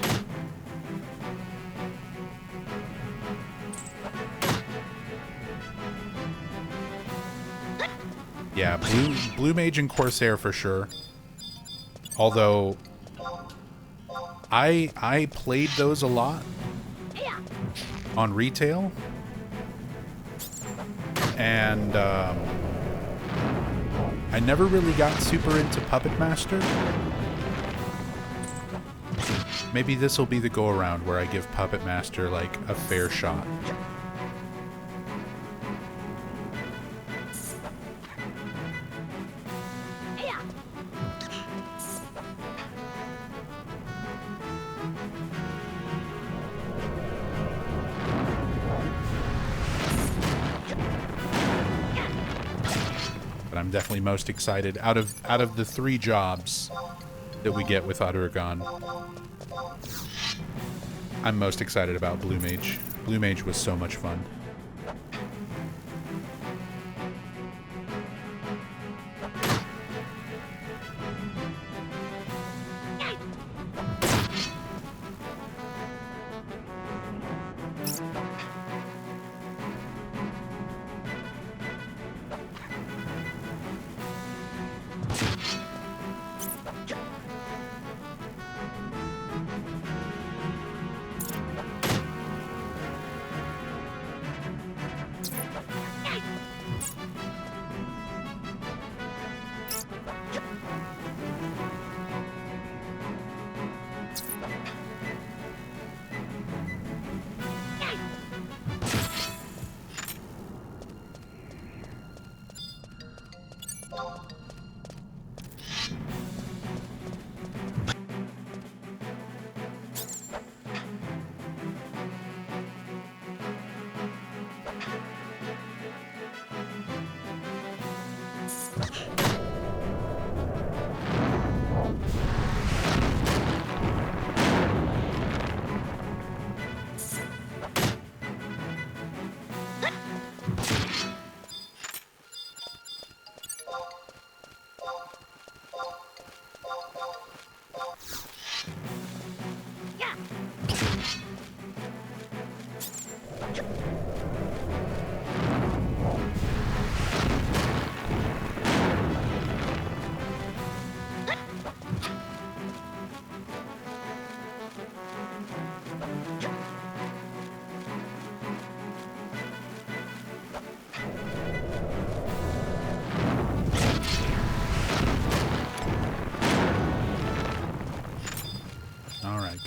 Yeah, Blue Mage and Corsair for sure. Although I played those a lot on retail, and I never really got super into Puppet Master. Maybe this will be the go-around where I give Puppet Master, like, a fair shot. But I'm definitely most excited out of the 3 jobs that we get with Odd-Urgon. I'm most excited about Blue Mage. Blue Mage was so much fun.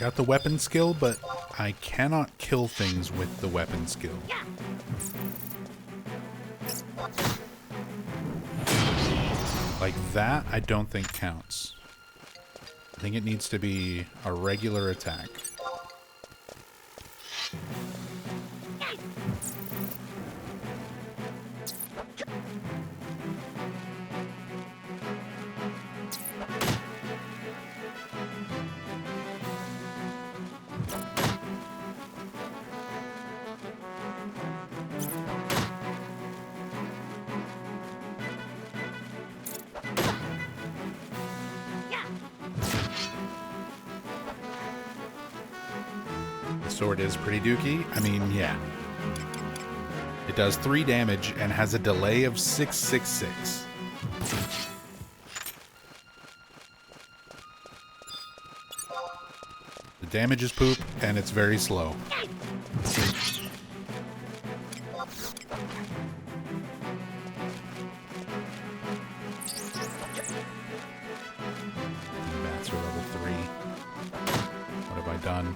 got the weapon skill, but I cannot kill things with the weapon skill. Like that, I don't think counts. I think it needs to be a regular attack. Sword is pretty dookie. I mean, yeah. It does 3 damage and has a delay of 666. The damage is poop, and it's very slow. Bats are level 3. What have I done?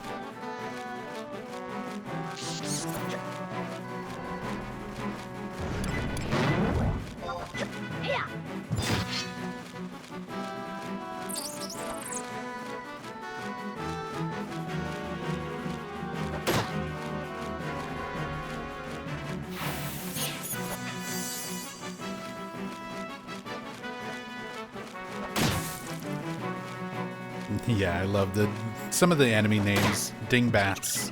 Yeah, I love some of the enemy names. Dingbats.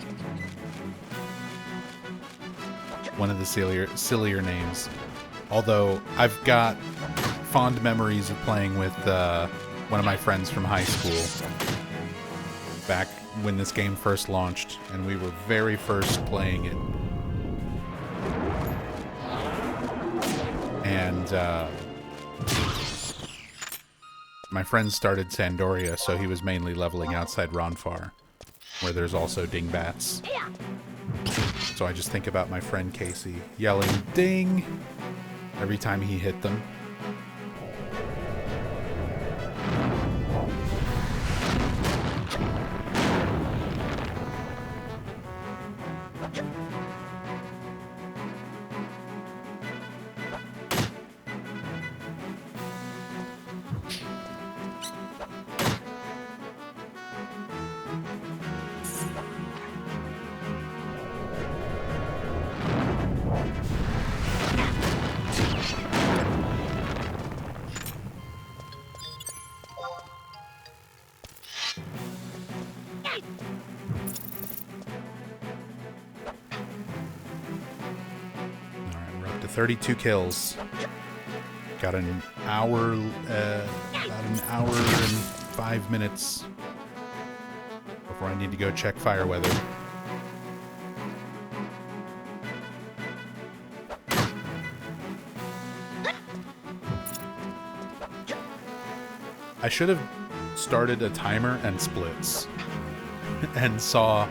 One of the sillier names. Although I've got fond memories of playing with one of my friends from high school back when this game first launched, and we were very first playing it. And my friend started Sandoria, so he was mainly leveling outside Ronfar, where there's also Dingbats. So I just think about my friend Casey yelling "Ding!" every time he hit them. Alright, we're up to 32 kills. Got an hour, about an hour and 5 minutes before I need to go check fire weather. I should have started a timer and splits and saw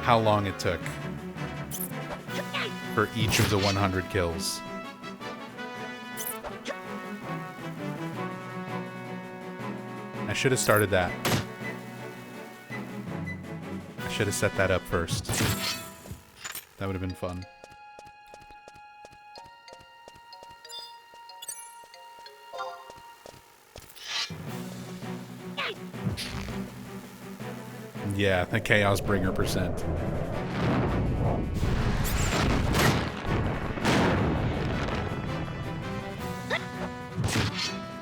how long it took for each of the 100 kills. I should have started that. I should have set that up first. That would have been fun. Yeah, the Chaos Bringer percent.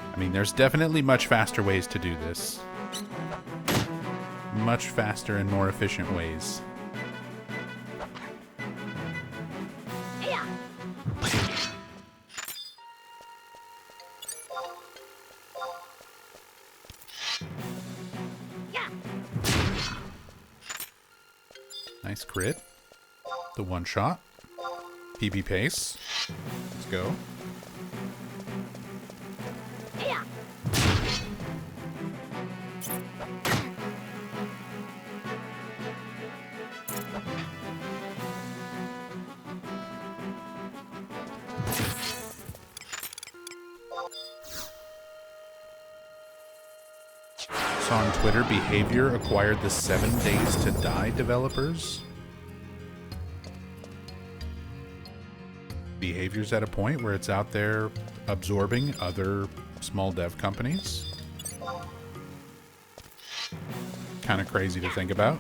I mean, there's definitely much faster ways to do this. Much faster and more efficient ways. Nice crit. The one shot. PB pace. Let's go. Saw on Twitter, Behavior acquired the 7 Days to Die developers. Behavior's at a point where it's out there absorbing other small dev companies. Kind of crazy to think about.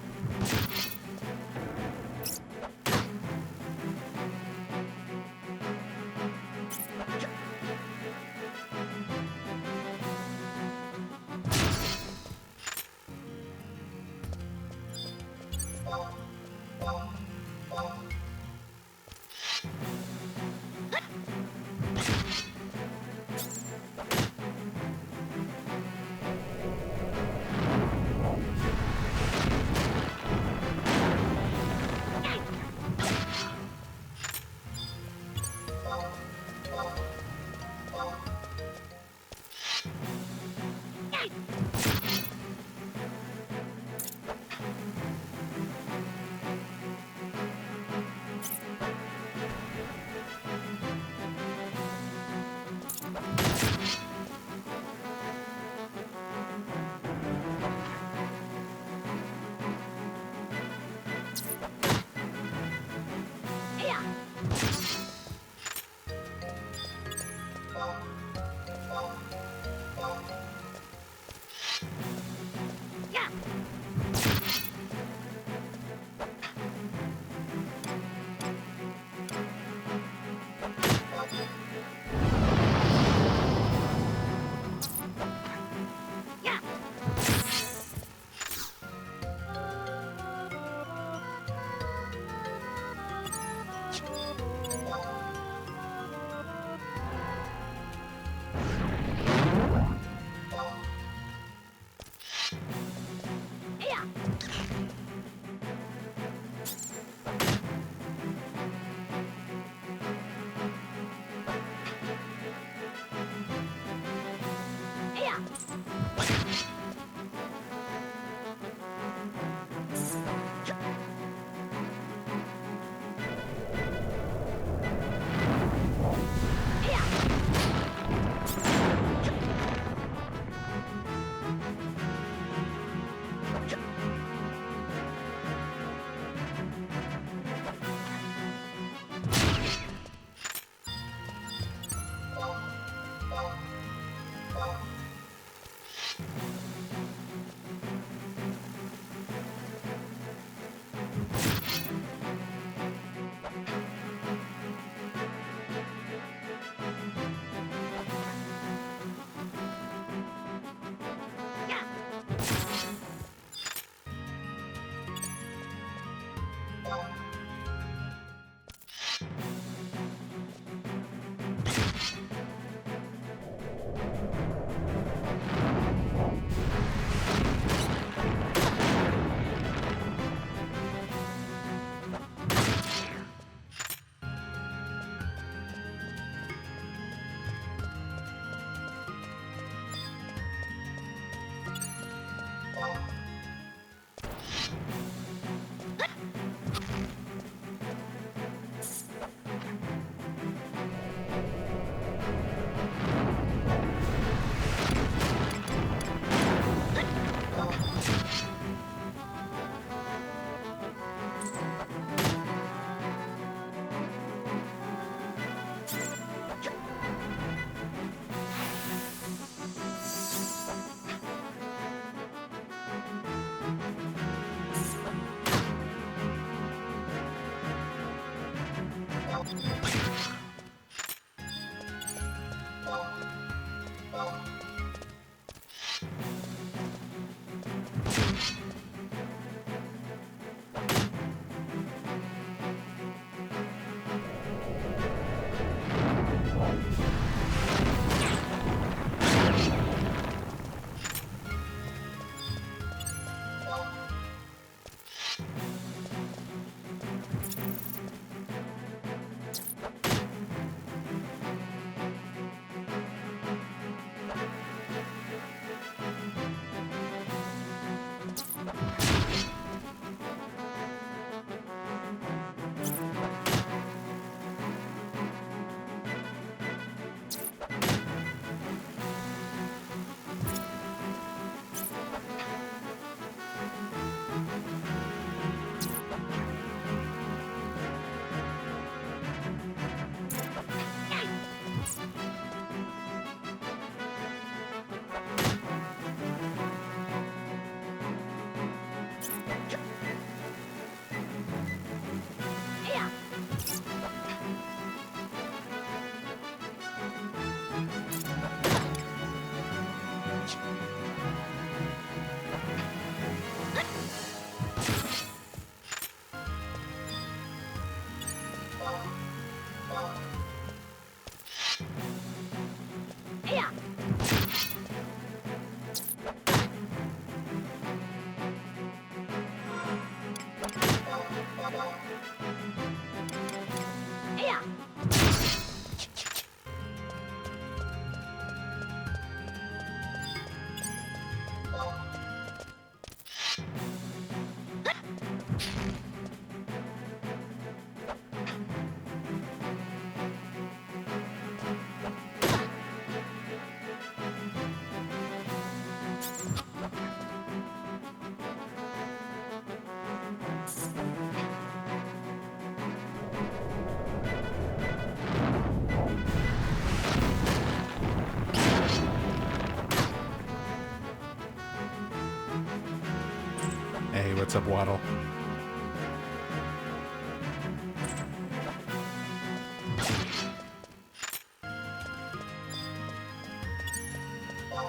Hey, what's up, Waddle?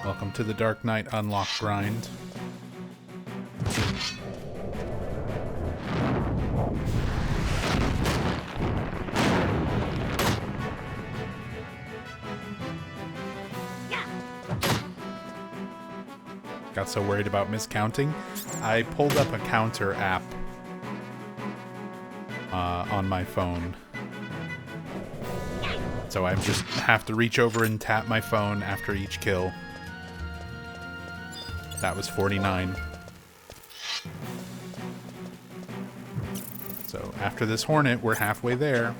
Welcome to the Dark Knight Unlock grind. Got so worried about miscounting, I pulled up a counter app on my phone. So I just have to reach over and tap my phone after each kill. That was 49. So after this Hornet, we're halfway there.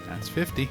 That's 50.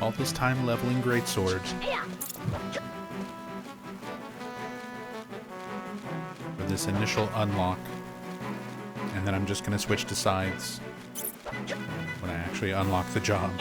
All this time leveling greatsword. For this initial unlock. And then I'm just gonna switch to sides when I actually unlock the job.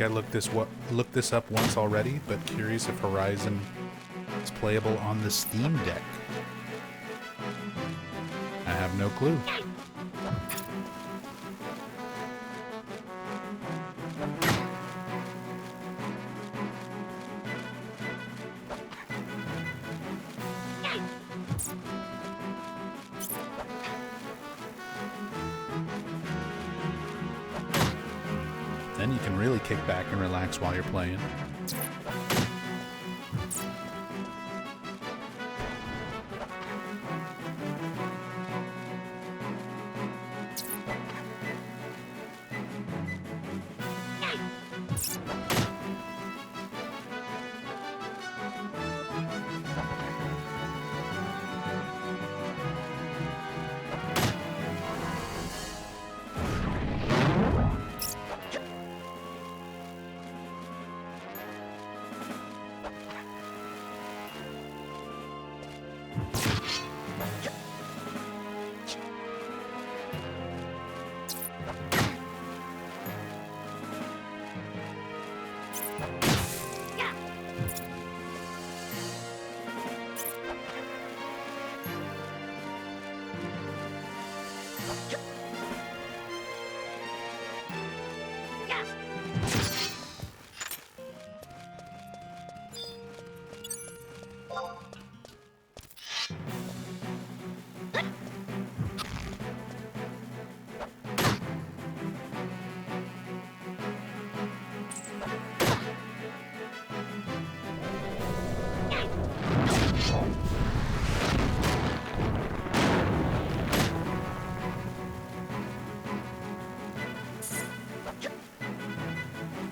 I looked this up once already, but curious if Horizon is playable on the Steam Deck. I have no clue. Then you can really kick back and relax while you're playing.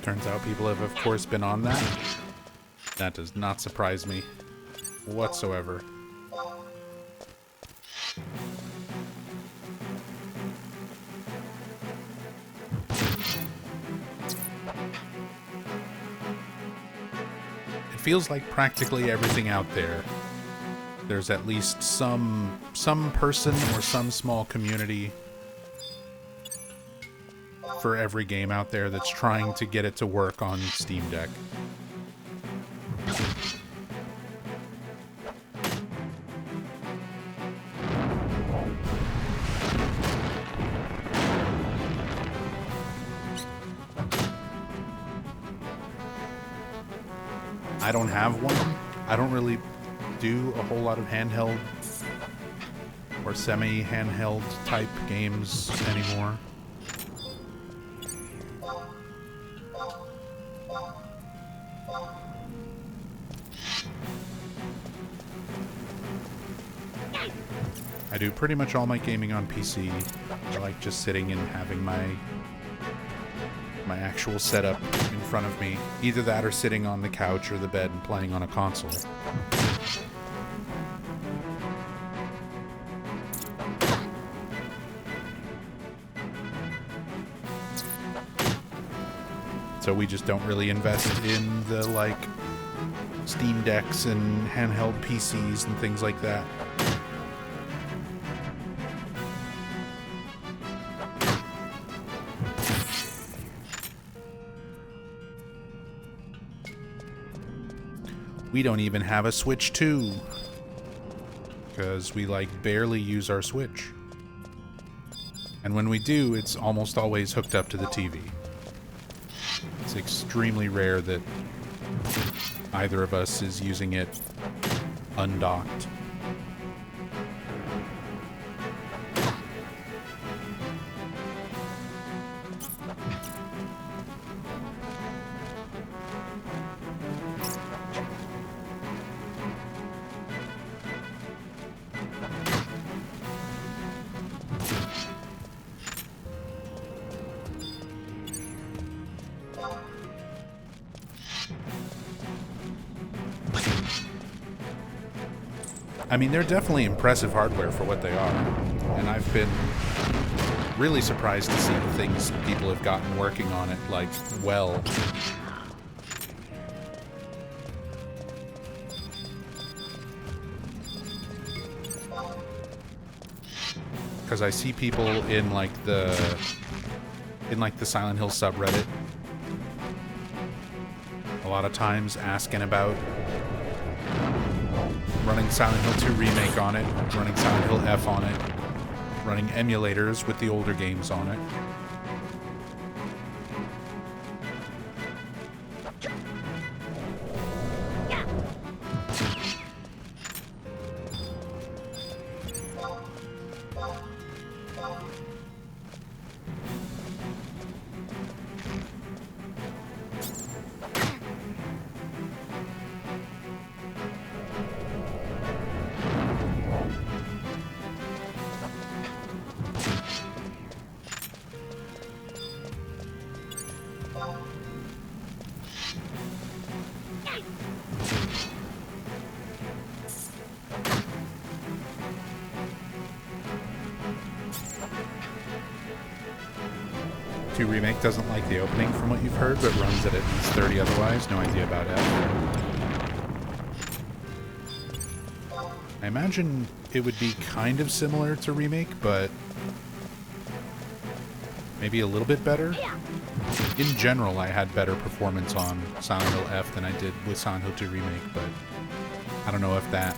Turns out people have, of course, been on that. That does not surprise me whatsoever. It feels like practically everything out there, there's at least some person or some small community for every game out there that's trying to get it to work on Steam Deck. I don't have one. I don't really do a whole lot of handheld or semi-handheld type games anymore. I do pretty much all my gaming on PC. I like just sitting and having my actual setup in front of me. Either that or sitting on the couch or the bed and playing on a console. So we just don't really invest in the, like, Steam Decks and handheld PCs and things like that. We don't even have a Switch 2 because we, like, barely use our Switch. And when we do, it's almost always hooked up to the TV. It's extremely rare that either of us is using it undocked. I mean, they're definitely impressive hardware for what they are, and I've been really surprised to see the things people have gotten working on it, like, well. Because I see people in, like, the Silent Hill subreddit lot of times asking about running Silent Hill 2 Remake on it, running Silent Hill F on it, running emulators with the older games on it. Remake doesn't like the opening from what you've heard, but runs at least 30 otherwise. No idea about it. I imagine it would be kind of similar to Remake, but maybe a little bit better. In general, I had better performance on Silent Hill F than I did with Silent Hill 2 Remake, but I don't know if that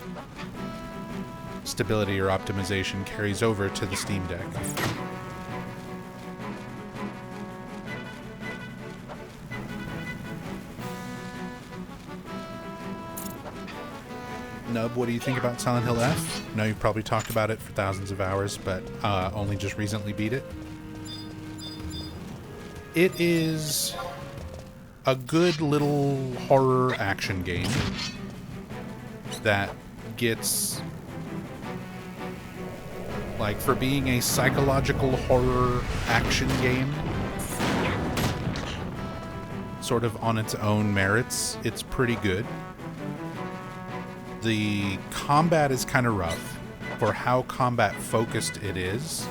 stability or optimization carries over to the Steam Deck. Nub, what do you think about Silent Hill F? I know you've probably talked about it for thousands of hours, but only just recently beat it. It is a good little horror action game that gets, like, for being a psychological horror action game, sort of on its own merits, it's pretty good. The combat is kind of rough. For how combat focused it is,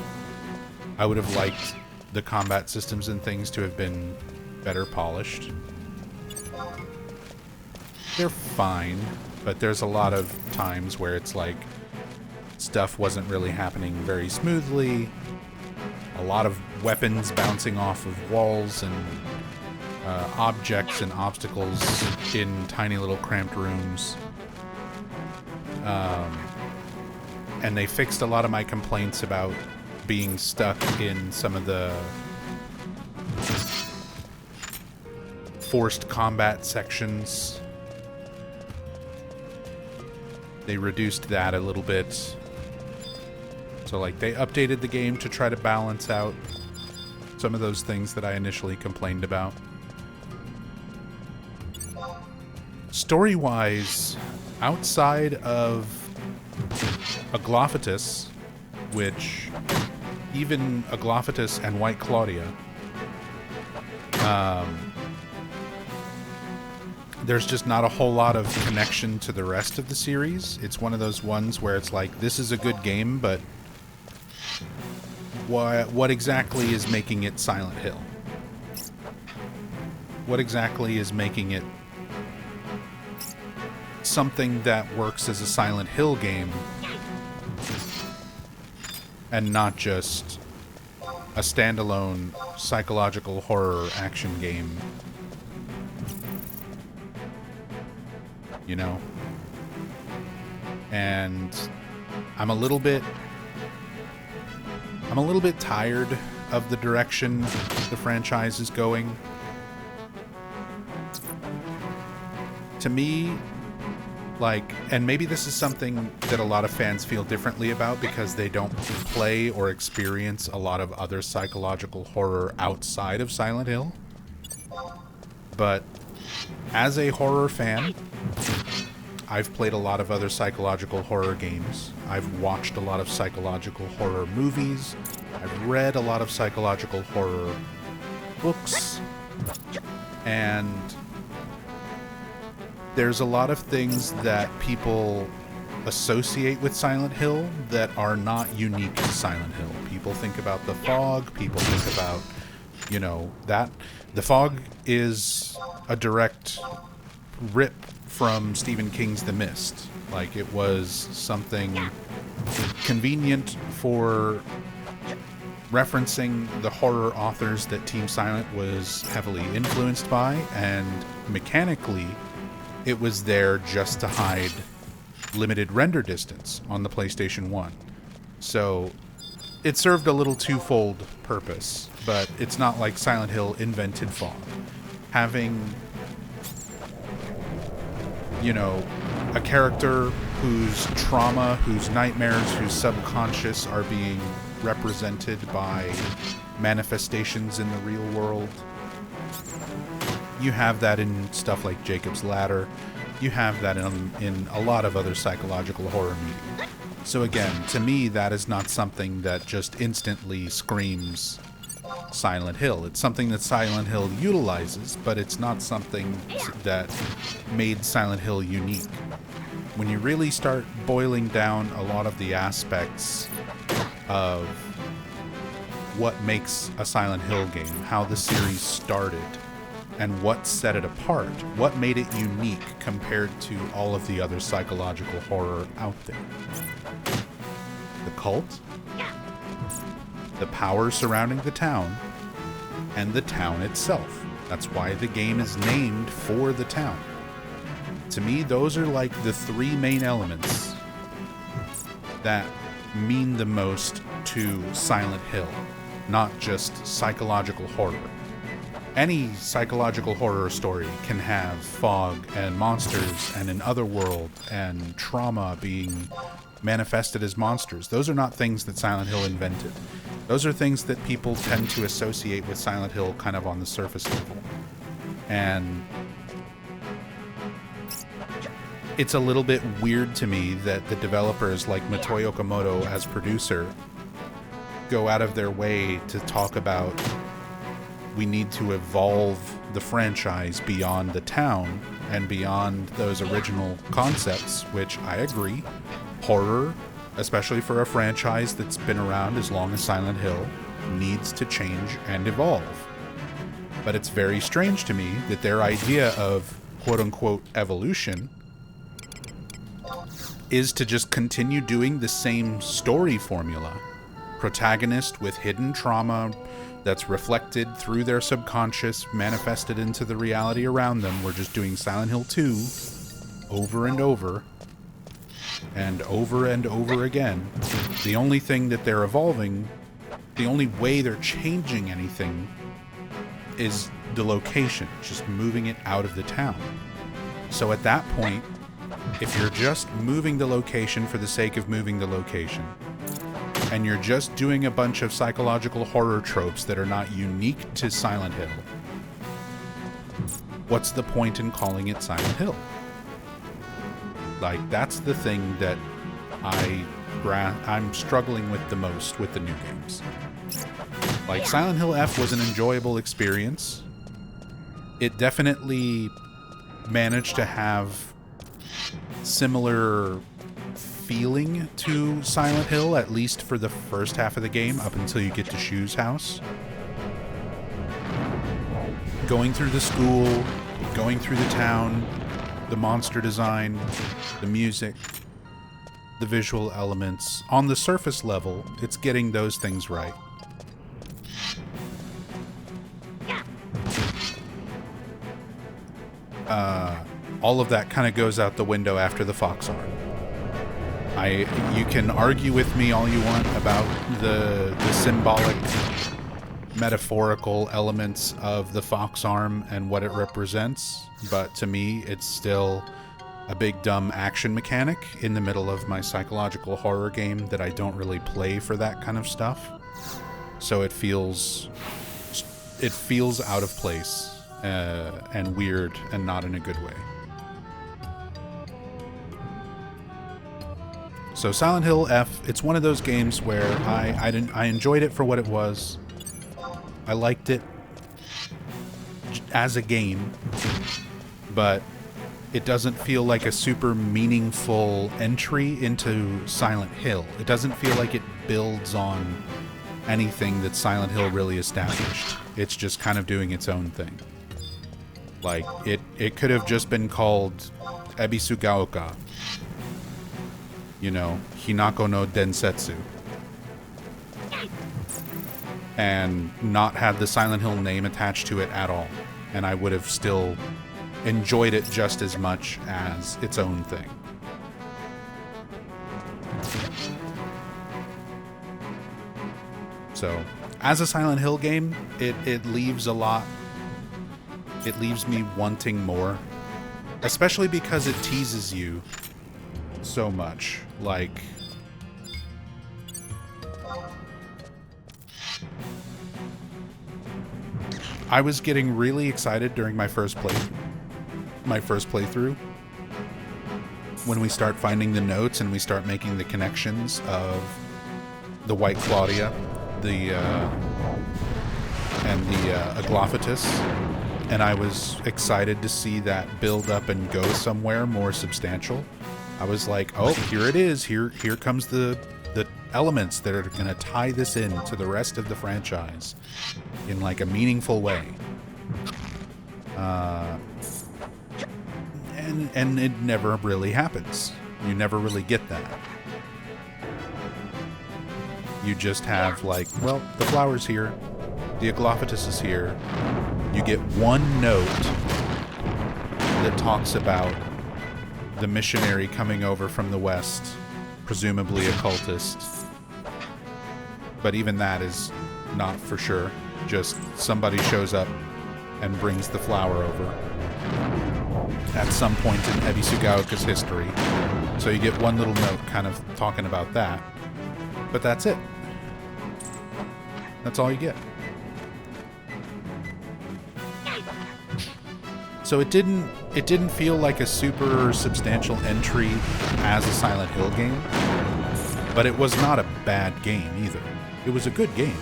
I would have liked the combat systems and things to have been better polished. They're fine, but there's a lot of times where it's like stuff wasn't really happening very smoothly. A lot of weapons bouncing off of walls and objects and obstacles in tiny little cramped rooms. And they fixed a lot of my complaints about being stuck in some of the forced combat sections. They reduced that a little bit. So, like, they updated the game to try to balance out some of those things that I initially complained about. Story-wise, outside of Aglophitous, which even Aglophitous and White Claudia, there's just not a whole lot of connection to the rest of the series. It's one of those ones where it's like, this is a good game, but what exactly is making it Silent Hill? What exactly is making it something that works as a Silent Hill game and not just a standalone psychological horror action game? You know? And I'm a little bit tired of the direction the franchise is going. To me, like, and maybe this is something that a lot of fans feel differently about because they don't play or experience a lot of other psychological horror outside of Silent Hill. But as a horror fan, I've played a lot of other psychological horror games. I've watched a lot of psychological horror movies. I've read a lot of psychological horror books. And there's a lot of things that people associate with Silent Hill that are not unique to Silent Hill. People think about the fog. People think about, you know, that. The fog is a direct rip from Stephen King's The Mist. Like, it was something convenient for referencing the horror authors that Team Silent was heavily influenced by, and mechanically, it was there just to hide limited render distance on the PlayStation 1. So it served a little twofold purpose, but it's not like Silent Hill invented fog. Having, you know, a character whose trauma, whose nightmares, whose subconscious are being represented by manifestations in the real world. You have that in stuff like Jacob's Ladder. You have that in a lot of other psychological horror media. So again, to me, that is not something that just instantly screams Silent Hill. It's something that Silent Hill utilizes, but it's not something that made Silent Hill unique. When you really start boiling down a lot of the aspects of what makes a Silent Hill game, how the series started, and what set it apart, what made it unique compared to all of the other psychological horror out there. The cult, the power surrounding the town, and the town itself. That's why the game is named for the town. To me, those are like the three main elements that mean the most to Silent Hill, not just psychological horror. Any psychological horror story can have fog and monsters and an otherworld and trauma being manifested as monsters. Those are not things that Silent Hill invented. Those are things that people tend to associate with Silent Hill kind of on the surface level. And it's a little bit weird to me that the developers like Motoi Okamoto as producer go out of their way to talk about we need to evolve the franchise beyond the town and beyond those original concepts, which I agree. Horror, especially for a franchise that's been around as long as Silent Hill, needs to change and evolve. But it's very strange to me that their idea of quote-unquote evolution is to just continue doing the same story formula. Protagonist with hidden trauma that's reflected through their subconscious, manifested into the reality around them. We're just doing Silent Hill 2 over and over and over and over again. The only thing that they're evolving, the only way they're changing anything is the location, just moving it out of the town. So at that point, if you're just moving the location for the sake of moving the location, and you're just doing a bunch of psychological horror tropes that are not unique to Silent Hill, what's the point in calling it Silent Hill? Like, that's the thing that I'm struggling with the most with the new games. Like, Silent Hill F was an enjoyable experience. It definitely managed to have similar feeling to Silent Hill, at least for the first half of the game, up until you get to Shu's house. Going through the school, going through the town, the monster design, the music, the visual elements. On the surface level, it's getting those things right. All of that kind of goes out the window after the fox arm. You can argue with me all you want about the symbolic, metaphorical elements of the fox arm and what it represents, but to me, it's still a big dumb action mechanic in the middle of my psychological horror game that I don't really play for that kind of stuff. So it feels out of place and weird and not in a good way. So Silent Hill F, it's one of those games where I enjoyed it for what it was. I liked it as a game, but it doesn't feel like a super meaningful entry into Silent Hill. It doesn't feel like it builds on anything that Silent Hill really established. It's just kind of doing its own thing. Like, it could have just been called Ebisugaoka. You know, Hinako no Densetsu. and not had the Silent Hill name attached to it at all. And I would have still enjoyed it just as much as its own thing. So, as a Silent Hill game, it leaves a lot. It leaves me wanting more. Especially because it teases you so much. Like, I was getting really excited during my first playthrough when we start finding the notes and we start making the connections of the White Claudia, and the Aglophitous, and I was excited to see that build up and go somewhere more substantial. I was like, oh, here it is. Here comes the elements that are going to tie this in to the rest of the franchise in like a meaningful way. And it never really happens. You never really get that. You just have like, well, the flower's here, the Aglophitous is here. You get one note that talks about the missionary coming over from the west, presumably a cultist. But even that is not for sure. Just somebody shows up and brings the flower over at some point in Ebi Sugaoka's history. So you get one little note kind of talking about that. But that's it. That's all you get. So it didn't feel like a super substantial entry as a Silent Hill game, but it was not a bad game either. It was a good game.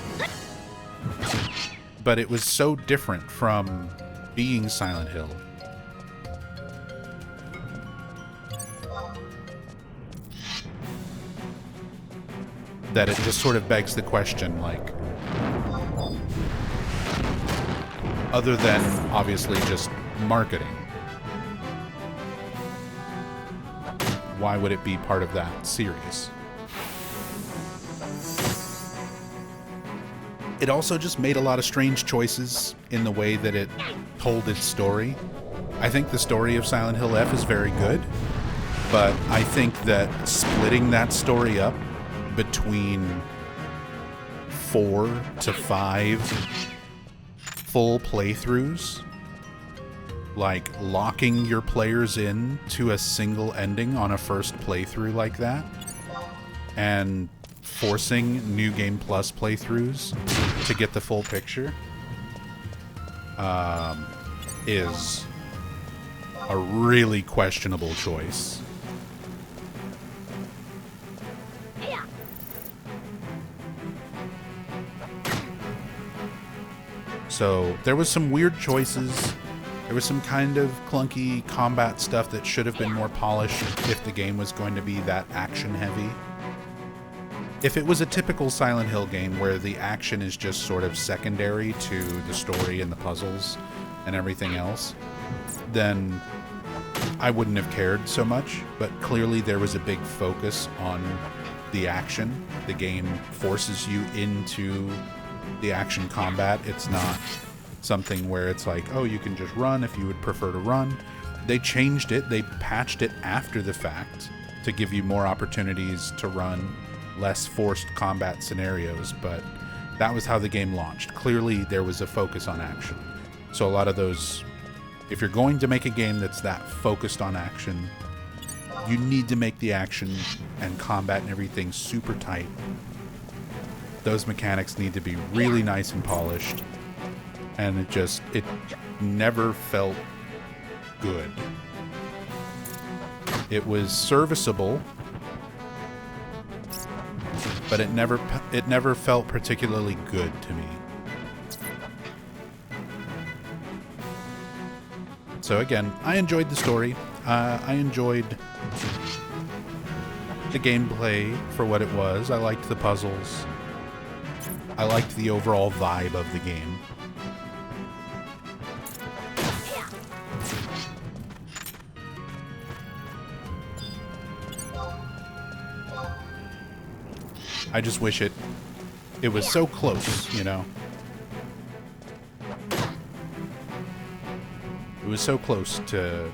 But it was so different from being Silent Hill. That it just sort of begs the question, like, other than obviously just marketing, why would it be part of that series? It also just made a lot of strange choices in the way that it told its story. I think the story of Silent Hill F is very good, but I think that splitting that story up between 4 to 5 full playthroughs, like locking your players in to a single ending on a first playthrough like that, and forcing New Game Plus playthroughs to get the full picture, is a really questionable choice. So there was some weird choices. There was some kind of clunky combat stuff that should have been more polished if the game was going to be that action heavy. If it was a typical Silent Hill game where the action is just sort of secondary to the story and the puzzles and everything else, then I wouldn't have cared so much. But clearly there was a big focus on the action. The game forces you into the action combat. It's not something where it's like, oh, you can just run if you would prefer to run. They changed it. They patched it after the fact to give you more opportunities to run, less forced combat scenarios, but that was how the game launched. Clearly there was a focus on action. So a lot of those, if you're going to make a game that's that focused on action, you need to make the action and combat and everything super tight. Those mechanics need to be really nice and polished, and it never felt good. It was serviceable, but it never felt particularly good to me. So again, I enjoyed the story. I enjoyed the gameplay for what it was. I liked the puzzles. I liked the overall vibe of the game. I just wish it it was so close, you know? It was so close to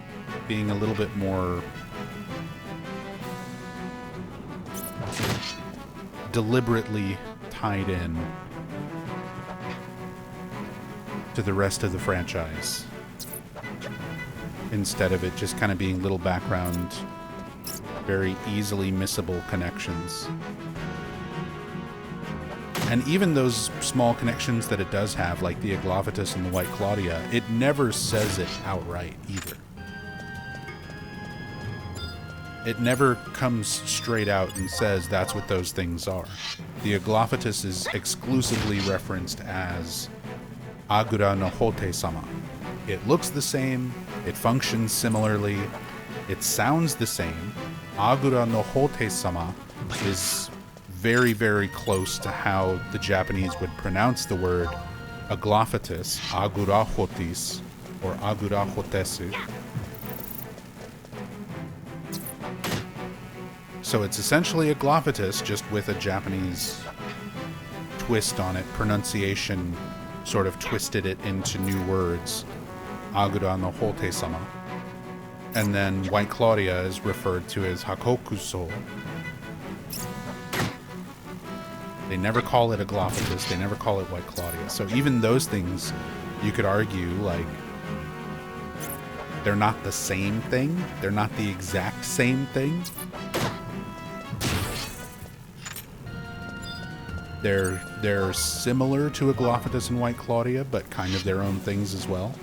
being a little bit more deliberately tied in to the rest of the franchise, instead of it just kind of being little background, very easily missable connections. And even those small connections that it does have, like the Aglavitus and the White Claudia, it never says it outright either. It never comes straight out and says that's what those things are. The Aglavitus is exclusively referenced as Agura no Hote-sama. It looks the same, it functions similarly, it sounds the same. Agura no Hote-sama is very, very close to how the Japanese would pronounce the word Aglavitus, Agura Hotis, or Agura Hotesu. So it's essentially Aglavitus, just with a Japanese twist on it. Pronunciation sort of twisted it into new words. Agura no Hote-sama. And then White Claudia is referred to as Hakokuso. They never call it Aglavitus, they never call it White Claudia. So even those things, you could argue, like, they're not the same thing. They're not the exact same thing. They're similar to Aglavitus and White Claudia, but kind of their own things as well.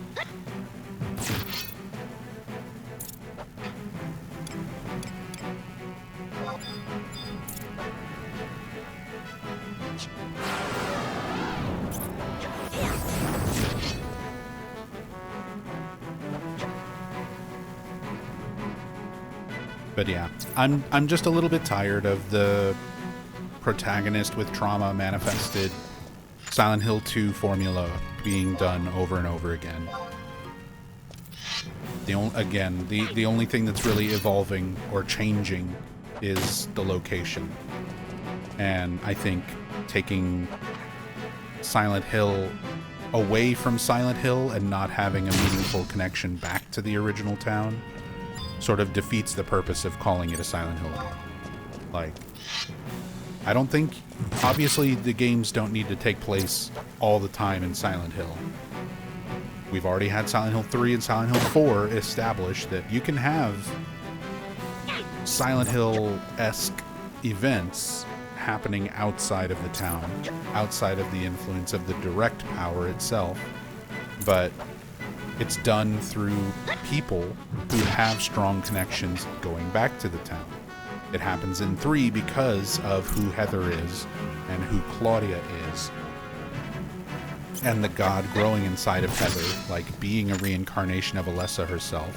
But yeah, I'm just a little bit tired of the protagonist with trauma manifested Silent Hill 2 formula being done over and over again. The only thing that's really evolving or changing is the location. And I think taking Silent Hill away from Silent Hill and not having a meaningful connection back to the original town sort of defeats the purpose of calling it a Silent Hill game. Like, I don't think, obviously the games don't need to take place all the time in Silent Hill. We've already had Silent Hill 3 and Silent Hill 4 establish that you can have Silent Hill-esque events happening outside of the town, outside of the influence of the direct power itself, but it's done through people who have strong connections going back to the town. It happens in 3 because of who Heather is and who Claudia is. And the god growing inside of Heather, like being a reincarnation of Alessa herself,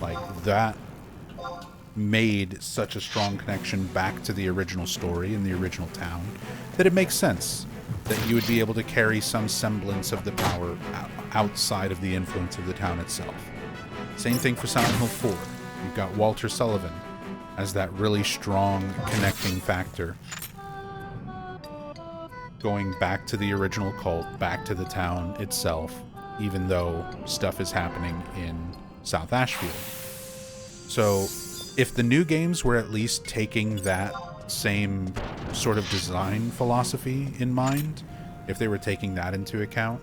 like that made such a strong connection back to the original story in the original town that it makes sense that you would be able to carry some semblance of the power outside of the influence of the town itself. Same thing for Silent Hill 4. You've got Walter Sullivan as that really strong connecting factor, going back to the original cult, back to the town itself, even though stuff is happening in South Ashfield. So if the new games were at least taking that same sort of design philosophy in mind, if they were taking that into account,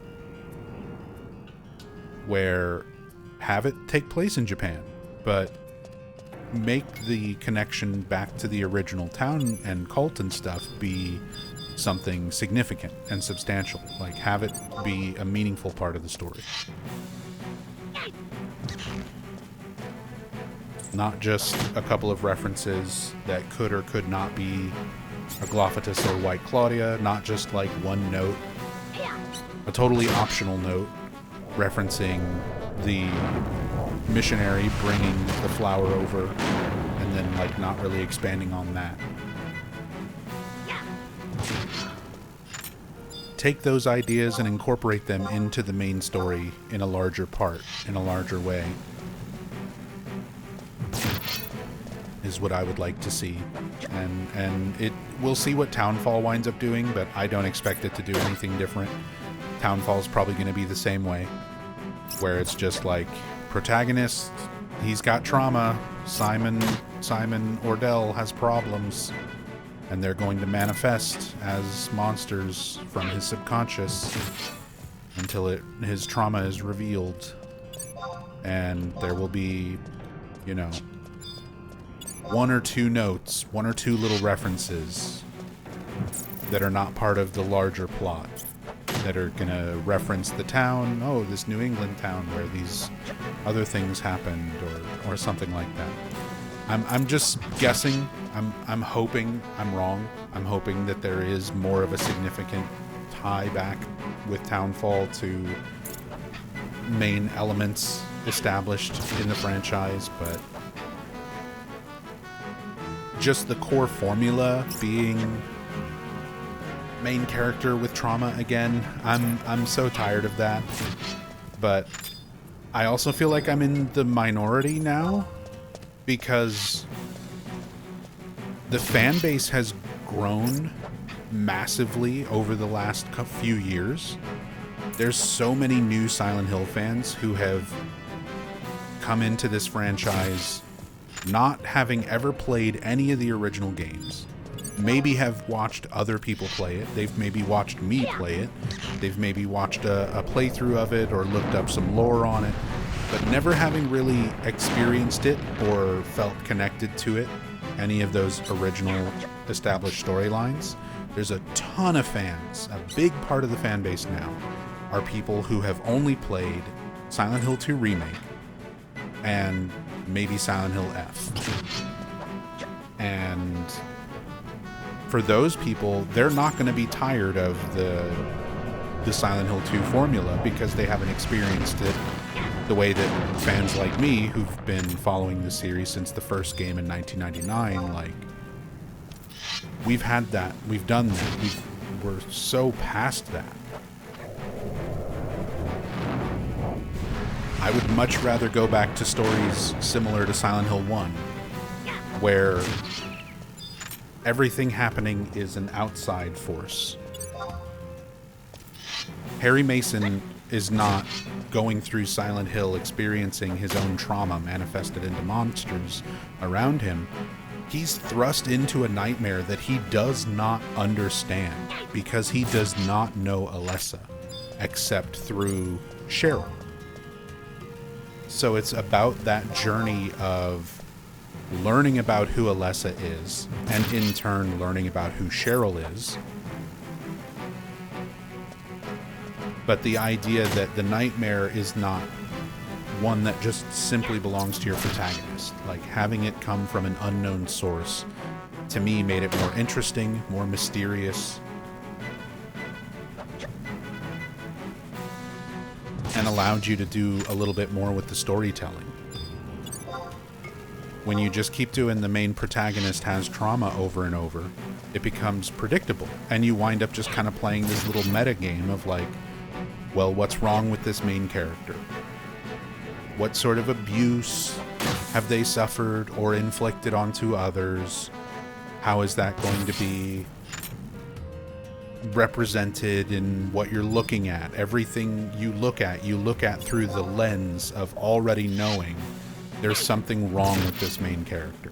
where have it take place in Japan, but make the connection back to the original town and cult and stuff be something significant and substantial. Like, have it be a meaningful part of the story. Not just a couple of references that could or could not be Aglavitus or White Claudia, not just like one note, a totally optional note referencing the missionary bringing the flower over, and then like not really expanding on that. Take those ideas and incorporate them into the main story in a larger part, in a larger way. is what I would like to see. And we'll see what Townfall winds up doing, but I don't expect it to do anything different. Townfall's probably going to be the same way, where it's just like, protagonist, he's got trauma, Simon Ordell has problems, and they're going to manifest as monsters from his subconscious until his trauma is revealed. And there will be, you know, one or two notes, one or two little references that are not part of the larger plot, that are going to reference the town, oh, this New England town where these other things happened, or something like that. I'm just guessing. I'm hoping I'm wrong. I'm hoping that there is more of a significant tie back with Townfall to main elements established in the franchise, but just the core formula being main character with trauma again, I'm so tired of that. But I also feel like I'm in the minority now, because the fan base has grown massively over the last few years. There's so many new Silent Hill fans who have come into this franchise not having ever played any of the original games. Maybe have watched other people play it. They've maybe watched me play it. They've maybe watched a playthrough of it or looked up some lore on it, but never having really experienced it or felt connected to it, any of those original established storylines. There's a ton of fans. A big part of the fan base now are people who have only played Silent Hill 2 Remake and maybe Silent Hill F. And for those people, they're not going to be tired of the Silent Hill 2 formula because they haven't experienced it the way that fans like me, who've been following the series since the first game in 1999, like, we've had that, we've done that, we're so past that. I would much rather go back to stories similar to Silent Hill 1, where everything happening is an outside force. Harry Mason is not going through Silent Hill experiencing his own trauma manifested into monsters around him. He's thrust into a nightmare that he does not understand because he does not know Alessa except through Cheryl. So it's about that journey of learning about who Alessa is, and in turn learning about who Cheryl is. But the idea that the nightmare is not one that just simply belongs to your protagonist. Like, having it come from an unknown source, to me, made it more interesting, more mysterious, and allowed you to do a little bit more with the storytelling. When you just keep doing the main protagonist has trauma over and over, it becomes predictable, and you wind up just kind of playing this little meta game of like, well, what's wrong with this main character? What sort of abuse have they suffered or inflicted onto others? How is that going to be represented in what you're looking at? Everything you look at through the lens of already knowing there's something wrong with this main character.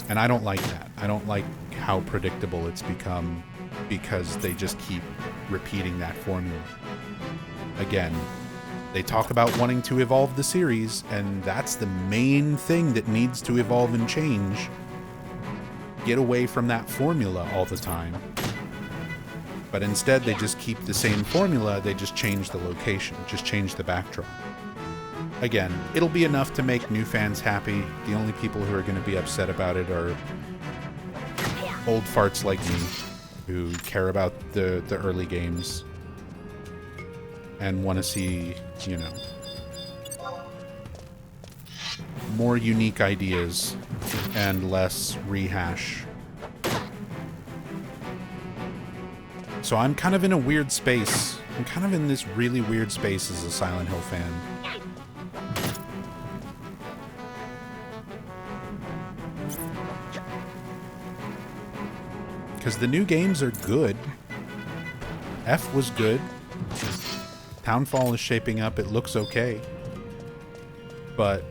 And I don't like that. I don't like how predictable it's become because they just keep repeating that formula. Again, they talk about wanting to evolve the series, and that's the main thing that needs to evolve and change. Get away from that formula all the time. But instead, they just keep the same formula, they just change the location, just change the backdrop. Again, it'll be enough to make new fans happy. The only people who are going to be upset about it are old farts like me, who care about the early games and want to see, you know, more unique ideas and less rehash. So I'm kind of in a weird space. I'm kind of in this really weird space as a Silent Hill fan. because the new games are good. F was good. Townfall is shaping up. It looks okay. But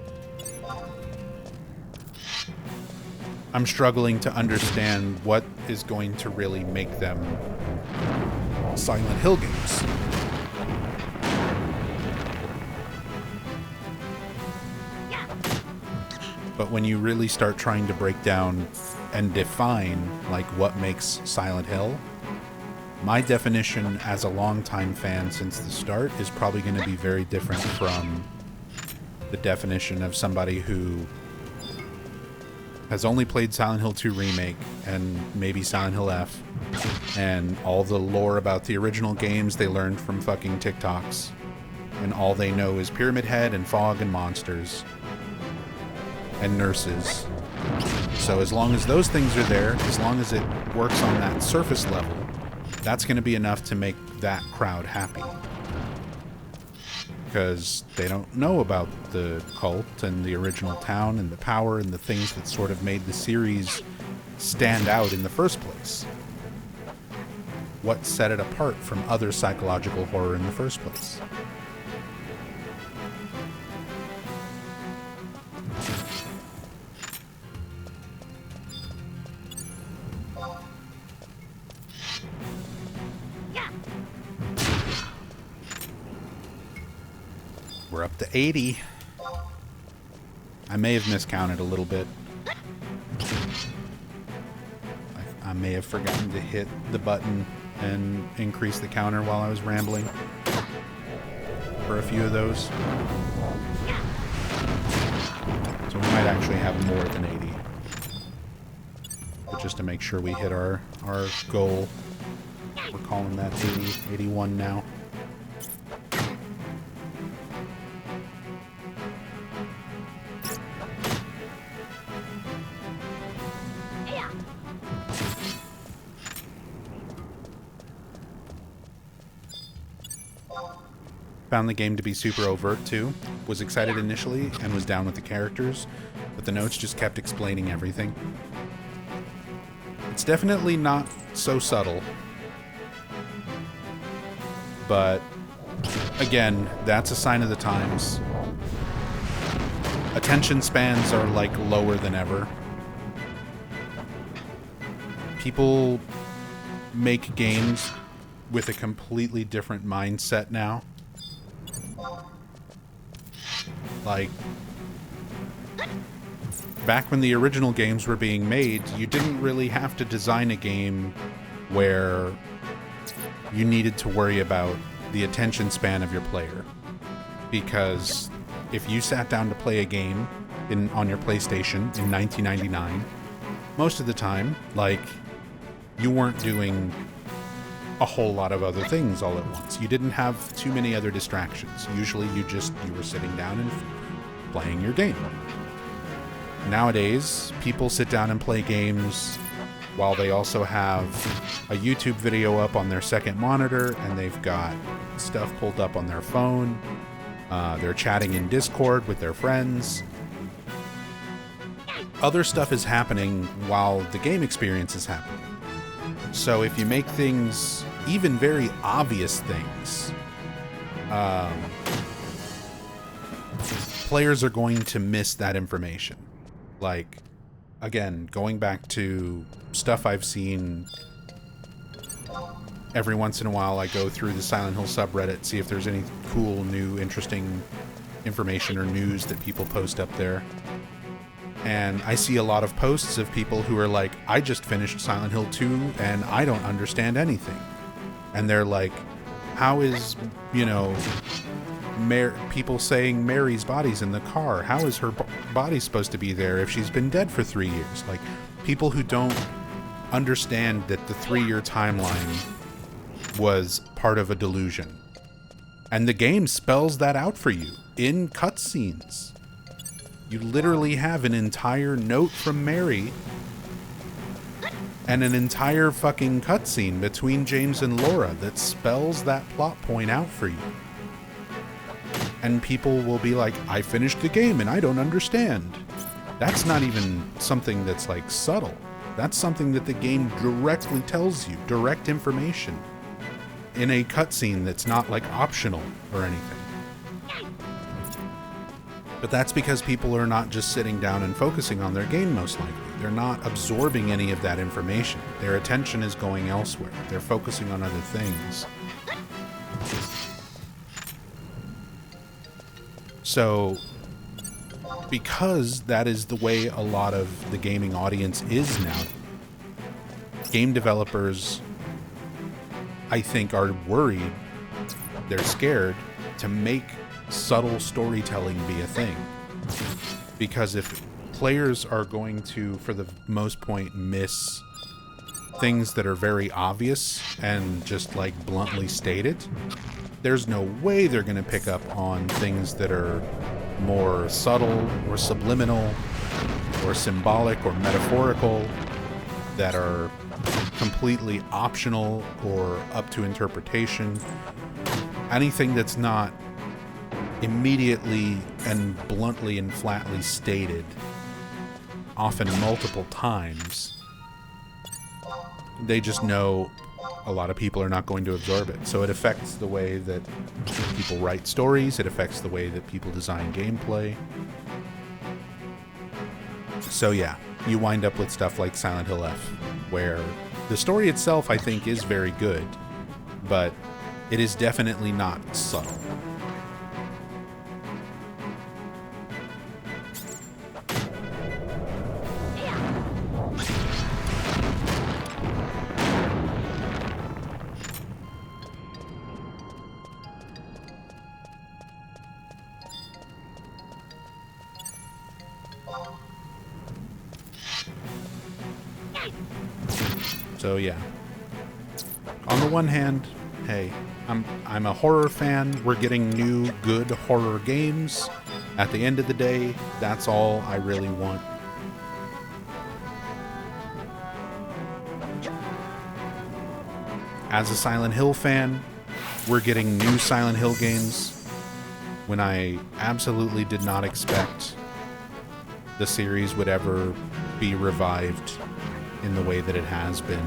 I'm struggling to understand what is going to really make them Silent Hill games. But when you really start trying to break down and define like what makes Silent Hill, my definition as a longtime fan since the start is probably going to be very different from the definition of somebody who has only played Silent Hill 2 Remake and maybe Silent Hill F, and all the lore about the original games they learned from fucking TikToks, and all they know is Pyramid Head and fog and monsters and nurses. So as long as those things are there, as long as it works on that surface level, that's going to be enough to make that crowd happy. Because they don't know about the cult and the original town and the power and the things that sort of made the series stand out in the first place. What set it apart from other psychological horror in the first place. We're up to 80. I may have miscounted a little bit. I may have forgotten to hit the button and increase the counter while I was rambling for a few of those. So we might actually have more than 80. But just to make sure we hit our goal, we're calling that 80, 81 now. Found the game to be super overt too. Was excited initially and was down with the characters, but the notes just kept explaining everything. It's definitely not so subtle, but again, that's a sign of the times. Attention spans are like lower than ever. People make games with a completely different mindset now. Like, back when the original games were being made, you didn't really have to design a game where you needed to worry about the attention span of your player. Because if you sat down to play a game on your PlayStation in 1999, most of the time, like, you weren't doing a whole lot of other things all at once. You didn't have too many other distractions. Usually you were sitting down and playing your game. Nowadays, people sit down and play games while they also have a YouTube video up on their second monitor, and they've got stuff pulled up on their phone. They're chatting in Discord with their friends. Other stuff is happening while the game experience is happening. So if you make things, even very obvious things, players are going to miss that information. Like, again, going back to stuff I've seen every once in a while, I go through the Silent Hill subreddit, see if there's any cool, new, interesting information or news that people post up there. And I see a lot of posts of people who are like, I just finished Silent Hill 2 and I don't understand anything. And they're like, how is, people saying Mary's body's in the car? How is her body supposed to be there if she's been dead for 3 years? Like, people who don't understand that the 3-year timeline was part of a delusion. And the game spells that out for you in cutscenes. You literally have an entire note from Mary and an entire fucking cutscene between James and Laura that spells that plot point out for you. And people will be like, I finished the game and I don't understand. That's not even something that's like subtle. That's something that the game directly tells you, direct information, in a cutscene that's not like optional or anything. But that's because people are not just sitting down and focusing on their game, most likely. They're not absorbing any of that information. Their attention is going elsewhere. They're focusing on other things. So, because that is the way a lot of the gaming audience is now, game developers, I think, are worried, they're scared to make subtle storytelling be a thing. Because if players are going to, for the most part, miss things that are very obvious and just like bluntly stated, there's no way they're going to pick up on things that are more subtle or subliminal or symbolic or metaphorical, that are completely optional or up to interpretation. Anything that's not immediately and bluntly and flatly stated, often multiple times, they just know a lot of people are not going to absorb it. So it affects the way that people write stories, it affects the way that people design gameplay. So yeah, you wind up with stuff like Silent Hill F, where the story itself, I think, is very good, but it is definitely not subtle. So yeah, on the one hand, hey, I'm a horror fan. We're getting new good horror games. At the end of the day, that's all I really want. As a Silent Hill fan, we're getting new Silent Hill games when I absolutely did not expect the series would ever be revived in the way that it has been.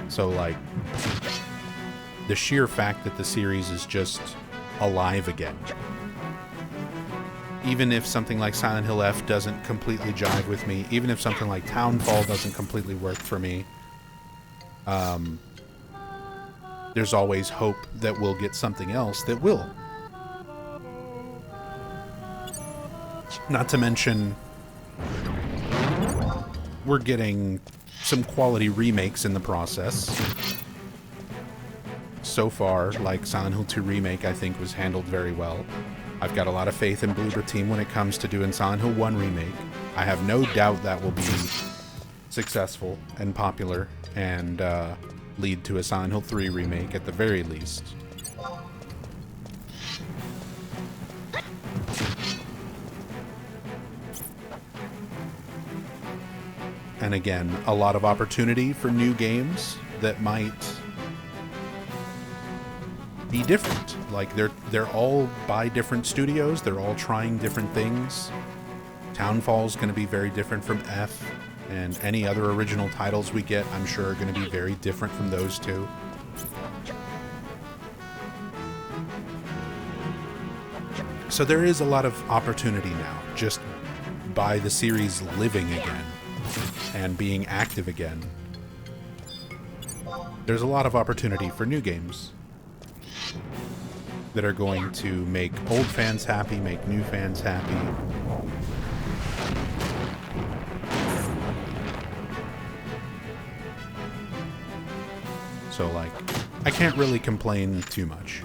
So, like, the sheer fact that the series is just alive again. Even if something like Silent Hill F doesn't completely jive with me, even if something like Townfall doesn't completely work for me, there's always hope that we'll get something else that will. Not to mention, we're getting some quality remakes in the process. So far, like Silent Hill 2 Remake, I think was handled very well. I've got a lot of faith in Bloober Team when it comes to doing Silent Hill 1 Remake. I have no doubt that will be successful and popular and lead to a Silent Hill 3 Remake at the very least. And again, a lot of opportunity for new games that might be different. Like, they're all by different studios. They're all trying different things. Townfall's going to be very different from F, and any other original titles we get, I'm sure, are going to be very different from those two. So there is a lot of opportunity now, just by the series living again and being active again. There's a lot of opportunity for new games that are going to make old fans happy, make new fans happy. So, like, I can't really complain too much.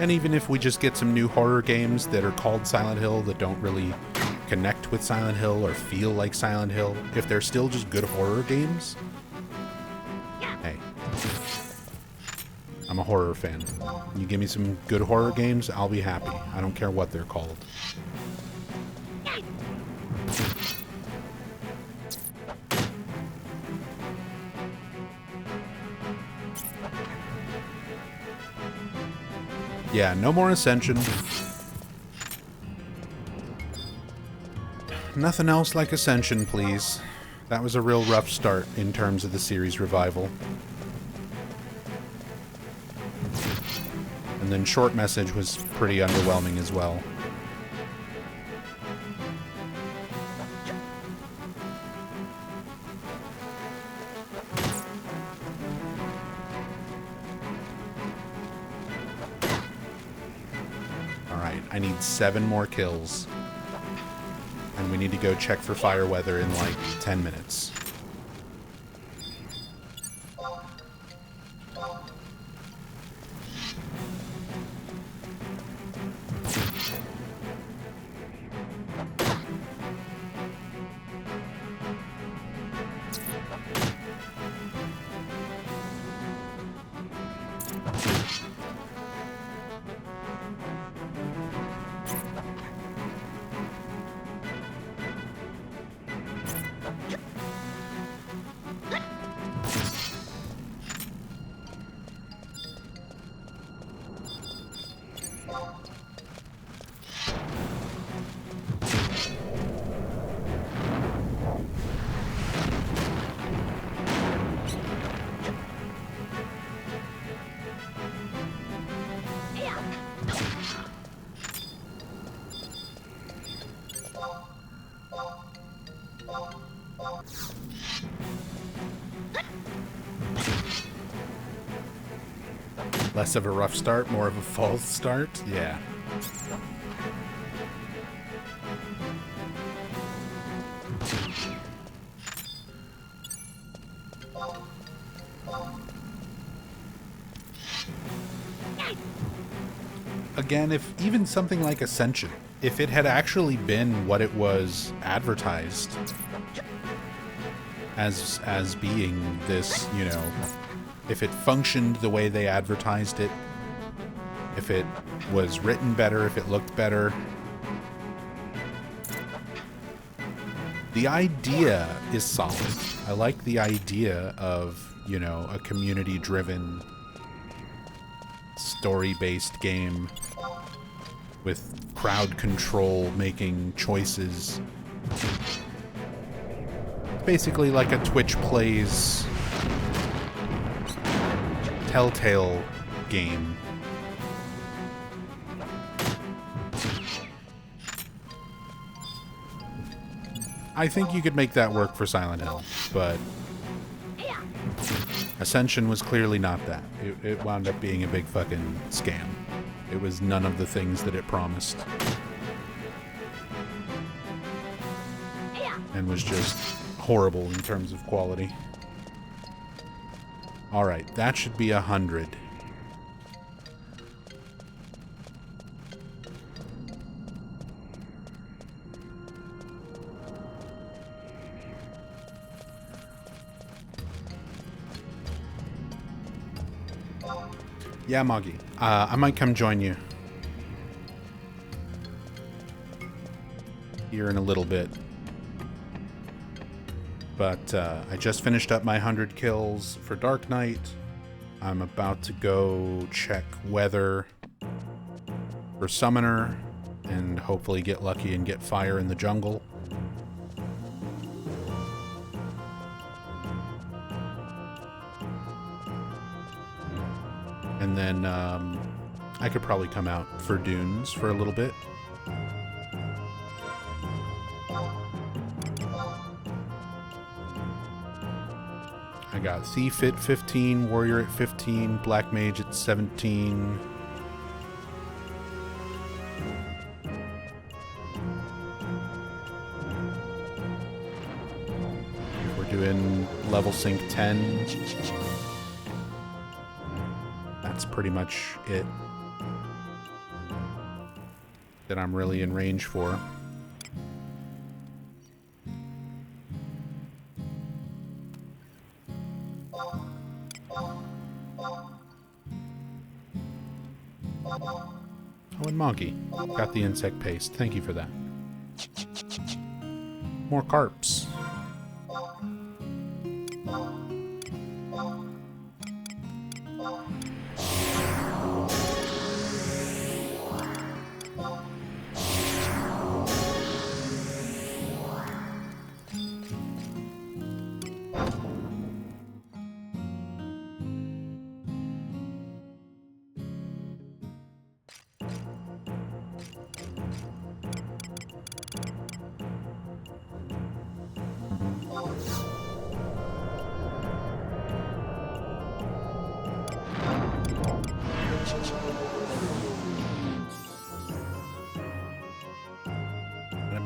And even if we just get some new horror games that are called Silent Hill that don't really connect with Silent Hill or feel like Silent Hill, if they're still just good horror games, hey, I'm a horror fan. You give me some good horror games, I'll be happy. I don't care what they're called. Yeah, no more Ascension. Nothing else like Ascension, please. That was a real rough start in terms of the series revival. And then Short Message was pretty underwhelming as well. Alright, I need 7 more kills. And we need to go check for fire weather in like 10 minutes. Less of a rough start, more of a false start? Yeah. Again, if even something like Ascension, if it had actually been what it was advertised as being this, you know, if it functioned the way they advertised it, if it was written better, if it looked better. The idea is solid. I like the idea of, you know, a community-driven, story-based game with crowd control, making choices. Basically like a Twitch Plays Telltale game. I think you could make that work for Silent Hill, but Ascension was clearly not that. It wound up being a big fucking scam. It was none of the things that it promised. And was just horrible in terms of quality. Alright, that should be 100. Yeah, Moggy. I might come join you here in a little bit. But I just finished up my 100 kills for Dark Knight. I'm about to go check weather for Summoner and hopefully get lucky and get fire in the jungle. And then I could probably come out for Dunes for a little bit. I got Thief at 15, Warrior at 15, Black Mage at 17. We're doing level sync 10. That's pretty much it that I'm really in range for. Oh, and Monkey got the insect paste. Thank you for that. More carps. Gonna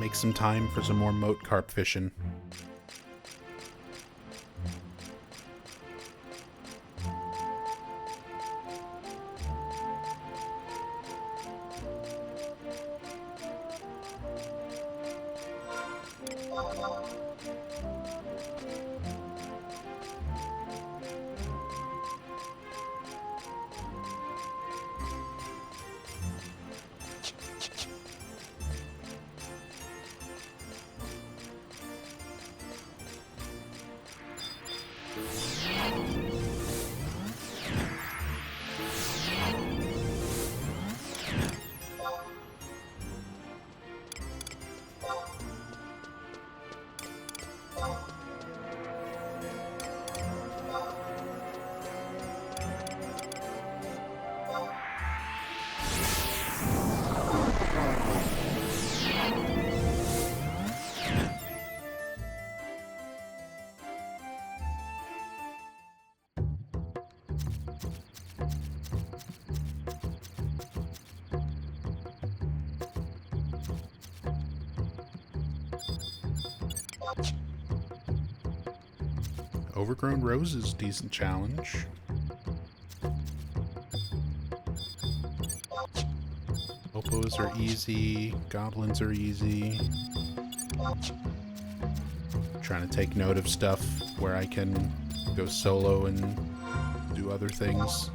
make some time for some more moat carp fishing. Overgrown roses, decent challenge. Opos are easy. Goblins are easy. Trying to take note of stuff where I can go solo and do other things.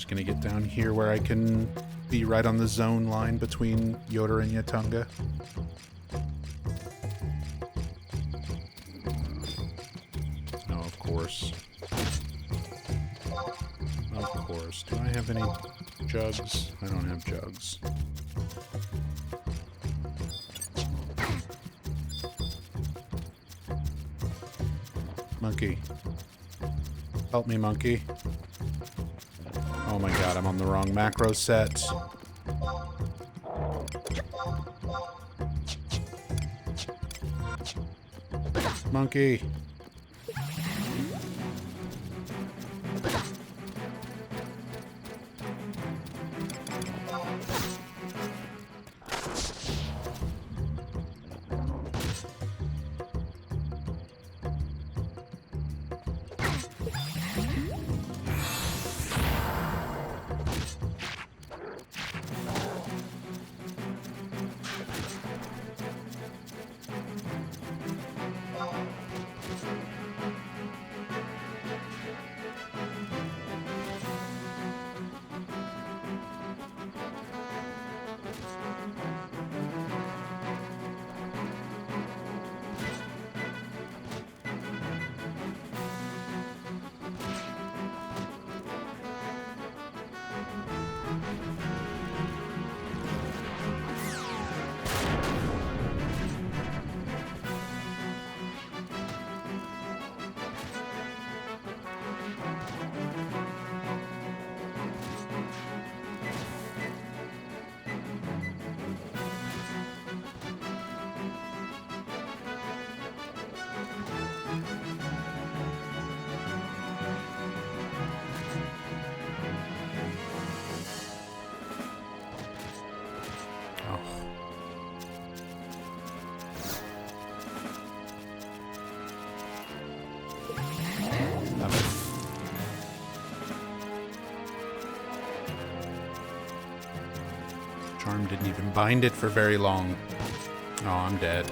Gonna get down here where I can be right on the zone line between Yoder and Yatunga. Oh, of course. Of course. Do I have any jugs? I don't have jugs. Monkey. Help me, monkey. Oh my god, I'm on the wrong macro set. Monkey. Charm didn't even bind it for very long. Oh, I'm dead.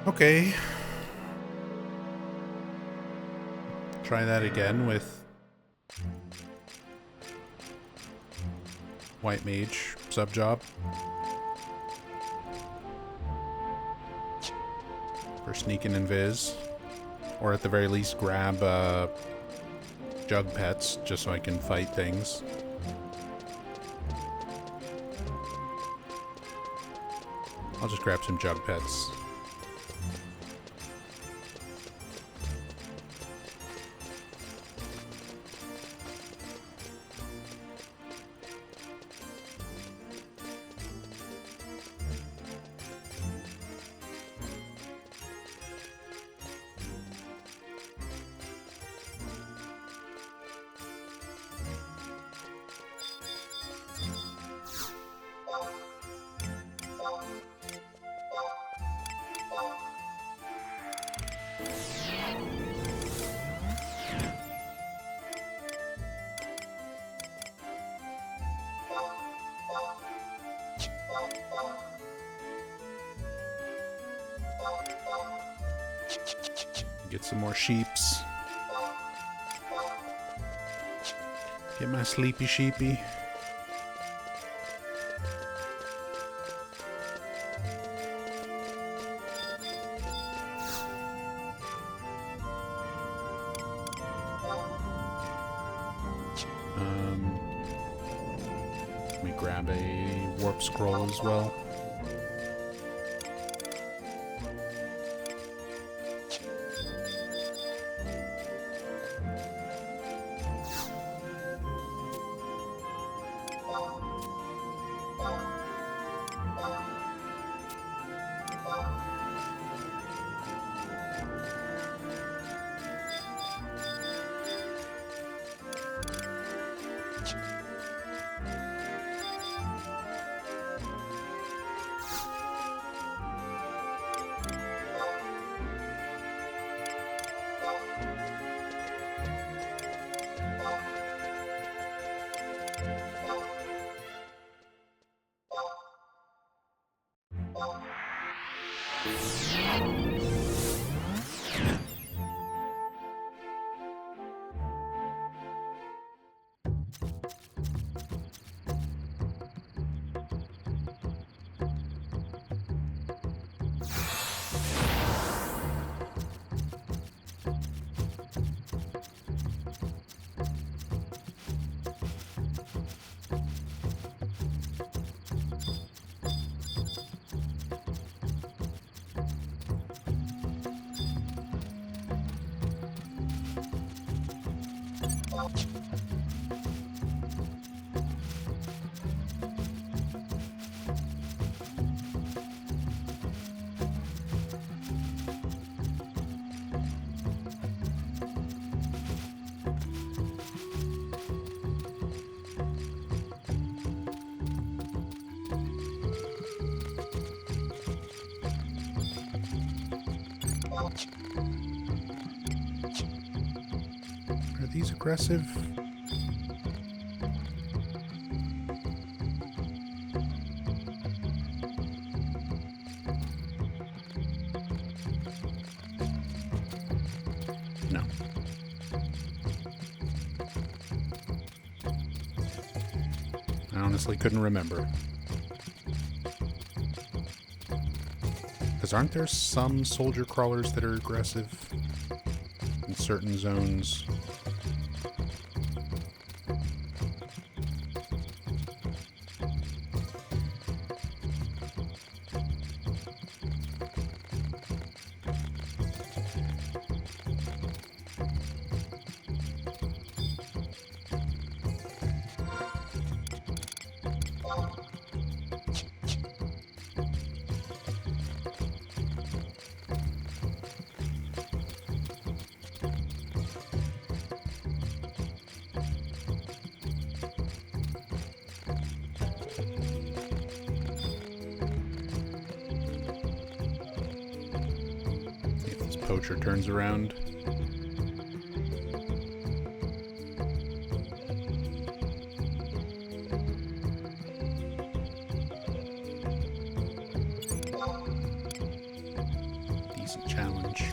Okay. try that again with White Mage sub-job. For sneaking invis. Or at the very least grab jug pets just so I can fight things. I'll just grab some jug pets. Get some more sheeps. Get my sleepy sheepy. Let me grab a warp scroll as well. Are these aggressive? No. I honestly couldn't remember. Because aren't there some soldier crawlers that are aggressive in certain zones? Poacher turns around. Decent challenge.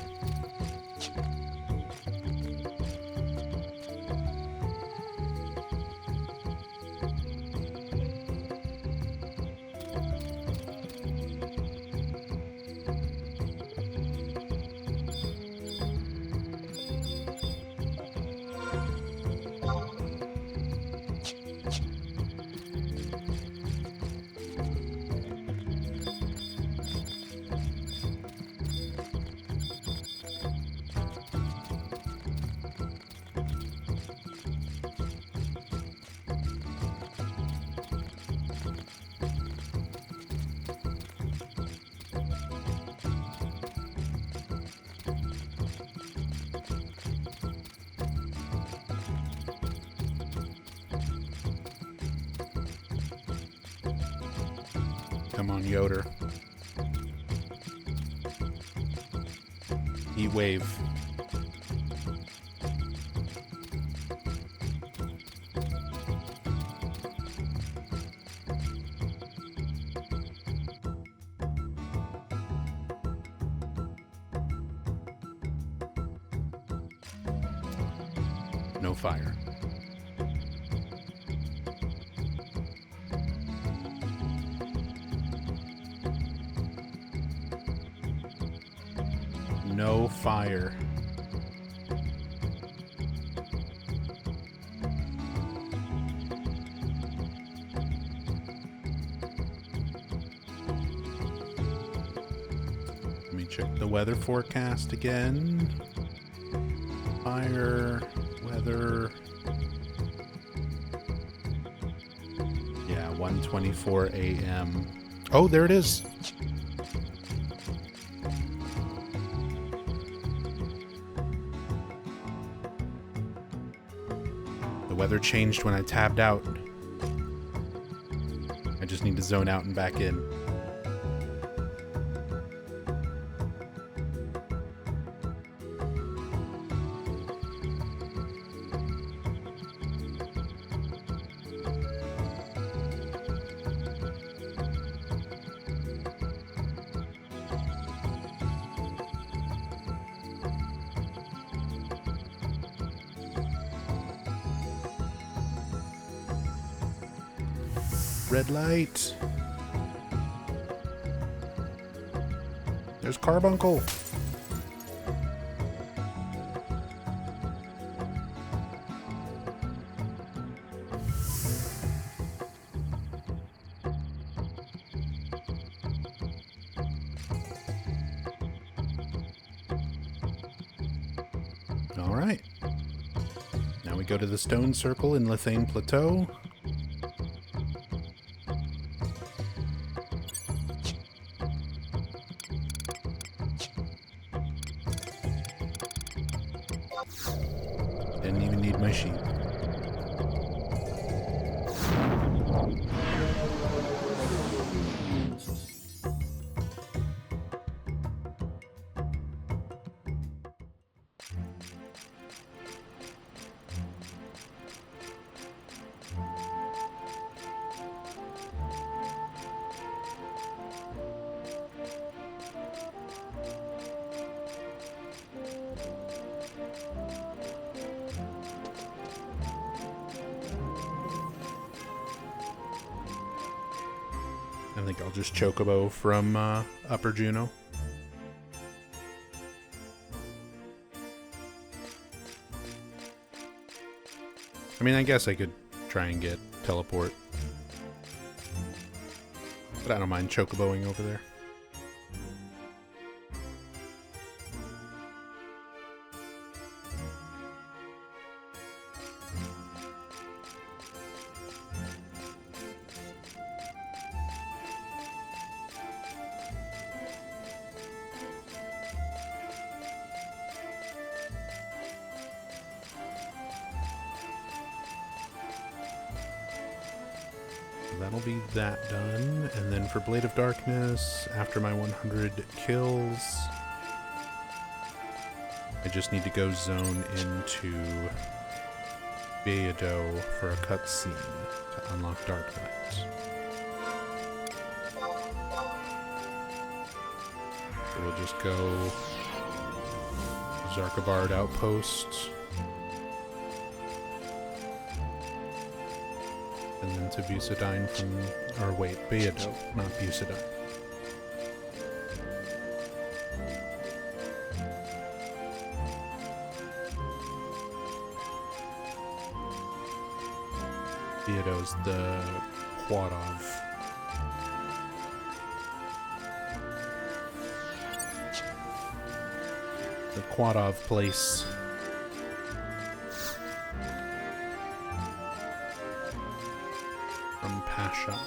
Come on, Yoder. Heat wave. No fire. No fire. Let me check the weather forecast again. Fire, weather. Yeah, 1:24 a.m. Oh, there it is. The weather changed when I tabbed out. I just need to zone out and back in. Red light. There's Carbuncle. All right. Now we go to the stone circle in Lithane Plateau. Didn't even need my sheep. I think I'll just Chocobo from Upper Juno. I mean, I guess I could try and get Teleport. But I don't mind Chocoboing over there. That'll be that done. And then for Blade of Darkness, after my 100 kills, I just need to go zone into Beado for a cutscene to unlock Dark Knight. So we'll just go Zarkabard Outpost. And then to Busadine from... Or wait, Beado, not Busadine. Beado's the Quadov. The Quadov place. From Pasha.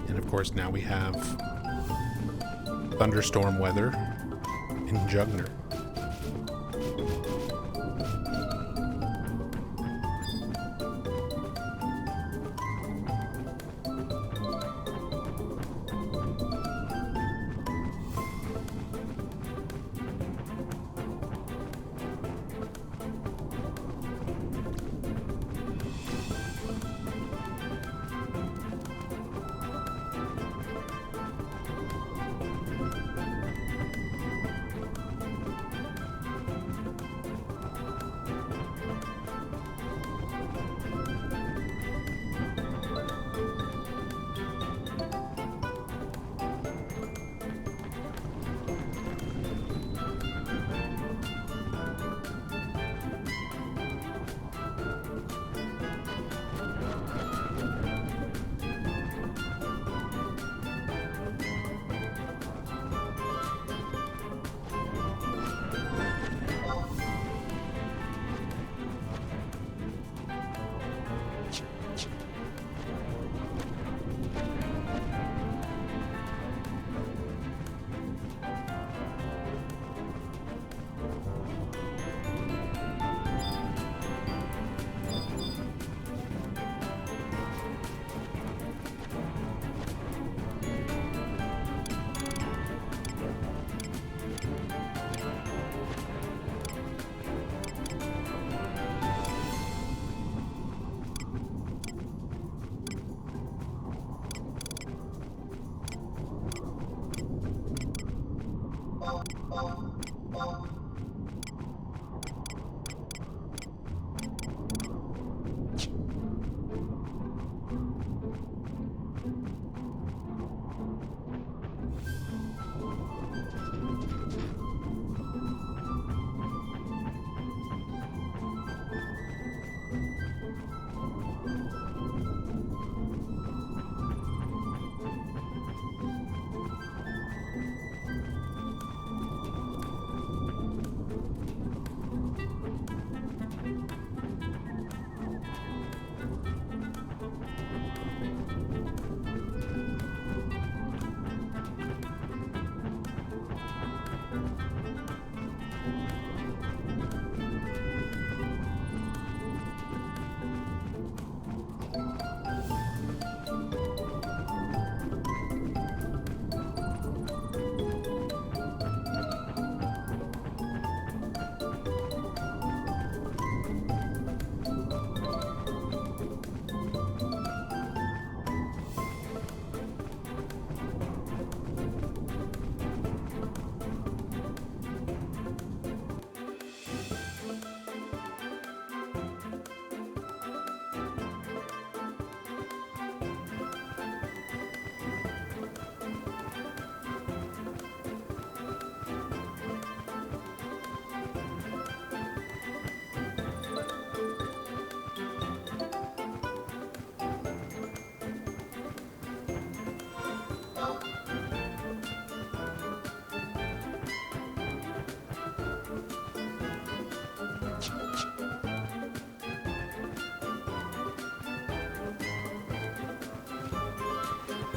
And of course, now we have thunderstorm weather in Jugner.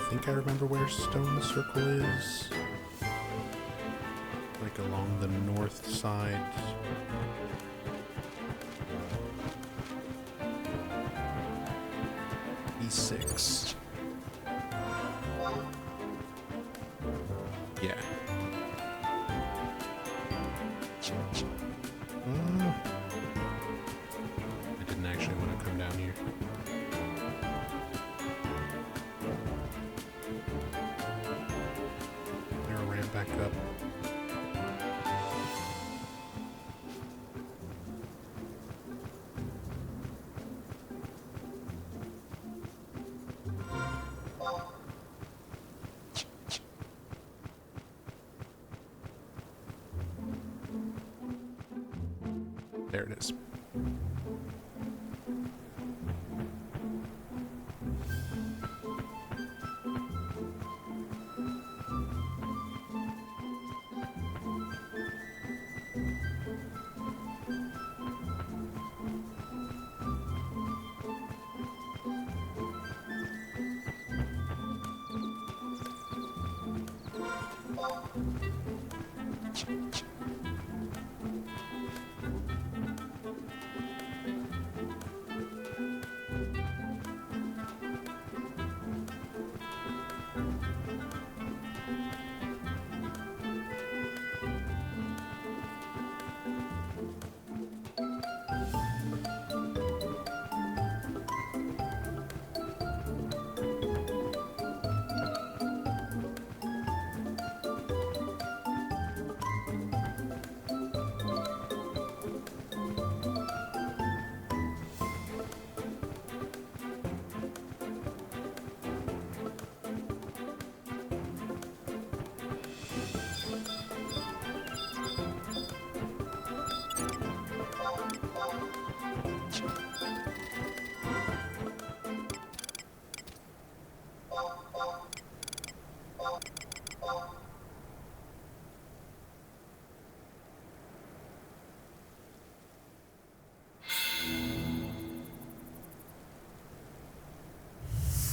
think I remember where Stone Circle is. Like along the north side. E6. Yeah. I didn't actually want to come down here. There a ramp back up. There it is.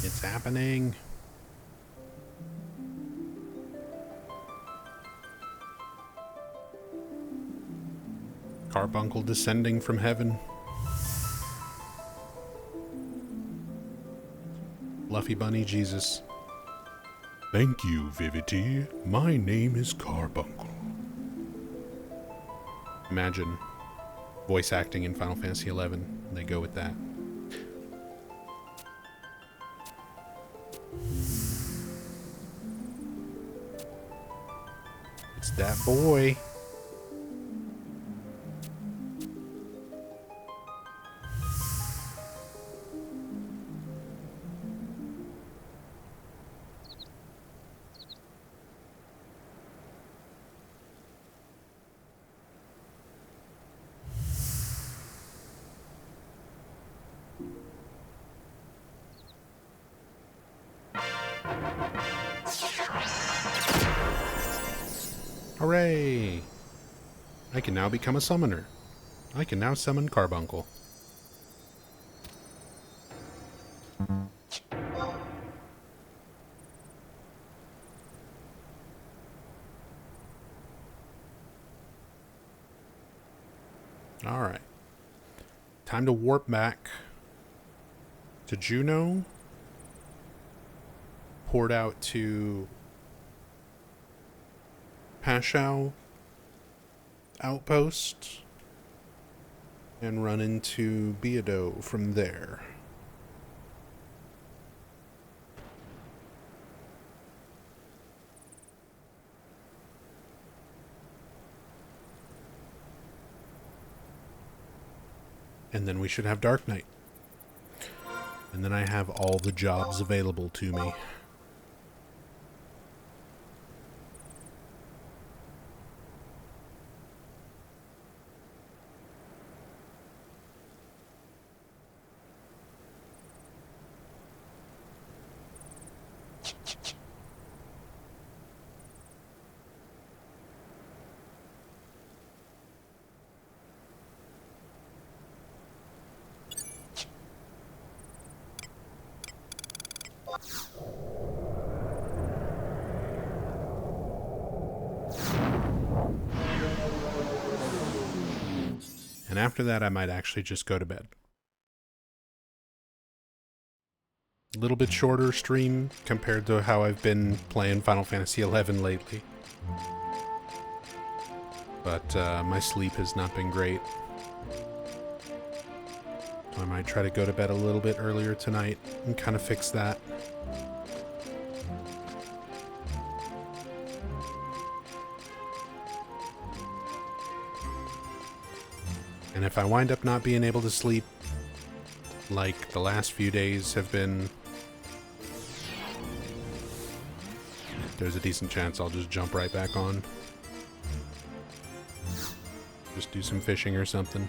It's happening. Carbuncle descending from heaven. Fluffy Bunny Jesus. Thank you, Vivity. My name is Carbuncle. Imagine voice acting in Final Fantasy XI. They go with that. It's that boy. Hooray! I can now become a summoner. I can now summon Carbuncle. Alright. Time to warp back to Juno. Port out to Pashao Outpost and run into Beado from there. And then we should have Dark Knight. And then I have all the jobs available to me. And after that, I might actually just go to bed. A little bit shorter stream compared to how I've been playing Final Fantasy XI lately. But my sleep has not been great. So I might try to go to bed a little bit earlier tonight and kind of fix that. And if I wind up not being able to sleep, like the last few days have been, there's a decent chance I'll just jump right back on. Just do some fishing or something.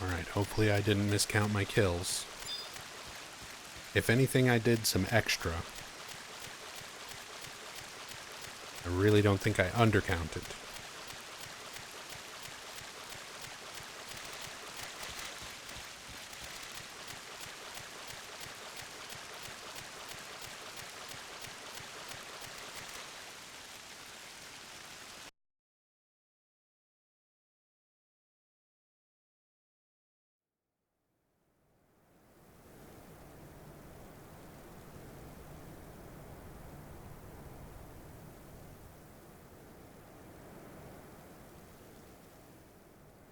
Alright, hopefully I didn't miscount my kills. If anything, I did some extra. I really don't think I undercounted.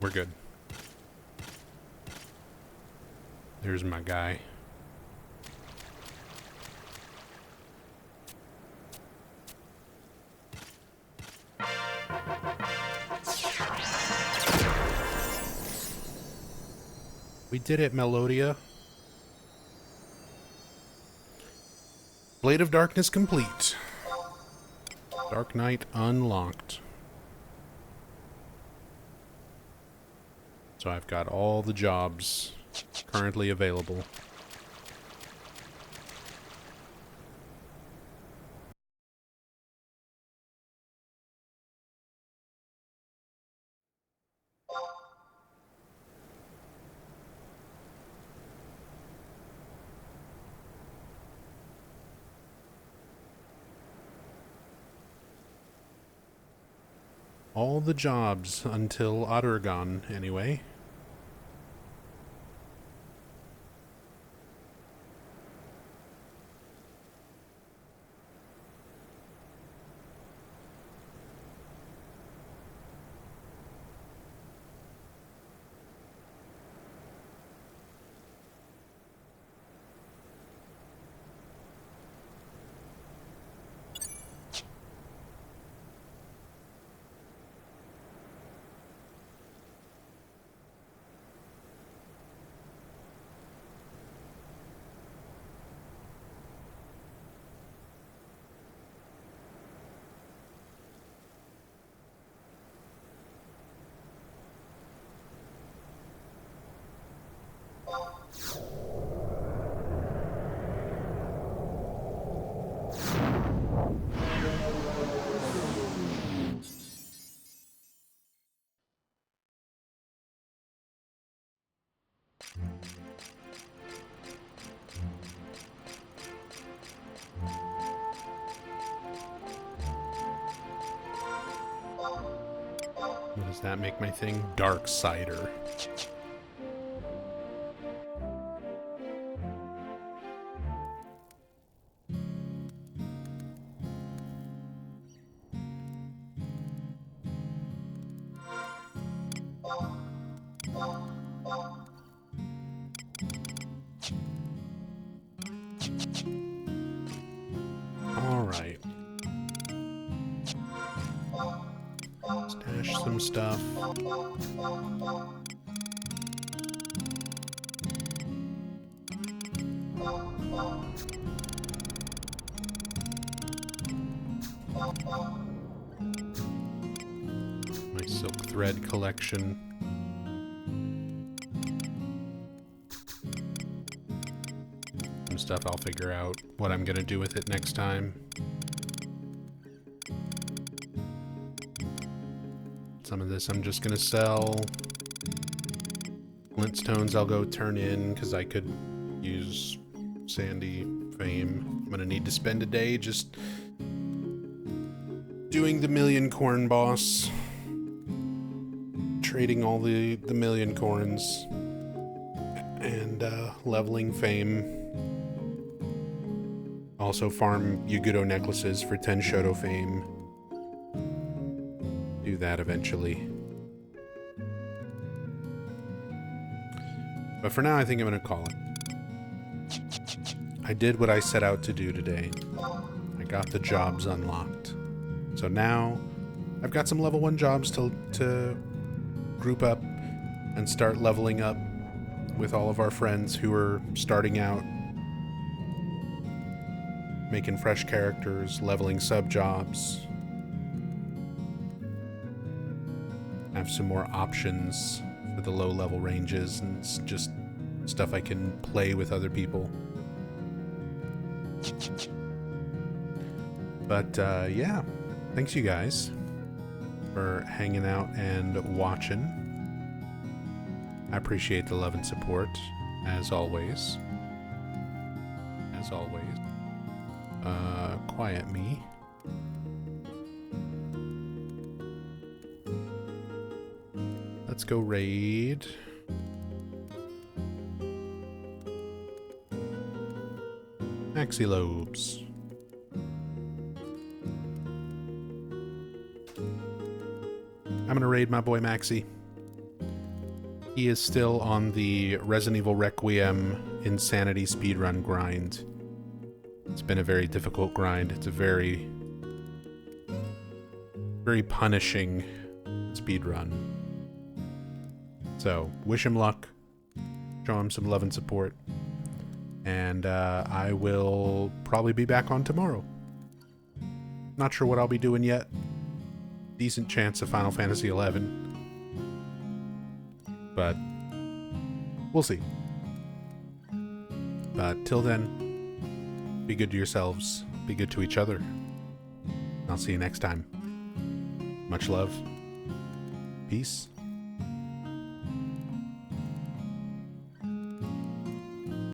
We're good. There's my guy. We did it, Melodia. Blade of Darkness complete. Dark Knight unlocked. So I've got all the jobs currently available. All the jobs until Ottergon, anyway. What does that make my thing? Darksider. Alright. Stash some stuff. My silk thread collection. Some stuff I'll figure out what I'm gonna do with it next time. Some of this I'm just gonna sell. Glintstones I'll go turn in because I could use Sandy Fame. I'm gonna need to spend a day just doing the million corn boss, trading all the million corns, and leveling Fame. Also farm Yugudo necklaces for 10 Shoto Fame. Do that eventually. But for now, I think I'm gonna call it. I did what I set out to do today. I got the jobs unlocked. So now, I've got some level 1 jobs to group up and start leveling up with all of our friends who are starting out, making fresh characters, leveling sub-jobs. Have some more options for the low level ranges, and it's just stuff I can play with other people. But yeah, thanks you guys for hanging out and watching. I appreciate the love and support, as always. As always. Quiet me. Let's go raid. Maxilobes. I'm gonna raid my boy Maxi. He is still on the Resident Evil Requiem Insanity speedrun grind. It's been a very difficult grind. It's a very, very punishing speedrun. So, wish him luck. Show him some love and support. And I will probably be back on tomorrow. Not sure what I'll be doing yet. Decent chance of Final Fantasy XI. But we'll see. But till then, be good to yourselves, be good to each other. I'll see you next time. Much love. Peace.